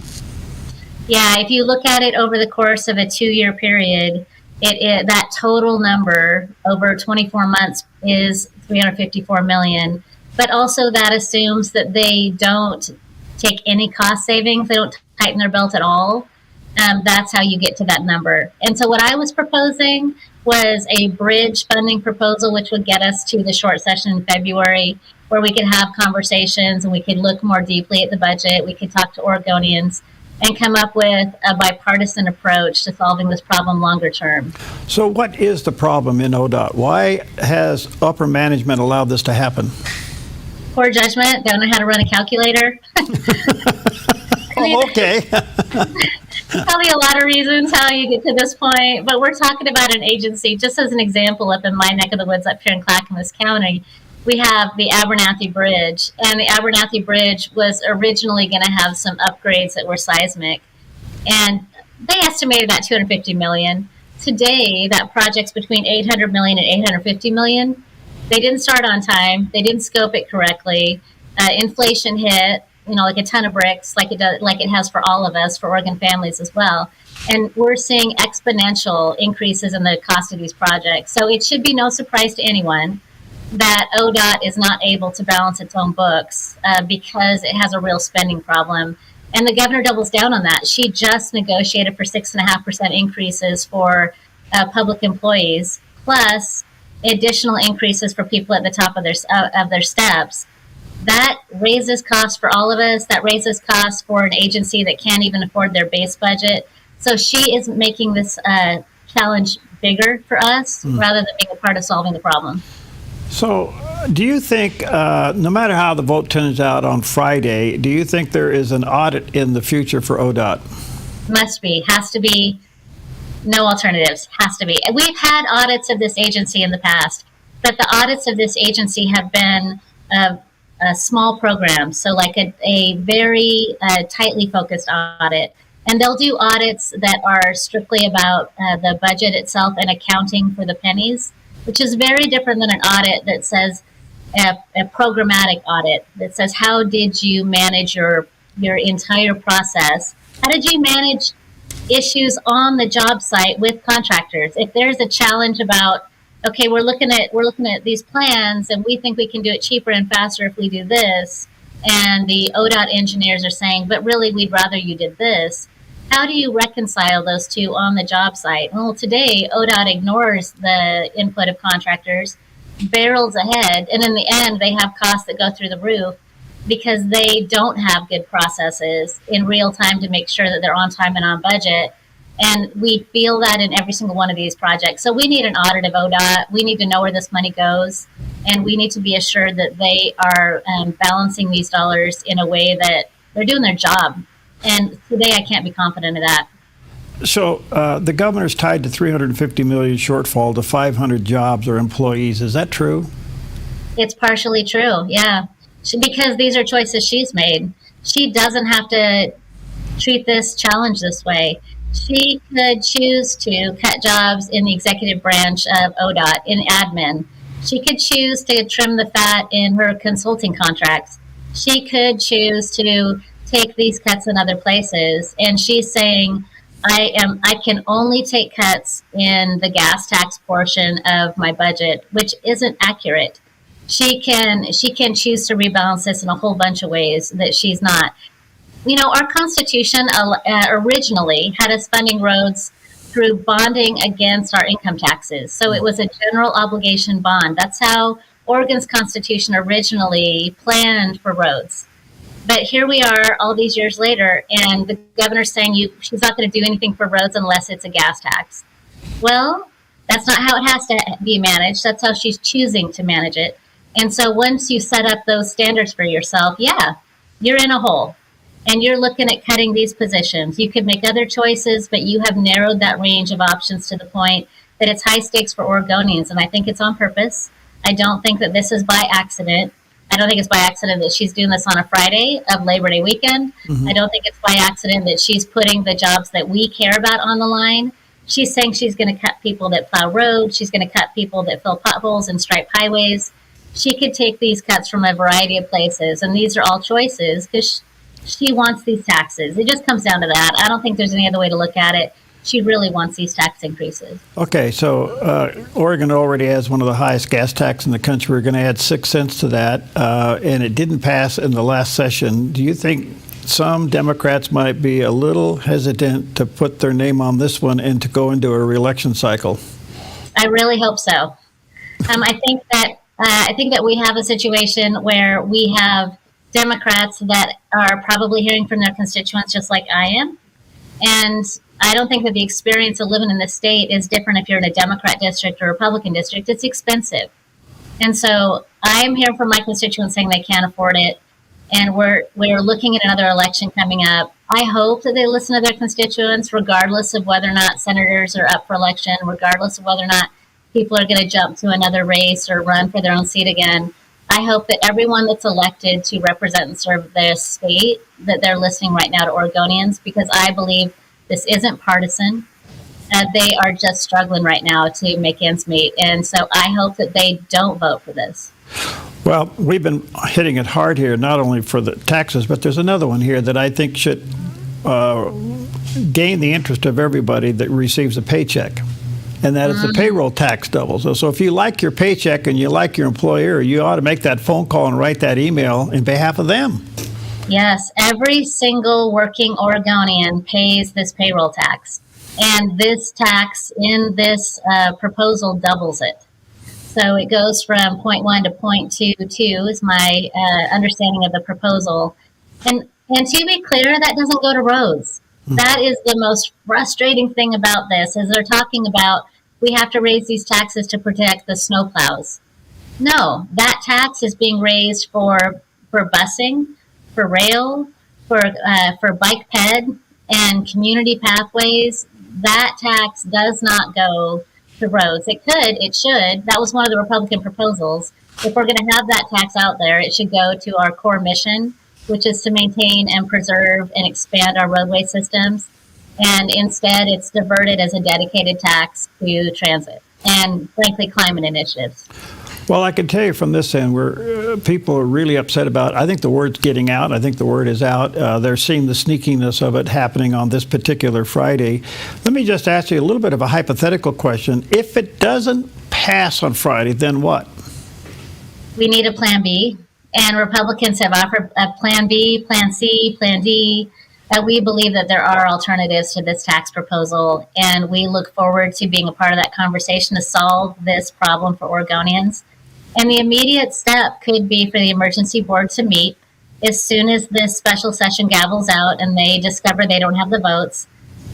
Yeah, if you look at it over the course of a 2-year period, that total number over 24 months is $354 million. But also that assumes that they don't take any cost savings. They don't tighten their belt at all. That's how you get to that number. And so what I was proposing was a bridge funding proposal, which would get us to the short session in February, where we could have conversations and we could look more deeply at the budget. We could talk to Oregonians and come up with a bipartisan approach to solving this problem longer term.
So what is the problem in ODOT? Why has upper management allowed this to happen?
Poor judgment, don't know how to run a calculator.
Okay.
Probably a lot of reasons how you get to this point, but we're talking about an agency, just as an example, up in my neck of the woods up here in Clackamas County, we have the Abernathy Bridge, and the Abernathy Bridge was originally going to have some upgrades that were seismic, and they estimated that $250 million. Today, that project's between $800 million and $850 million. They didn't start on time. They didn't scope it correctly. Inflation hit, like a ton of bricks, like it has for all of us, for Oregon families as well. And we're seeing exponential increases in the cost of these projects. So it should be no surprise to anyone that ODOT is not able to balance its own books because it has a real spending problem. And the governor doubles down on that. She just negotiated for 6.5% increases for public employees, plus additional increases for people at the top of their steps. That raises costs for all of us. That raises costs for an agency that can't even afford their base budget. So she is making this challenge bigger for us rather than being a part of solving the problem.
So do you think, no matter how the vote turns out on Friday, do you think there is an audit in the future for ODOT?
Must be. Has to be. No alternatives. Has to be. We've had audits of this agency in the past, but the audits of this agency have been a small program, so like a very tightly focused audit. And they'll do audits that are strictly about the budget itself and accounting for the pennies, which is very different than an audit that says a programmatic audit that says how did you manage your entire process? How did you manage issues on the job site with contractors? If there's a challenge about, okay, we're looking at these plans and we think we can do it cheaper and faster if we do this, and the ODOT engineers are saying, but really we'd rather you did this. How do you reconcile those two on the job site? Well, today ODOT ignores the input of contractors, barrels ahead, and in the end they have costs that go through the roof because they don't have good processes in real time to make sure that they're on time and on budget. And we feel that in every single one of these projects. So we need an audit of ODOT. We need to know where this money goes. And we need to be assured that they are balancing these dollars in a way that they're doing their job. And today I can't be confident of that.
So the governor's tied to $350 million shortfall to 500 jobs or employees. Is that true?
It's partially true, yeah. Because these are choices she's made. She doesn't have to treat this challenge this way. She could choose to cut jobs in the executive branch of ODOT, in admin. She could choose to trim the fat in her consulting contracts. She could choose to take these cuts in other places. And she's saying, I can only take cuts in the gas tax portion of my budget, which isn't accurate. She can choose to rebalance this in a whole bunch of ways that she's not. Our Constitution originally had us funding roads through bonding against our income taxes. So it was a general obligation bond. That's how Oregon's Constitution originally planned for roads. But here we are all these years later, and the governor's saying she's not going to do anything for roads unless it's a gas tax. Well, That's not how it has to be managed. That's how she's choosing to manage it. And so once you set up those standards for yourself, yeah, you're in a hole. And you're looking at cutting these positions. You could make other choices, but you have narrowed that range of options to the point that it's high stakes for Oregonians. And I think it's on purpose. I don't think that this is by accident. I don't think it's by accident that she's doing this on a Friday of Labor Day weekend. I don't think it's by accident that she's putting the jobs that we care about on the line. She's saying she's going to cut people that plow roads. She's going to cut people that fill potholes and stripe highways. She could take these cuts from a variety of places. And these are all choices because she wants these taxes. It just comes down to that. I don't think there's any other way to look at it. She really wants these tax increases.
Okay, so Oregon already has one of the highest gas taxes in the country. We're going to add 6 cents to that, and it didn't pass in the last session. Do you think some Democrats might be a little hesitant to put their name on this one and to go into a re-election cycle?
I really hope so. I think that we have a situation where we have Democrats that are probably hearing from their constituents just like I am. And I don't think that the experience of living in the state is different if you're in a Democrat district or Republican district. It's expensive. And so I'm hearing from my constituents saying they can't afford it. And we're looking at another election coming up. I hope that they listen to their constituents, regardless of whether or not senators are up for election, regardless of whether or not people are going to jump to another race or run for their own seat again. I hope that everyone that's elected to represent and serve their state, that they're listening right now to Oregonians, because I believe this isn't partisan. They are just struggling right now to make ends meet. And so I hope that they don't vote for this.
Well, we've been hitting it hard here, not only for the taxes, but there's another one here that I think should gain the interest of everybody that receives a paycheck. And that is the payroll tax doubles. So if you like your paycheck and you like your employer, you ought to make that phone call and write that email in behalf of them.
Yes, every single working Oregonian pays this payroll tax. And this tax in this proposal doubles it. So it goes from 0.1 to 0.22 is my understanding of the proposal. And to be clear, that doesn't go to roads. That is the most frustrating thing about this, is they're talking about we have to raise these taxes to protect the snowplows. No, that tax is being raised for busing, for rail, for bike ped and community pathways. That tax does not go to roads. It could, it should. That was one of the Republican proposals. If we're going to have that tax out there, it should go to our core mission, which is to maintain and preserve and expand our roadway systems. And instead, it's diverted as a dedicated tax to transit and, frankly, climate initiatives.
Well, I can tell you from this end, where people are really upset about, I think the word's getting out. I think the word is out. They're seeing the sneakiness of it happening on this particular Friday. Let me just ask you a little bit of a hypothetical question. If it doesn't pass on Friday, then what?
We need a plan B. And Republicans have offered a plan B, plan C, plan D. We believe that there are alternatives to this tax proposal, and we look forward to being a part of that conversation to solve this problem for Oregonians. And the immediate step could be for the emergency board to meet as soon as this special session gavels out and they discover they don't have the votes.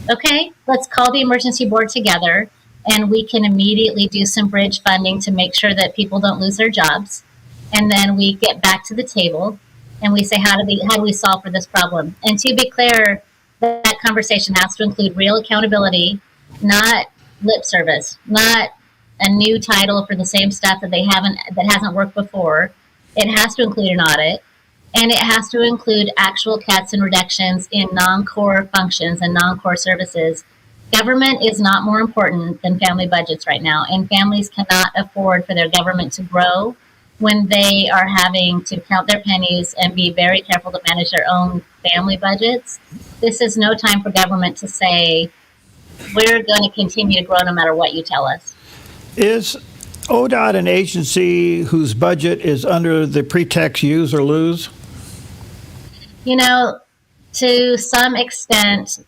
Okay, let's call the emergency board together, and we can immediately do some bridge funding to make sure that people don't lose their jobs. And then we get back to the table and we say, how do we solve for this problem? And to be clear, that conversation has to include real accountability, not lip service, not a new title for the same stuff that hasn't worked before. It has to include an audit, and it has to include actual cuts and reductions in non-core functions and non-core services. Government is not more important than family budgets right now, and families cannot afford for their government to grow when they are having to count their pennies and be very careful to manage their own family budgets. This is no time for government to say, we're going to continue to grow no matter what you tell us.
Is ODOT an agency whose budget is under the pretext use or lose?
You know, to some extent,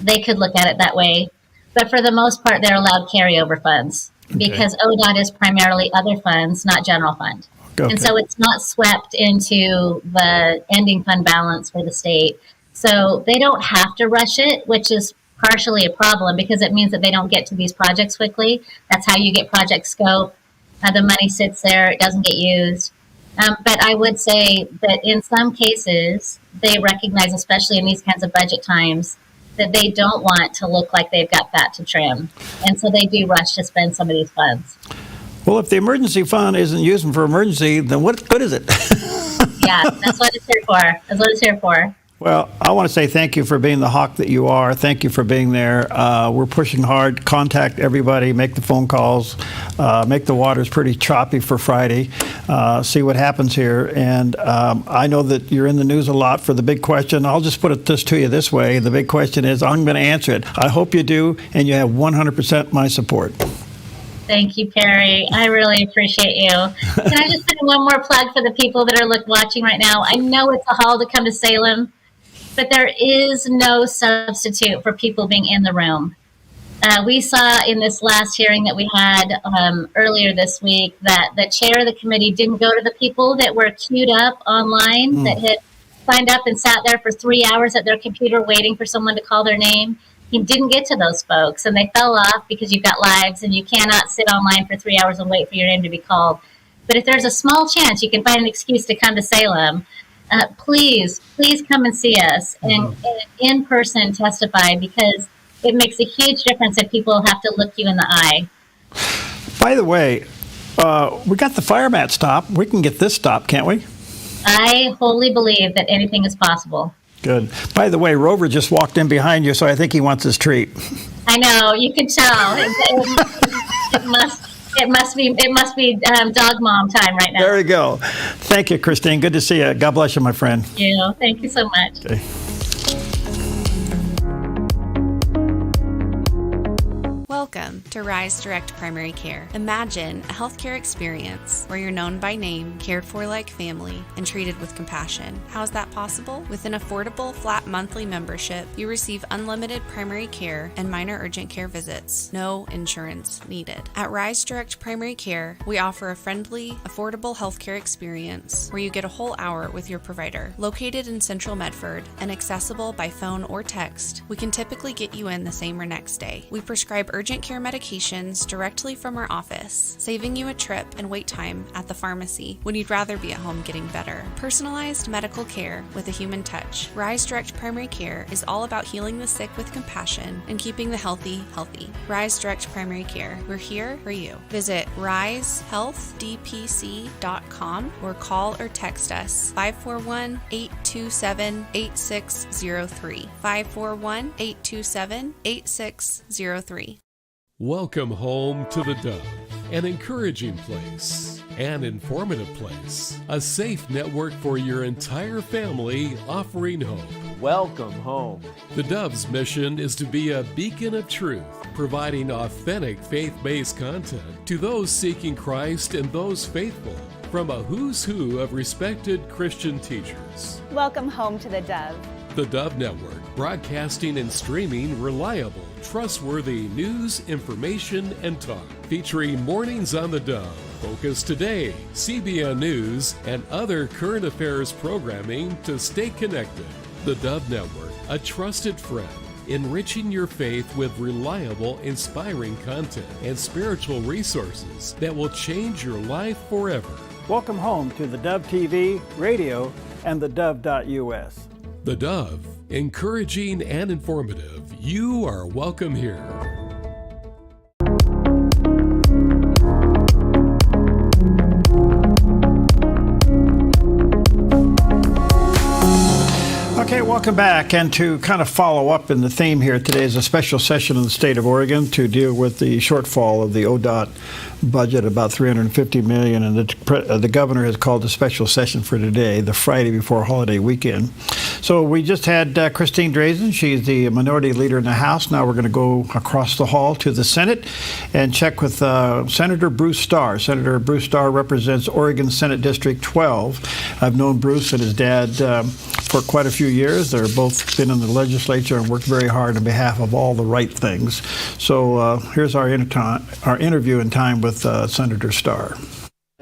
they could look at it that way. But for the most part, they're allowed carryover funds because ODOT is primarily other funds, not general fund. Okay. And so it's not swept into the ending fund balance for the state. So they don't have to rush it, which is partially a problem because it means that they don't get to these projects quickly. That's how you get project scope. The money sits there, it doesn't get used. But I would say that in some cases, they recognize, especially in these kinds of budget times, that they don't want to look like they've got fat to trim. And so they do rush to spend some of these funds.
Well, if the emergency fund isn't used for emergency, then what good is it?
Yeah, that's what it's here for. That's what it's here for.
Well, I want to say thank you for being the hawk that you are. Thank you for being there. We're pushing hard. Contact everybody. Make the phone calls. Make the waters pretty choppy for Friday. See what happens here. And I know that you're in the news a lot for the big question. I'll just put it to you this way. The big question is, I'm going to answer it. I hope you do, and you have 100% my support.
Thank you, Perry. I really appreciate you. Can I just put in one more plug for the people that are watching right now? I know it's a haul to come to Salem, but there is no substitute for people being in the room. We saw in this last hearing that we had earlier this week that the chair of the committee didn't go to the people that were queued up online, that had signed up and sat there for 3 hours at their computer waiting for someone to call their name. He didn't get to those folks, and they fell off because you've got lives, and you cannot sit online for 3 hours and wait for your name to be called. But if there's a small chance you can find an excuse to come to Salem, please come and see us and in person testify, because it makes a huge difference if people have to look you in the eye.
By the way, we got the fire mat stop. We can get this stopped, can't we?
I wholly believe that anything is possible. Good.
By the way, Rover just walked in behind you, so I think he wants his treat.
I know, you can tell. It must be dog mom time right now.
There we go. Thank you, Christine. Good to see you. God bless you, my friend.
Thank you so much.
Okay.
Welcome to Rise Direct Primary Care. Imagine a healthcare experience where you're known by name, cared for like family, and treated with compassion. How is that possible? With an affordable, flat monthly membership, you receive unlimited primary care and minor urgent care visits. No insurance needed. At Rise Direct Primary Care, we offer a friendly, affordable healthcare experience where you get a whole hour with your provider. Located in Central Medford and accessible by phone or text, we can typically get you in the same or next day. We prescribe urgent care medications directly from our office, saving you a trip and wait time at the pharmacy when you'd rather be at home getting better. Personalized medical care with a human touch. Rise Direct Primary Care is all about healing the sick with compassion and keeping the healthy healthy. Rise Direct Primary Care. We're here for you. Visit risehealthdpc.com or call or text us 541-827-8603. 541-827-8603.
Welcome home to the Dove, an encouraging place, an informative place, a safe network for your entire family, offering hope.
Welcome home.
The Dove's mission is to be a beacon of truth, providing authentic faith-based content to those seeking Christ and those faithful, from a who's who of respected Christian teachers.
Welcome home to the Dove.
The Dove Network, broadcasting and streaming reliable, trustworthy news, information, and talk. Featuring Mornings on the Dove, Focus Today, CBN News, and other current affairs programming to stay connected. The Dove Network, a trusted friend, enriching your faith with reliable, inspiring content and spiritual resources that will change your life forever.
Welcome home to the Dove TV, radio, and the Dove.us.
The Dove, encouraging and informative. You are welcome here.
Okay, welcome back. And to kind of follow up in the theme here, today is a special session in the state of Oregon to deal with the shortfall of the ODOT budget, about $350 million, and the governor has called a special session for today, the Friday before holiday weekend. So we just had Christine Drazen. She's the minority leader in the House. Now we're going to go across the hall to the Senate and check with Senator Bruce Starr. Senator Bruce Starr represents Oregon Senate District 12. I've known Bruce and his dad for quite a few years. They're both been in the legislature and worked very hard on behalf of all the right things. So here's our interview in time with Senator Starr.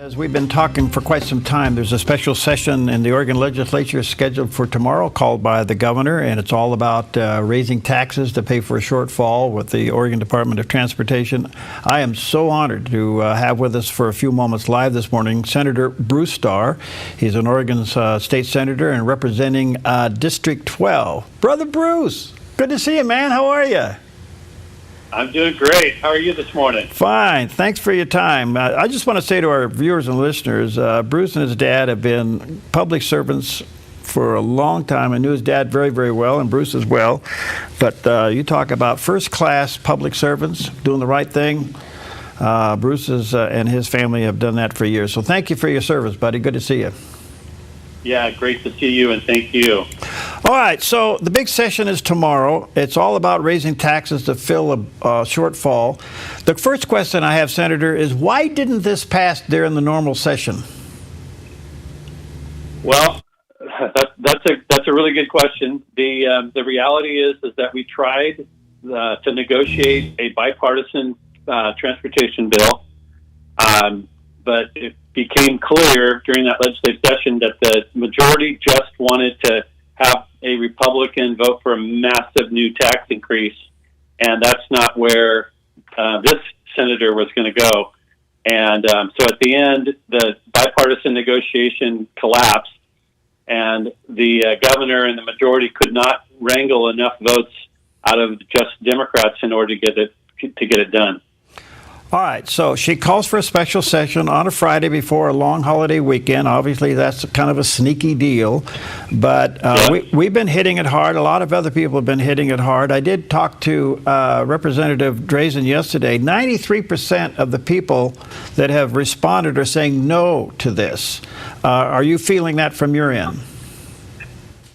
As we've been talking for quite some time, there's a special session in the Oregon legislature scheduled for tomorrow called by the governor, and it's all about raising taxes to pay for a shortfall with the Oregon Department of Transportation. I am so honored to have with us for a few moments live this morning Senator Bruce Starr. He's an Oregon state senator and representing District 12. Brother Bruce, good to see you, man. How are you?
I'm doing great. How are you this morning?
Fine. Thanks for your time. I just want to say to our viewers and listeners, Bruce and his dad have been public servants for a long time. I knew his dad very, very well, and Bruce as well. But you talk about first-class public servants doing the right thing. Bruce and his family have done that for years. So thank you for your service, buddy. Good to see you.
Yeah, great to see you, and thank you.
All right, so the big session is tomorrow. It's all about raising taxes to fill a shortfall. The first question I have, Senator, is why didn't this pass during the normal session?
Well, that's a really good question. The reality is that we tried to negotiate a bipartisan transportation bill, but it became clear during that legislative session that the majority just wanted to have a Republican vote for a massive new tax increase, and that's not where this senator was going to go. And so at the end, the bipartisan negotiation collapsed, and the governor and the majority could not wrangle enough votes out of just Democrats in order to get it done.
All right, so she calls for a special session on a Friday before a long holiday weekend. Obviously, that's kind of a sneaky deal, but we've been hitting it hard. A lot of other people have been hitting it hard. I did talk to Representative Drazen yesterday. 93% of the people that have responded are saying no to this. Are you feeling that from your end?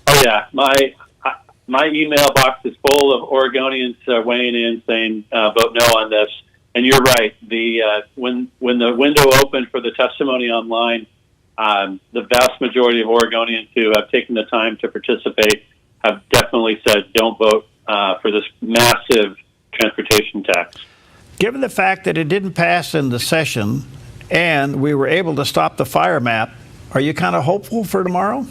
Oh, yeah. My email box is full of Oregonians weighing in saying vote no on this. And you're right. When the window opened for the testimony online, the vast majority of Oregonians who have taken the time to participate have definitely said don't vote for this massive transportation tax.
Given the fact that it didn't pass in the session and we were able to stop the fire map, are you kind of hopeful for tomorrow?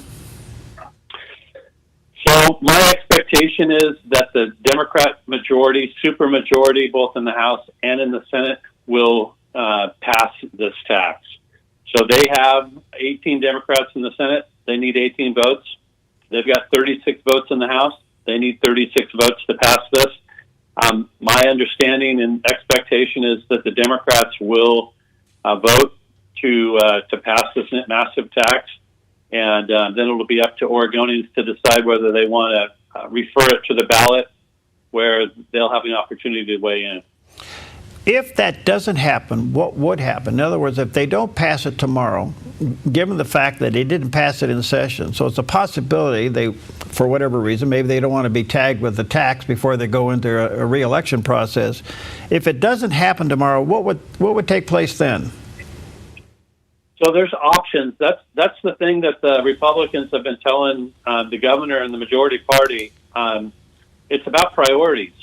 So my expectation is that the Democrat majority, supermajority, both in the House and in the Senate, will pass this tax. So they have 18 Democrats in the Senate. They need 18 votes. They've got 36 votes in the House. They need 36 votes to pass this. My understanding and expectation is that the Democrats will vote to pass this massive tax. And then it'll be up to Oregonians to decide whether they want to refer it to the ballot where they'll have an opportunity to weigh in.
If that doesn't happen, what would happen? In other words, if they don't pass it tomorrow, given the fact that they didn't pass it in session, so it's a possibility they, for whatever reason, maybe they don't want to be tagged with the tax before they go into a re-election process. If it doesn't happen tomorrow, what would take place then?
So there's options. That's the thing that the Republicans have been telling the governor and the majority party. It's about priorities.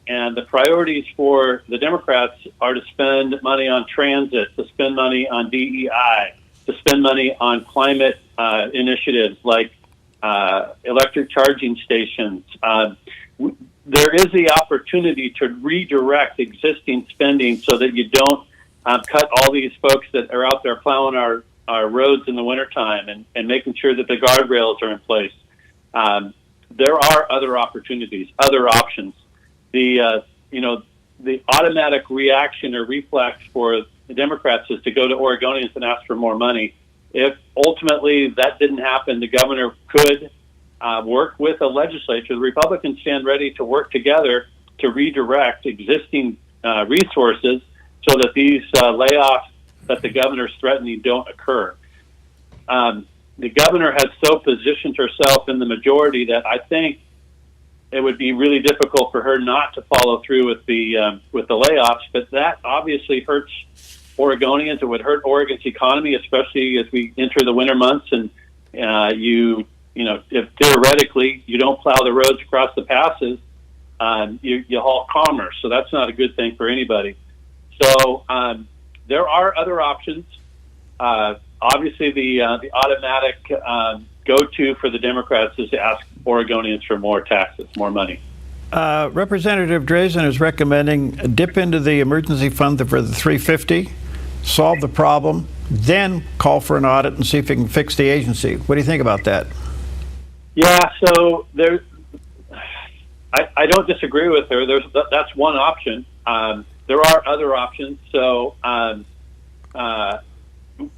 And the priorities for the Democrats are to spend money on transit, to spend money on DEI, to spend money on climate initiatives like electric charging stations. There is the opportunity to redirect existing spending so that you don't cut all these folks that are out there plowing our roads in the wintertime and making sure that the guardrails are in place. There are other opportunities, other options. The automatic reaction or reflex for the Democrats is to go to Oregonians and ask for more money. If ultimately that didn't happen, the governor could work with the legislature. The Republicans stand ready to work together to redirect existing resources so that these layoffs that the governor's threatening don't occur. The governor has so positioned herself in the majority that I think it would be really difficult for her not to follow through with the layoffs. But that obviously hurts Oregonians. It would hurt Oregon's economy, especially as we enter the winter months. And if theoretically you don't plow the roads across the passes, you halt commerce. So that's not a good thing for anybody. So there are other options. obviously the automatic go-to for the Democrats is to ask Oregonians for more taxes, more money.
Representative Drazen is recommending a dip into the emergency fund for the $350, solve the problem, then call for an audit and see if it can fix the agency. What do you think about that?
Yeah, so I don't disagree with her. That's one option. There are other options. So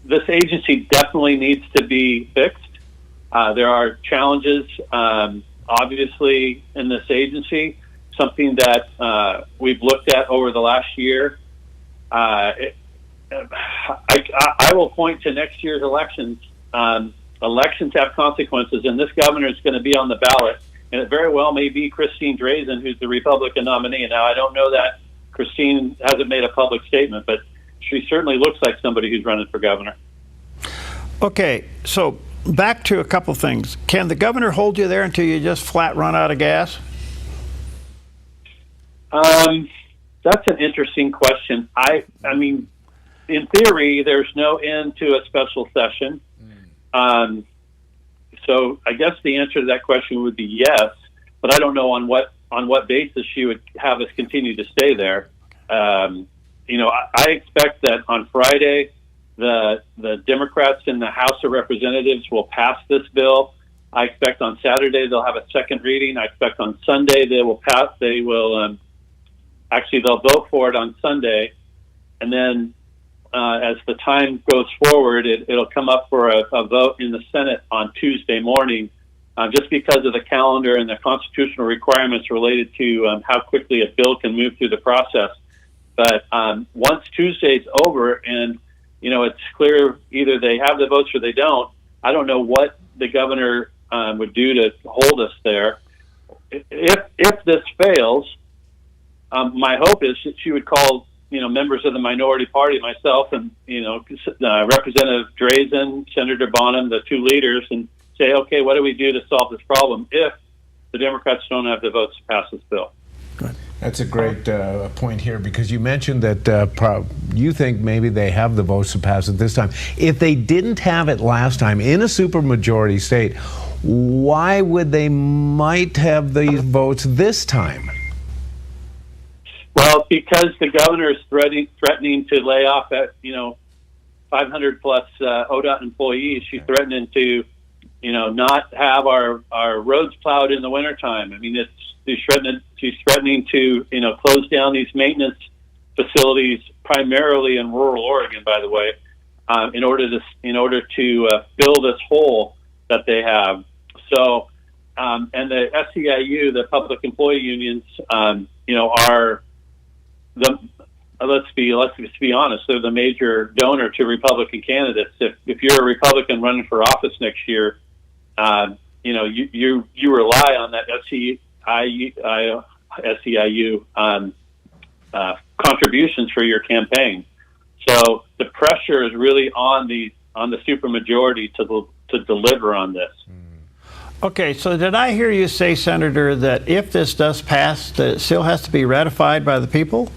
this agency definitely needs to be fixed. There are challenges, obviously, in this agency, something that we've looked at over the last year. I will point to next year's elections. Elections have consequences, and this governor is going to be on the ballot, and it very well may be Christine Drazen, who's the Republican nominee. Now, I don't know that. Christine hasn't made a public statement, but she certainly looks like somebody who's running for governor.
Okay, so back to a couple things. Can the governor hold you there until you just flat run out of gas?
That's an interesting question. I mean, in theory, there's no end to a special session. So I guess the answer to that question would be yes, but I don't know on what basis she would have us continue to stay there. I expect that on Friday, the Democrats in the House of Representatives will pass this bill. I expect on Saturday they'll have a second reading. I expect on Sunday they will pass. They'll vote for it on Sunday, and then as the time goes forward, it'll come up for a vote in the Senate on Tuesday morning, just because of the calendar and the constitutional requirements related to how quickly a bill can move through the process. But once Tuesday's over and it's clear either they have the votes or they don't, I don't know what the governor would do to hold us there. If this fails, my hope is that she would call members of the minority party, myself and Representative Drazen, Senator Bonham, the two leaders, and say, okay, what do we do to solve this problem if the Democrats don't have the votes to pass this bill?
That's a great point here, because you mentioned that you think maybe they have the votes to pass it this time. If they didn't have it last time in a supermajority state, why would they might have these votes this time?
Well, because the governor is threatening to lay off 500 plus ODOT employees. She's threatening to not have our roads plowed in the wintertime. I mean, she's threatening to close down these maintenance facilities, primarily in rural Oregon, by the way, in order to fill this hole that they have. So, and the SEIU, the public employee unions, are let's be honest, they're the major donor to Republican candidates. If you're a Republican running for office next year, you rely on that SEIU contributions for your campaign. So the pressure is really on the supermajority to deliver on this.
Okay, so did I hear you say, Senator, that if this does pass, that it still has to be ratified by the people?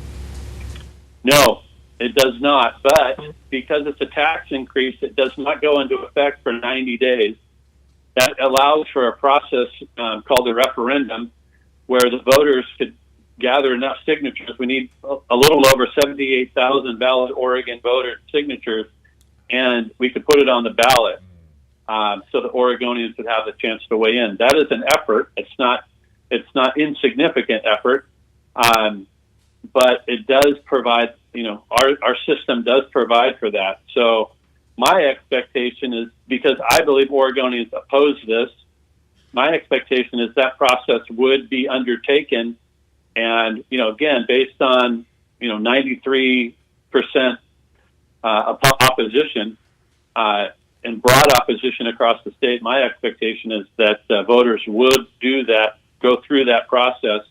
No, it does not. But because it's a tax increase, it does not go into effect for 90 days. That allows for a process called a referendum, where the voters could gather enough signatures. We need a little over 78,000 valid Oregon voter signatures, and we could put it on the ballot so the Oregonians would have the chance to weigh in. That is an effort. It's not insignificant effort, but it does provide. Our system does provide for that. So my expectation is, because I believe Oregonians oppose this, my expectation is that process would be undertaken, and again, based on 93% opposition and broad opposition across the state, my expectation is that voters would do that, go through that process,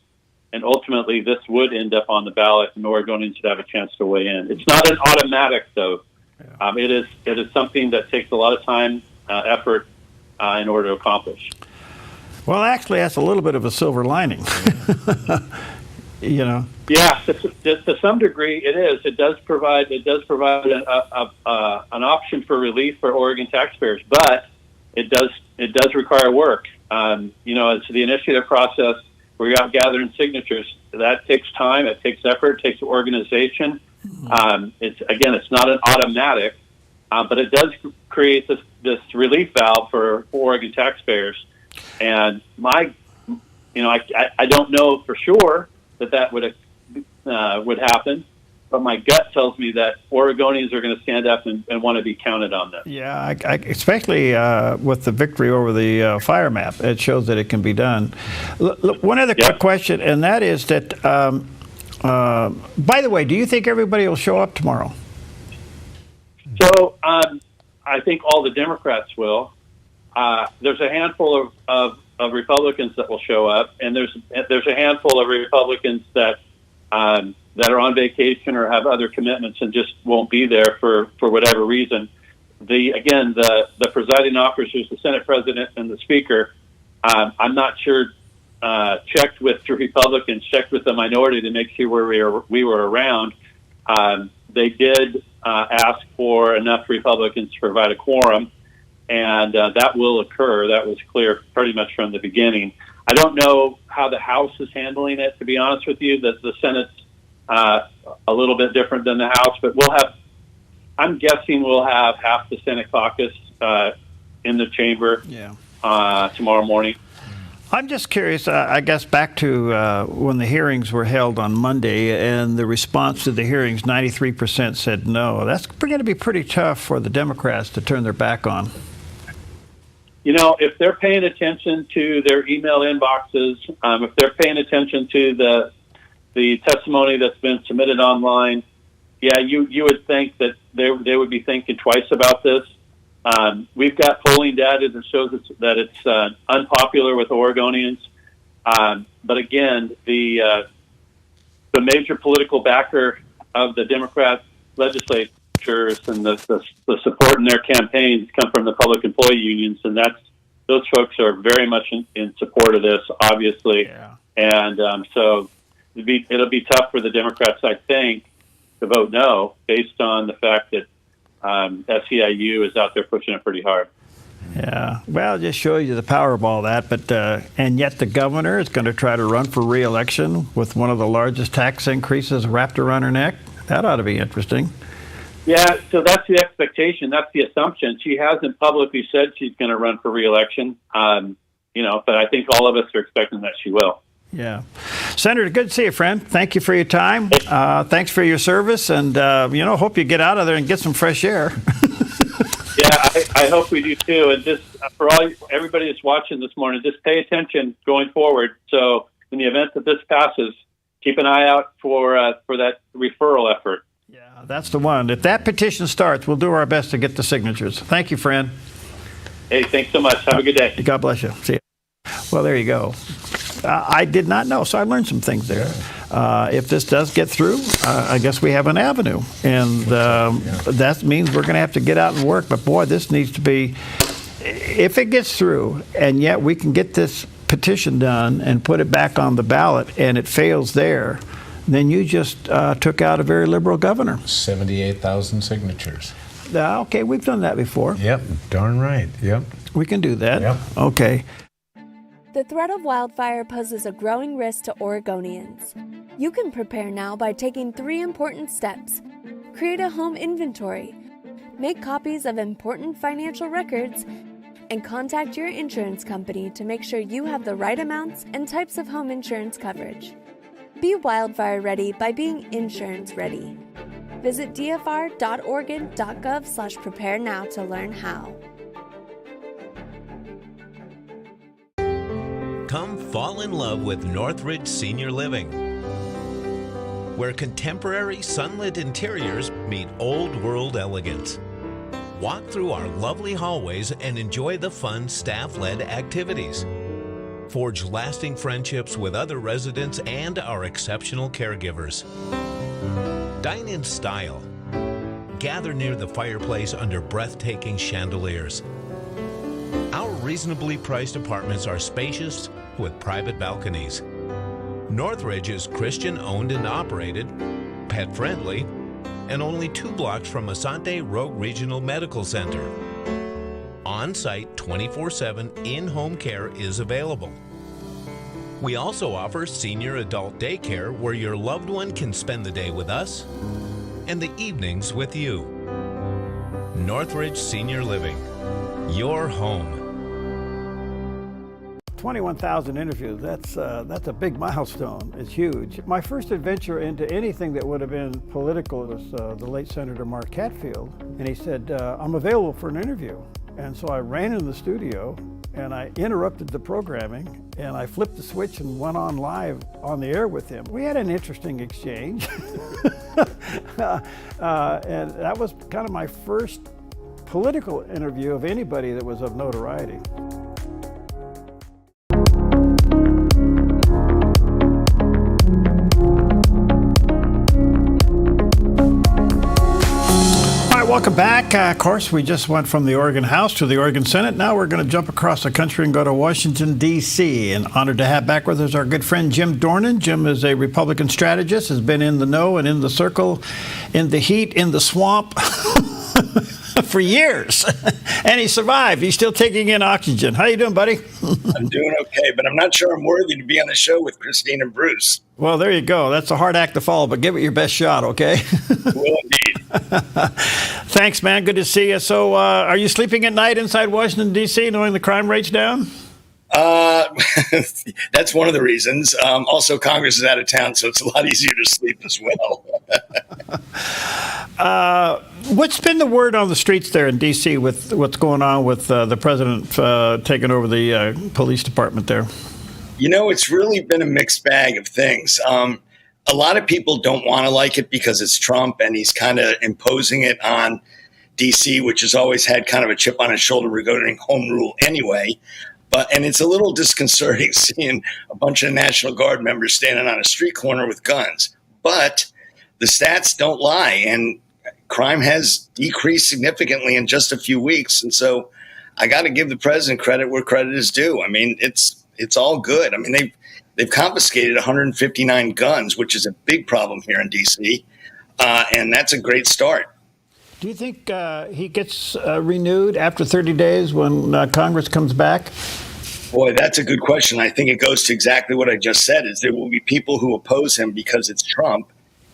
and ultimately this would end up on the ballot, and Oregonians would have a chance to weigh in. It's not an automatic, though. It is something that takes a lot of time, effort, in order to accomplish.
Well, actually, that's a little bit of a silver lining. you know.
Yeah, to some degree, it is. It does provide an option for relief for Oregon taxpayers, but it does require work. It's the initiative process where you're out gathering signatures. That takes time. It takes effort. It takes organization. It's not an automatic, but it does create this relief valve for Oregon taxpayers. And I don't know for sure that would happen, but my gut tells me that Oregonians are going to stand up and want to be counted on this.
Yeah, especially with the victory over the fire map, it shows that it can be done. Look, one other quick question, and that is that, by the way, do you think everybody will show up tomorrow?
So I think all the Democrats will. There's a handful of Republicans that will show up, and there's a handful of Republicans that are on vacation or have other commitments and just won't be there for whatever reason. The presiding officers, the Senate President and the Speaker, I'm not sure, checked with the Republicans, checked with the minority to make sure we were around. They did ask for enough Republicans to provide a quorum, and that will occur. That was clear pretty much from the beginning. I don't know how the House is handling it, to be honest with you. The Senate's a little bit different than the House, but I'm guessing we'll have half the Senate caucus in the chamber tomorrow morning.
I'm just curious, I guess, back to when the hearings were held on Monday and the response to the hearings, 93% said no. That's going to be pretty tough for the Democrats to turn their back on.
If they're paying attention to their email inboxes, if they're paying attention to the testimony that's been submitted online, you would think that they would be thinking twice about this. We've got polling data that shows that it's unpopular with Oregonians. But again, the major political backer of the Democrat legislatures and the support in their campaigns come from the public employee unions, and those folks are very much in support of this, obviously.
Yeah.
And so it'll be tough for the Democrats, I think, to vote no, based on the fact that SEIU is out there pushing it pretty hard.
Yeah, well, it just shows you the power of all that. But and yet the governor is going to try to run for re-election with one of the largest tax increases wrapped around her neck. That ought to be interesting.
Yeah, so that's the expectation. That's the assumption. She hasn't publicly said she's going to run for re-election, but I think all of us are expecting that she will.
Yeah. Senator, good to see you, friend. Thank you for your time. Thanks for your service, and, hope you get out of there and get some fresh air.
Yeah, I hope we do too. And just for everybody that's watching this morning, just pay attention going forward. So in the event that this passes, keep an eye out for that referral effort.
Yeah, that's the one. If that petition starts, we'll do our best to get the signatures. Thank you, friend.
Hey, thanks so much. Have a good day.
God bless you. See you. Well, there you go. I did not know, so I learned some things there. If this does get through, I guess we have an avenue, and that means we're going to have to get out and work. But boy, this needs to be, if it gets through, and yet we can get this petition done and put it back on the ballot, and it fails there, then you just took out a very liberal governor.
78,000 signatures.
Okay, we've done that before.
Yep, darn right. Yep.
We can do that.
Yep.
Okay.
The threat of wildfire poses a growing risk to Oregonians. You can prepare now by taking 3 important steps. Create a home inventory, make copies of important financial records, and contact your insurance company to make sure you have the right amounts and types of home insurance coverage. Be wildfire ready by being insurance ready. Visit dfr.oregon.gov/prepare now to learn how.
Come fall in love with Northridge Senior Living, where contemporary sunlit interiors meet old world elegance. Walk through our lovely hallways and enjoy the fun staff-led activities. Forge lasting friendships with other residents and our exceptional caregivers. Dine in style. Gather near the fireplace under breathtaking chandeliers. Our reasonably priced apartments are spacious with private balconies. Northridge is Christian owned and operated, pet friendly, and only 2 blocks from Asante Rogue Regional Medical Center. On-site 24/7 in-home care is available. We also offer senior adult daycare where your loved one can spend the day with us and the evenings with you. Northridge Senior Living, your home.
21,000 interviews, that's a big milestone. It's huge. My first adventure into anything that would have been political was the late Senator Mark Catfield, and he said, I'm available for an interview. And so I ran in the studio and I interrupted the programming and I flipped the switch and went on live on the air with him. We had an interesting exchange. And that was kind of my first political interview of anybody that was of notoriety. Welcome back. Of course, we just went from the Oregon House to the Oregon Senate. Now we're going to jump across the country and go to Washington, D.C. And honored to have back with us our good friend Jim Dornan. Jim is a Republican strategist, has been in the know and in the circle, in the heat, in the swamp for years. And he survived. He's still taking in oxygen. How you doing, buddy?
I'm doing okay, but I'm not sure I'm worthy to be on the show with Christine and Bruce.
Well, there you go. That's a hard act to follow, but give it your best shot, okay?
Will indeed.
Thanks, man. Good to see you. So are you sleeping at night inside Washington, D.C., knowing the crime rate's down?
That's one of the reasons. Also, Congress is out of town, so it's a lot easier to sleep as well.
What's been the word on the streets there in D.C. with what's going on with the president taking over the police department there?
You know, it's really been a mixed bag of things. A lot of people don't want to like it because it's Trump and he's kind of imposing it on D.C., which has always had kind of a chip on his shoulder regarding home rule anyway. And it's a little disconcerting seeing a bunch of National Guard members standing on a street corner with guns. But the stats don't lie, and crime has decreased significantly in just a few weeks. And so I got to give the president credit where credit is due. I mean, it's all good. I mean, they've confiscated 159 guns, which is a big problem here in D.C., and that's a great start.
Do you think he gets renewed after 30 days when Congress comes back?
Boy, that's a good question. I think it goes to exactly what I just said, is there will be people who oppose him because it's Trump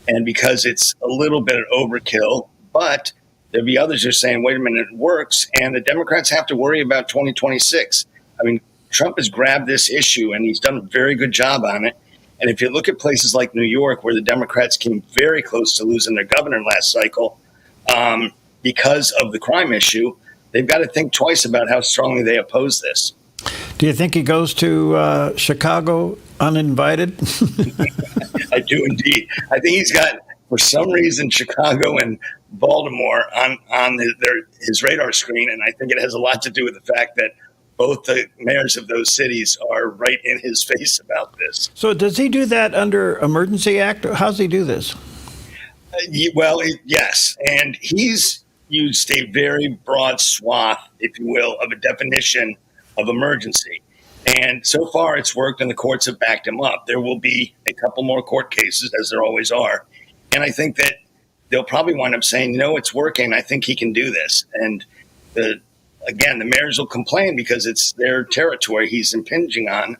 and because it's a little bit of overkill, but there'll be others who are saying, wait a minute, it works, and the Democrats have to worry about 2026. I mean, Trump has grabbed this issue, and he's done a very good job on it. And if you look at places like New York, where the Democrats came very close to losing their governor last cycle because of the crime issue, they've got to think twice about how strongly they oppose this.
Do you think he goes to Chicago uninvited?
I do indeed. I think he's got, for some reason, Chicago and Baltimore on his radar screen, and I think it has a lot to do with the fact that both the mayors of those cities are right in his face about this.
So does he do that under Emergency Act? How does he do this?
Yes. And he's used a very broad swath, if you will, of a definition of emergency. And so far it's worked and the courts have backed him up. There will be a couple more court cases, as there always are. And I think that they'll probably wind up saying, it's working. I think he can do this. And the mayors will complain because it's their territory he's infringing on.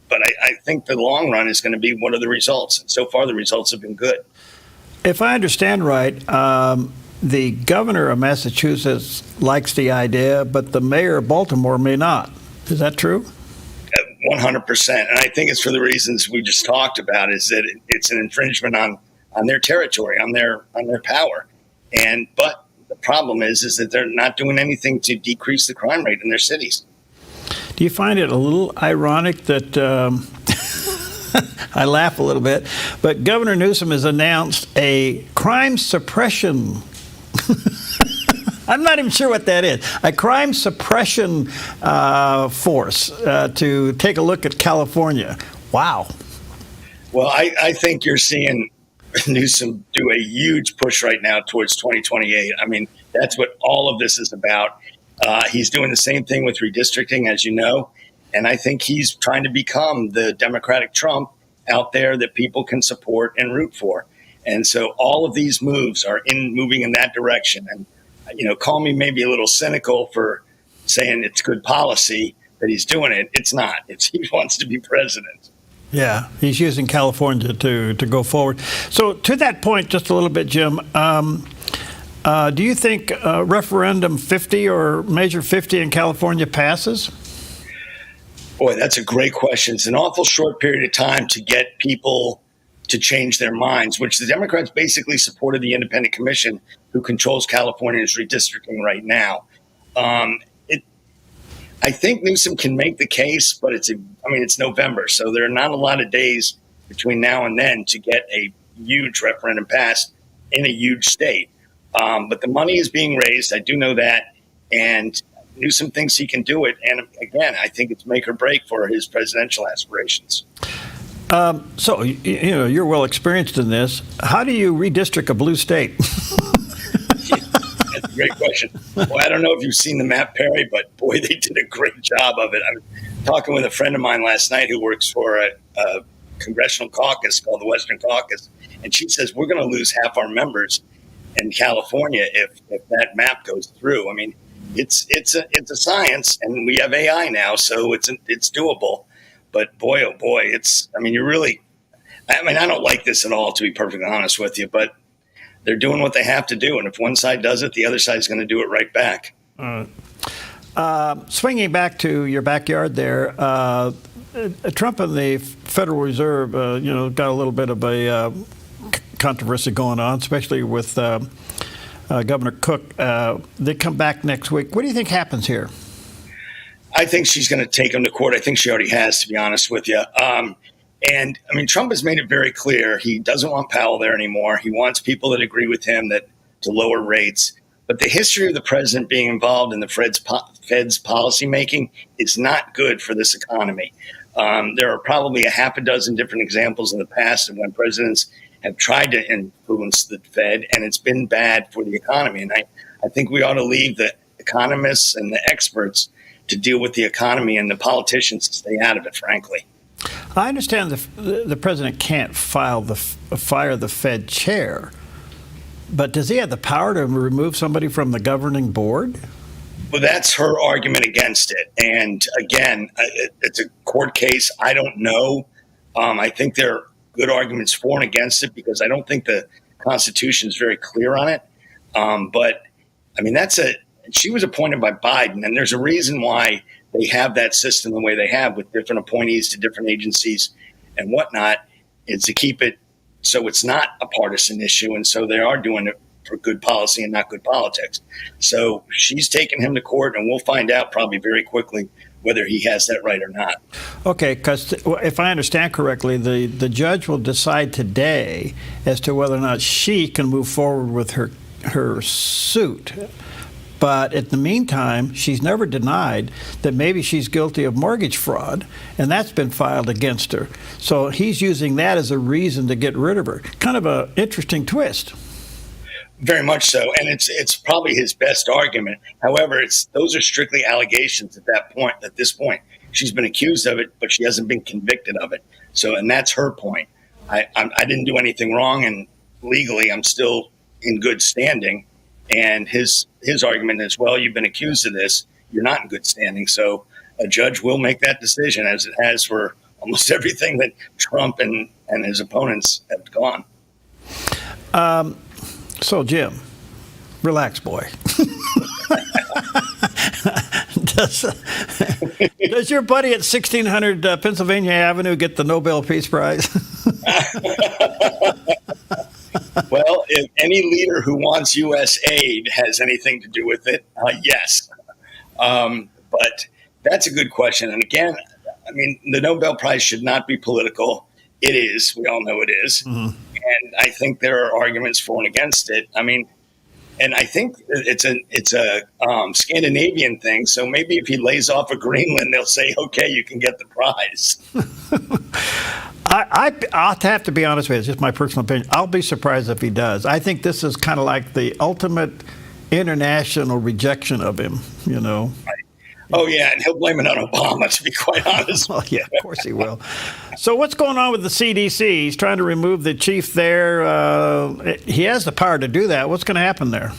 But I think the long run is going to be what are the results. And so far, the results have been good.
If I understand right, the governor of Massachusetts likes the idea, but the mayor of Baltimore may not. Is that true?
100%. And I think it's for the reasons we just talked about, is that it's an infringement on their territory, on their power. But the problem is that they're not doing anything to decrease the crime rate in their cities.
Do you find it a little ironic that I laugh a little bit, but Governor Newsom has announced a crime suppression I'm not even sure what that is. A crime suppression force to take a look at California. Wow.
Well, I think you're seeing Newsom do a huge push right now towards 2028. I mean, that's what all of this is about. He's doing the same thing with redistricting, as you know. And I think he's trying to become the Democratic Trump out there that people can support and root for. And so all of these moves are moving in that direction. And, call me maybe a little cynical for saying it's good policy that he's doing it. It's not. He wants to be president.
Yeah, he's using California to go forward. So to that point, just a little bit, Jim, do you think referendum 50 or Measure 50 in California passes?
Boy, that's a great question. It's an awful short period of time to get people to change their minds, which the Democrats basically supported the independent commission who controls California's redistricting right now. I think Newsom can make the case, but it's November, so there are not a lot of days between now and then to get a huge referendum passed in a huge state. But the money is being raised. I do know that. And Newsom thinks he can do it. And again, I think it's make or break for his presidential aspirations.
So, you're well experienced in this. How do you redistrict a blue state?
That's a great question. Well, I don't know if you've seen the map, Perry, but boy, they did a great job of it. I was talking with a friend of mine last night who works for a congressional caucus called the Western Caucus, and she says we're going to lose half our members in California if that map goes through. I mean, it's a science, and we have AI now, so it's doable. But boy, oh boy, I don't like this at all, to be perfectly honest with you, but they're doing what they have to do. And if one side does it, the other side is going to do it right back.
Swinging back to your backyard there, Trump and the Federal Reserve, got a little bit of a controversy going on, especially with Governor Cook. They come back next week. What do you think happens here?
I think she's going to take him to court. I think she already has, to be honest with you. And Trump has made it very clear he doesn't want Powell there anymore. He wants people that agree with him to lower rates. But the history of the president being involved in the Fed's policymaking is not good for this economy. There are probably a half a dozen different examples in the past of when presidents have tried to influence the Fed, and it's been bad for the economy. And I think we ought to leave the economists and the experts to deal with the economy and the politicians to stay out of it, frankly.
I understand the president can't fire the Fed chair, but does he have the power to remove somebody from the governing board?
Well, that's her argument against it. And again, it's a court case. I don't know. I think there are good arguments for and against it because I don't think the Constitution is very clear on it. But she was appointed by Biden, and there's a reason why they have that system the way they have with different appointees to different agencies and whatnot, is to keep it so it's not a partisan issue. And so they are doing it for good policy and not good politics. So she's taking him to court, and we'll find out probably very quickly whether he has that right or not.
Okay, because if I understand correctly, the judge will decide today as to whether or not she can move forward with her suit. But in the meantime, she's never denied that maybe she's guilty of mortgage fraud, and that's been filed against her. So he's using that as a reason to get rid of her. Kind of an interesting twist.
Very much so, and it's probably his best argument. However, those are strictly allegations at this point. She's been accused of it, but she hasn't been convicted of it. So, and that's her point. I didn't do anything wrong, and legally I'm still in good standing. And his argument is, well, you've been accused of this. You're not in good standing. So a judge will make that decision, as it has for almost everything that Trump and his opponents have gone.
So, Jim, relax, boy. Does your buddy at 1600 Pennsylvania Avenue get the Nobel Peace Prize?
Well, if any leader who wants U.S. aid has anything to do with it, yes. But that's a good question. And again, the Nobel Prize should not be political. It is. We all know it is. Mm-hmm. And I think there are arguments for and against it. And I think it's a Scandinavian thing. So maybe if he lays off of Greenland, they'll say, okay, you can get the prize.
I'll have to be honest with you. It's just my personal opinion. I'll be surprised if he does. I think this is kind of like the ultimate international rejection of him,
Right. Oh, yeah, and he'll blame it on Obama, to be quite honest.
Well, yeah, of course he will. So what's going on with the CDC? He's trying to remove the chief there. He has the power to do that. What's going to happen there?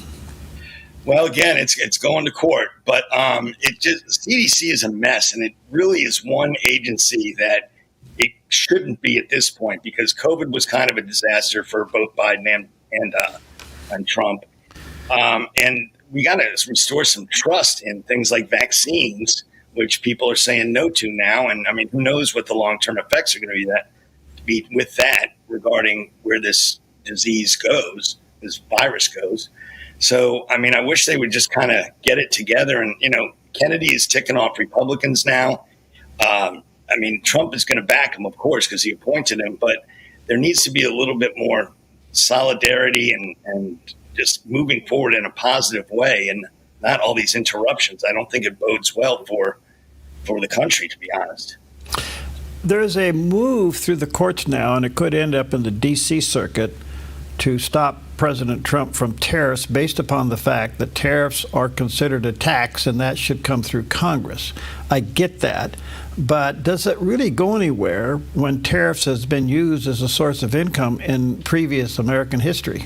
Well, again, it's going to court, but CDC is a mess, and it really is one agency that it shouldn't be at this point, because COVID was kind of a disaster for both Biden and Trump. And we got to restore some trust in things like vaccines, which people are saying no to now. And I mean, who knows what the long-term effects are going to be with that regarding where this disease goes, this virus goes. So, I mean, I wish they would just kind of get it together. And, Kennedy is ticking off Republicans now. I mean, Trump is going to back him, of course, because he appointed him. But there needs to be a little bit more solidarity and just moving forward in a positive way, and not all these interruptions. I don't think it bodes well for the country, to be honest.
There's a move through the courts now, and it could end up in the D.C. circuit, to stop President Trump from tariffs based upon the fact that tariffs are considered a tax, and that should come through Congress. I get that. But does it really go anywhere when tariffs has been used as a source of income in previous American history?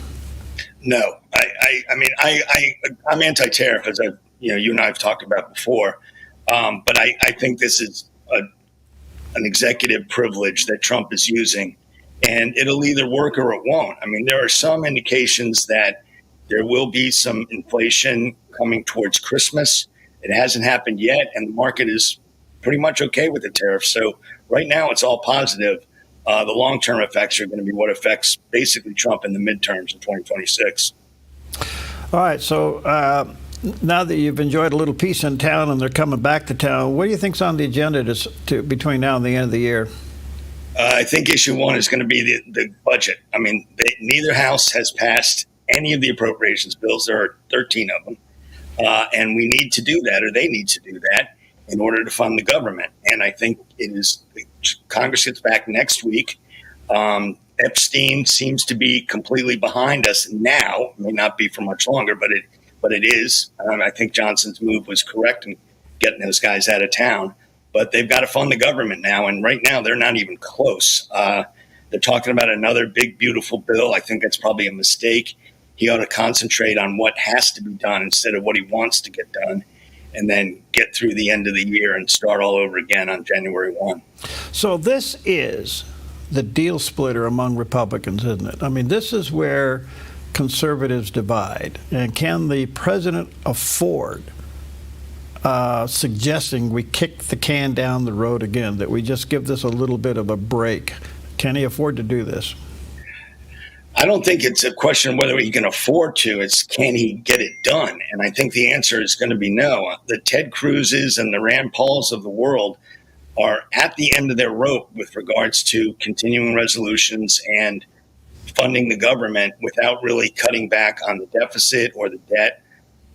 No, I'm anti-tariff, as you and I have talked about before. But I think this is an executive privilege that Trump is using, and it'll either work or it won't. I mean, there are some indications that there will be some inflation coming towards Christmas. It hasn't happened yet, and the market is pretty much okay with the tariffs. So right now, it's all positive. The long-term effects are going to be what affects basically Trump in the midterms in 2026.
All right. So now that you've enjoyed a little peace in town and they're coming back to town, what do you think's on the agenda between now and the end of the year?
I think issue one is going to be the budget. I mean, neither house has passed any of the appropriations bills. There are 13 of them. And we need to do that, or they need to do that, in order to fund the government. And I think Congress gets back next week. Epstein seems to be completely behind us now. It may not be for much longer, but it is. I think Johnson's move was correct in getting those guys out of town. But they've got to fund the government now, and right now they're not even close. They're talking about another big, beautiful bill. I think that's probably a mistake. He ought to concentrate on what has to be done instead of what he wants to get done, and then get through the end of the year and start all over again on January 1.
So this is the deal splitter among Republicans, isn't it? I mean, this is where conservatives divide. And can the president afford suggesting we kick the can down the road again, that we just give this a little bit of a break? Can he afford to do this?
I don't think it's a question of whether he can afford to. It's can he get it done? And I think the answer is going to be no. The Ted Cruzes and the Rand Pauls of the world are at the end of their rope with regards to continuing resolutions and funding the government without really cutting back on the deficit or the debt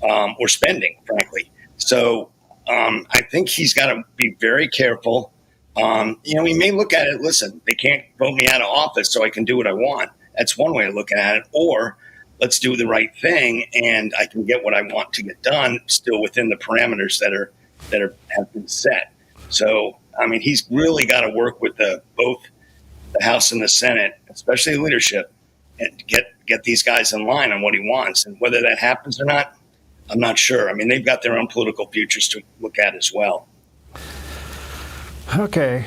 or spending, frankly. So I think he's got to be very careful. He may look at it, listen, they can't vote me out of office so I can do what I want. That's one way of looking at it. Or let's do the right thing and I can get what I want to get done still within the parameters that have been set. So, I mean, he's really got to work with both the House and the Senate, especially the leadership, and get these guys in line on what he wants. And whether that happens or not, I'm not sure. I mean, they've got their own political futures to look at as well.
Okay.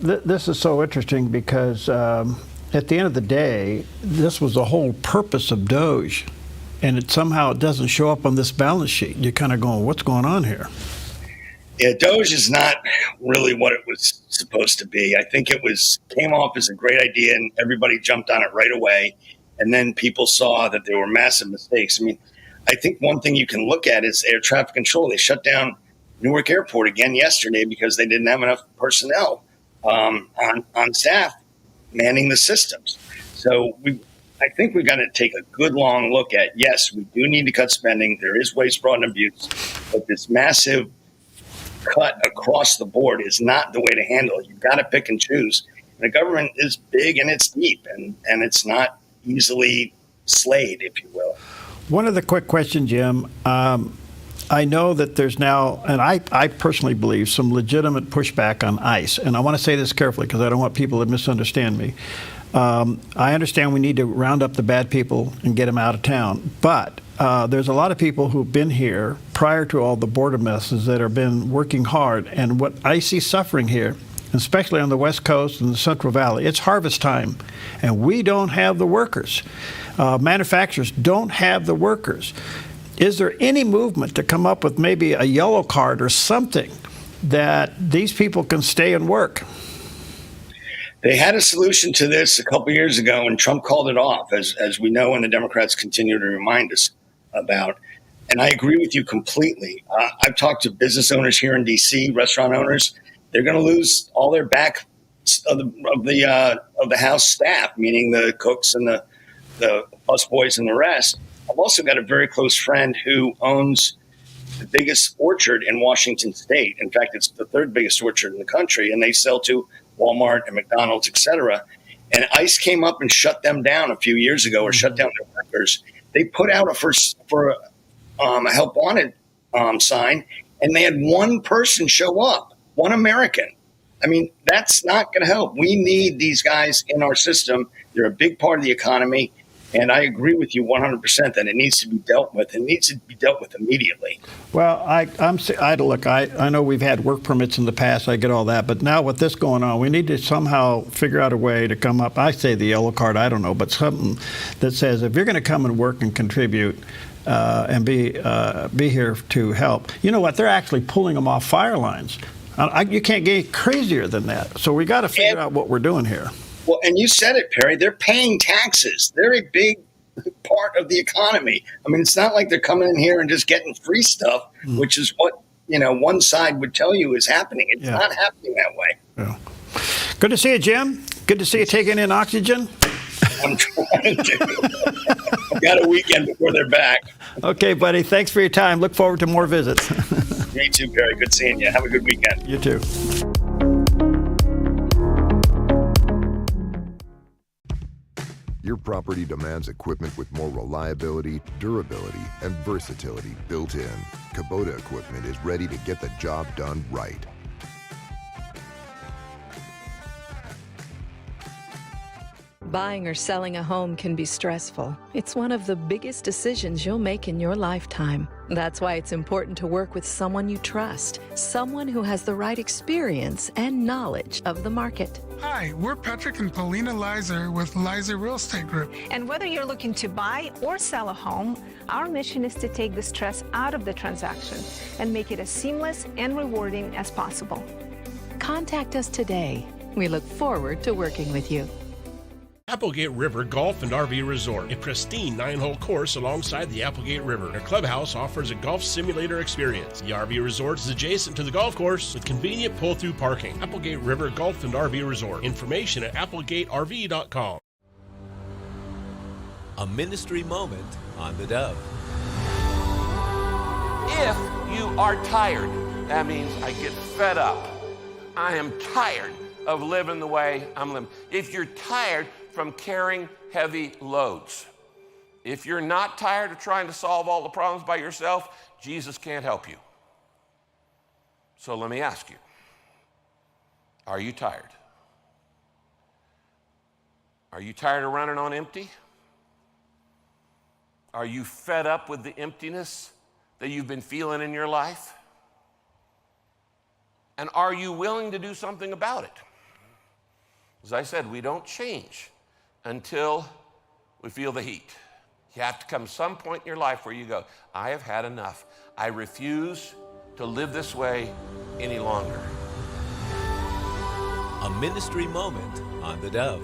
This is so interesting because at the end of the day, this was the whole purpose of Doge, and it somehow doesn't show up on this balance sheet. You're kind of going, what's going on here?
Yeah, Doge is not really what it was supposed to be. I think it came off as a great idea, and everybody jumped on it right away. And then people saw that there were massive mistakes. I mean, I think one thing you can look at is air traffic control. They shut down Newark Airport again yesterday because they didn't have enough personnel on staff manning the systems. So I think we've got to take a good long look at, yes, we do need to cut spending. There is waste, fraud, and abuse. But this massive cut across the board is not the way to handle it. You've got to pick and choose. And the government is big and it's deep, and it's not easily slayed, if you will.
One other quick question, Jim. I know that there's now, and I personally believe, some legitimate pushback on ICE. And I want to say this carefully because I don't want people to misunderstand me. I understand we need to round up the bad people and get them out of town. But there's a lot of people who've been here prior to all the border messes that have been working hard. And what I see suffering here, especially on the West Coast and the Central Valley, it's harvest time. And we don't have the workers. Manufacturers don't have the workers. Is there any movement to come up with maybe a yellow card or something that these people can stay and work?
They had a solution to this a couple years ago, and Trump called it off, as we know, and the Democrats continue to remind us about. And I agree with you completely. I've talked to business owners here in D.C., restaurant owners. They're going to lose all their back of the house staff, meaning the cooks and the busboys and the rest. I've also got a very close friend who owns the biggest orchard in Washington State. In fact, it's the third biggest orchard in the country, and they sell to Walmart and McDonald's, et cetera. And ICE came up and shut them down a few years ago, or shut down their workers. They put out a help wanted sign, and they had one person show up, one American. I mean, that's not going to help. We need these guys in our system. They're a big part of the economy. And I agree with you 100% that it needs to be dealt with. It needs to be dealt with immediately.
Well, I know we've had work permits in the past. I get all that. But now with this going on, we need to somehow figure out a way to come up. I say the yellow card, I don't know, but something that says if you're going to come and work and contribute and be here to help, you know what? They're actually pulling them off fire lines. You can't get crazier than that. So we got to figure out what we're doing here.
Well, and you said it, Perry, they're paying taxes. They're a big part of the economy. I mean, it's not like they're coming in here and just getting free stuff, which is what, one side would tell you is happening. It's not happening that way.
Yeah. Good to see you, Jim. Good to see you taking in oxygen.
I'm trying to. I've got a weekend before they're back.
Okay, buddy. Thanks for your time. Look forward to more visits.
Me too, Perry. Good seeing you. Have a good weekend.
You too.
Your property demands equipment with more reliability, durability, and versatility built in. Kubota equipment is ready to get the job done right.
Buying or selling a home can be stressful. It's one of the biggest decisions you'll make in your lifetime. That's why it's important to work with someone you trust, someone who has the right experience and knowledge of the market.
Hi, we're Patrick and Paulina Lizer with Lizer Real Estate Group.
And whether you're looking to buy or sell a home, our mission is to take the stress out of the transaction and make it as seamless and rewarding as possible.
Contact us today. We look forward to working with you.
Applegate River Golf and RV Resort, a pristine 9-hole course alongside the Applegate River. Their clubhouse offers a golf simulator experience. The RV resort is adjacent to the golf course with convenient pull-through parking. Applegate River Golf and RV Resort. Information at applegaterv.com.
A ministry moment on the Dove.
If you are tired, that means I get fed up. I am tired of living the way I'm living. If you're tired from carrying heavy loads, if you're not tired of trying to solve all the problems by yourself, Jesus can't help you. So let me ask you, are you tired? Are you tired of running on empty? Are you fed up with the emptiness that you've been feeling in your life? And are you willing to do something about it? As I said, we don't change until we feel the heat. You have to come some point in your life where you go, I have had enough. I refuse to live this way any longer.
A ministry moment on the Dove.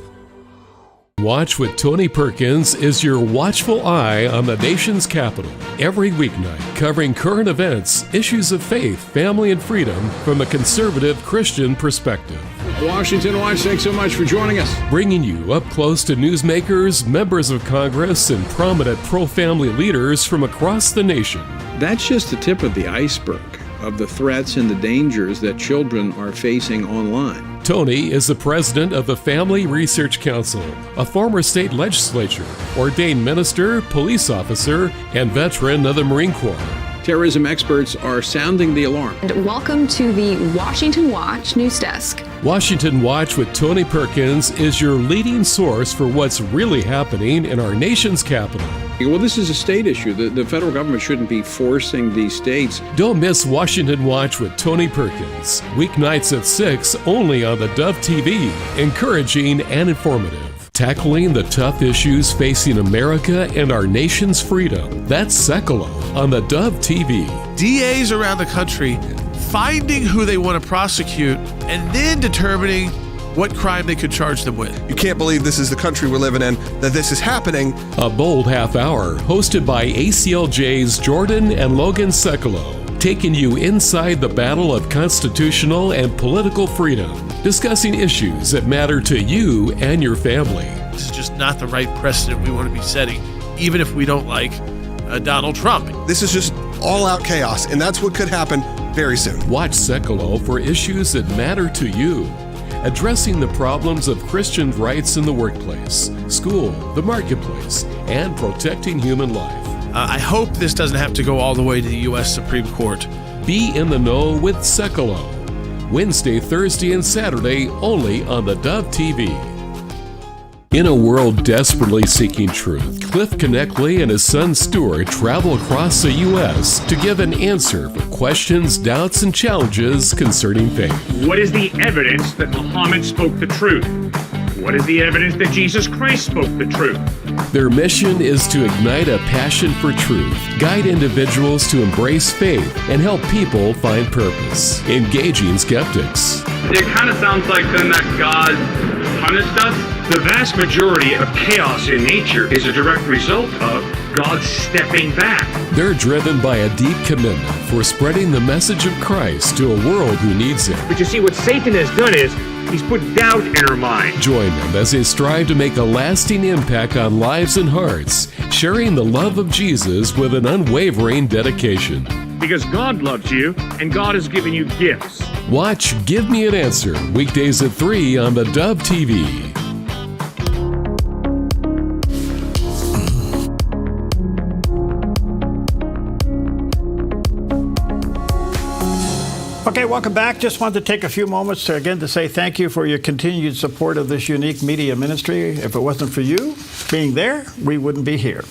Watch with Tony Perkins is your watchful eye on the nation's capital. Every weeknight, covering current events, issues of faith, family, and freedom from a conservative Christian perspective.
Washington Watch, thanks so much for joining us.
Bringing you up close to newsmakers, members of Congress, and prominent pro-family leaders from across the nation.
That's just the tip of the iceberg of the threats and the dangers that children are facing online.
Tony is the president of the Family Research Council, a former state legislature, ordained minister, police officer, and veteran of the Marine Corps.
Terrorism experts are sounding the alarm.
And welcome to the Washington Watch News Desk.
Washington Watch with Tony Perkins is your leading source for what's really happening in our nation's capital.
Well, this is a state issue. The federal government shouldn't be forcing these states.
Don't miss Washington Watch with Tony Perkins. Weeknights at 6 only on the Dove TV. Encouraging and informative. Tackling the tough issues facing America and our nation's freedom. That's Sekolo on the Dove TV.
DAs around the country finding who they want to prosecute and then determining what crime they could charge them with.
You can't believe this is the country we're living in, that this is happening.
A bold half hour hosted by ACLJ's Jordan and Logan Sekolo, taking you inside the battle of constitutional and political freedom, discussing issues that matter to you and your family.
This is just not the right precedent we want to be setting, even if we don't like Donald Trump.
This is just all-out chaos, and that's what could happen very soon.
Watch Sekolo for issues that matter to you, addressing the problems of Christian rights in the workplace, school, the marketplace, and protecting human life.
I hope this doesn't have to go all the way to the U.S. Supreme Court.
Be in the know with Sekolo. Wednesday, Thursday, and Saturday only on the Dove TV. In a world desperately seeking truth, Cliff Connectley and his son Stuart travel across the U.S. to give an answer for questions, doubts, and challenges concerning faith.
What is the evidence that Muhammad spoke the truth? What is the evidence that Jesus Christ spoke the truth?
Their mission is to ignite a passion for truth, guide individuals to embrace faith, and help people find purpose. Engaging skeptics.
It kind of sounds like then that God punished us. The vast majority of chaos in nature is a direct result of God stepping back.
They're driven by a deep commitment for spreading the message of Christ to a world who needs it.
But you see, what Satan has done is he's put doubt in our mind.
Join them as they strive to make a lasting impact on lives and hearts, sharing the love of Jesus with an unwavering dedication.
Because God loves you, and God has given you gifts.
Watch Give Me an Answer, weekdays at 3 on the Dove TV.
Okay, welcome back. Just wanted to take a few moments to say thank you for your continued support of this unique media ministry. If it wasn't for you being there, we wouldn't be here.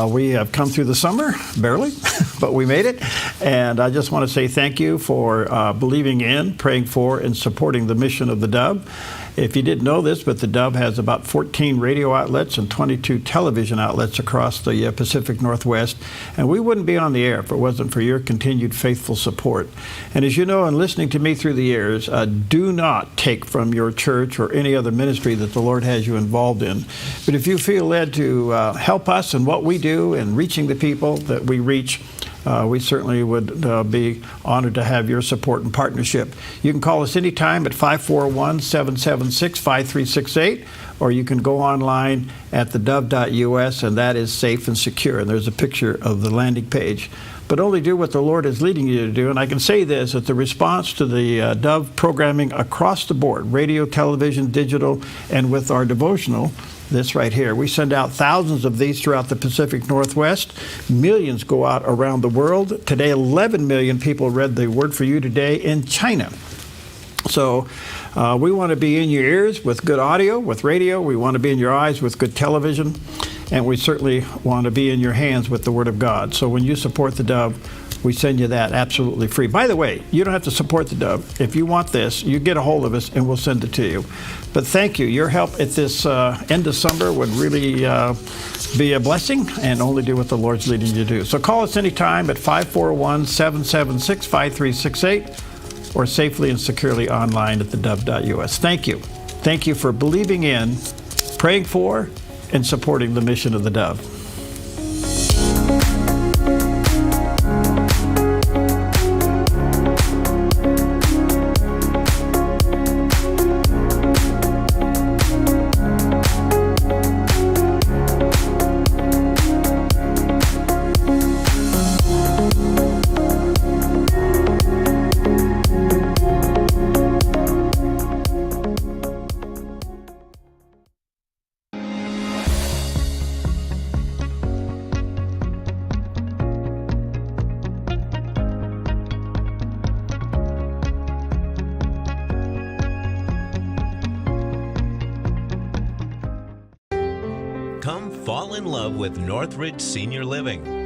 We have come through the summer, barely, but we made it. And I just want to say thank you for believing in, praying for, and supporting the mission of the Dove. If you didn't know this, but the Dove has about 14 radio outlets and 22 television outlets across the Pacific Northwest, and we wouldn't be on the air if it wasn't for your continued faithful support. And as you know, in listening to me through the years, do not take from your church or any other ministry that the Lord has you involved in. But if you feel led to help us in what we do and reaching the people that we reach, we certainly would be honored to have your support and partnership. You can call us anytime at 541-776-5368, or you can go online at theDove.us, and that is safe and secure. And there's a picture of the landing page. But only do what the Lord is leading you to do. And I can say this, that the response to the Dove programming across the board, radio, television, digital, and with our devotional, this right here. We send out thousands of these throughout the Pacific Northwest. Millions go out around the world. Today, 11 million people read the Word for You today in China. So we want to be in your ears with good audio, with radio. We want to be in your eyes with good television. And we certainly want to be in your hands with the Word of God. So when you support the Dove, we send you that absolutely free. By the way, you don't have to support the Dove. If you want this, you get a hold of us and we'll send it to you. But thank you. Your help at this end of summer would really be a blessing, and only do what the Lord's leading you to do. So call us anytime at 541-776-5368 or safely and securely online at theDove.us. Thank you. Thank you for believing in, praying for, and supporting the mission of the Dove.
Come fall in love with Northridge Senior Living.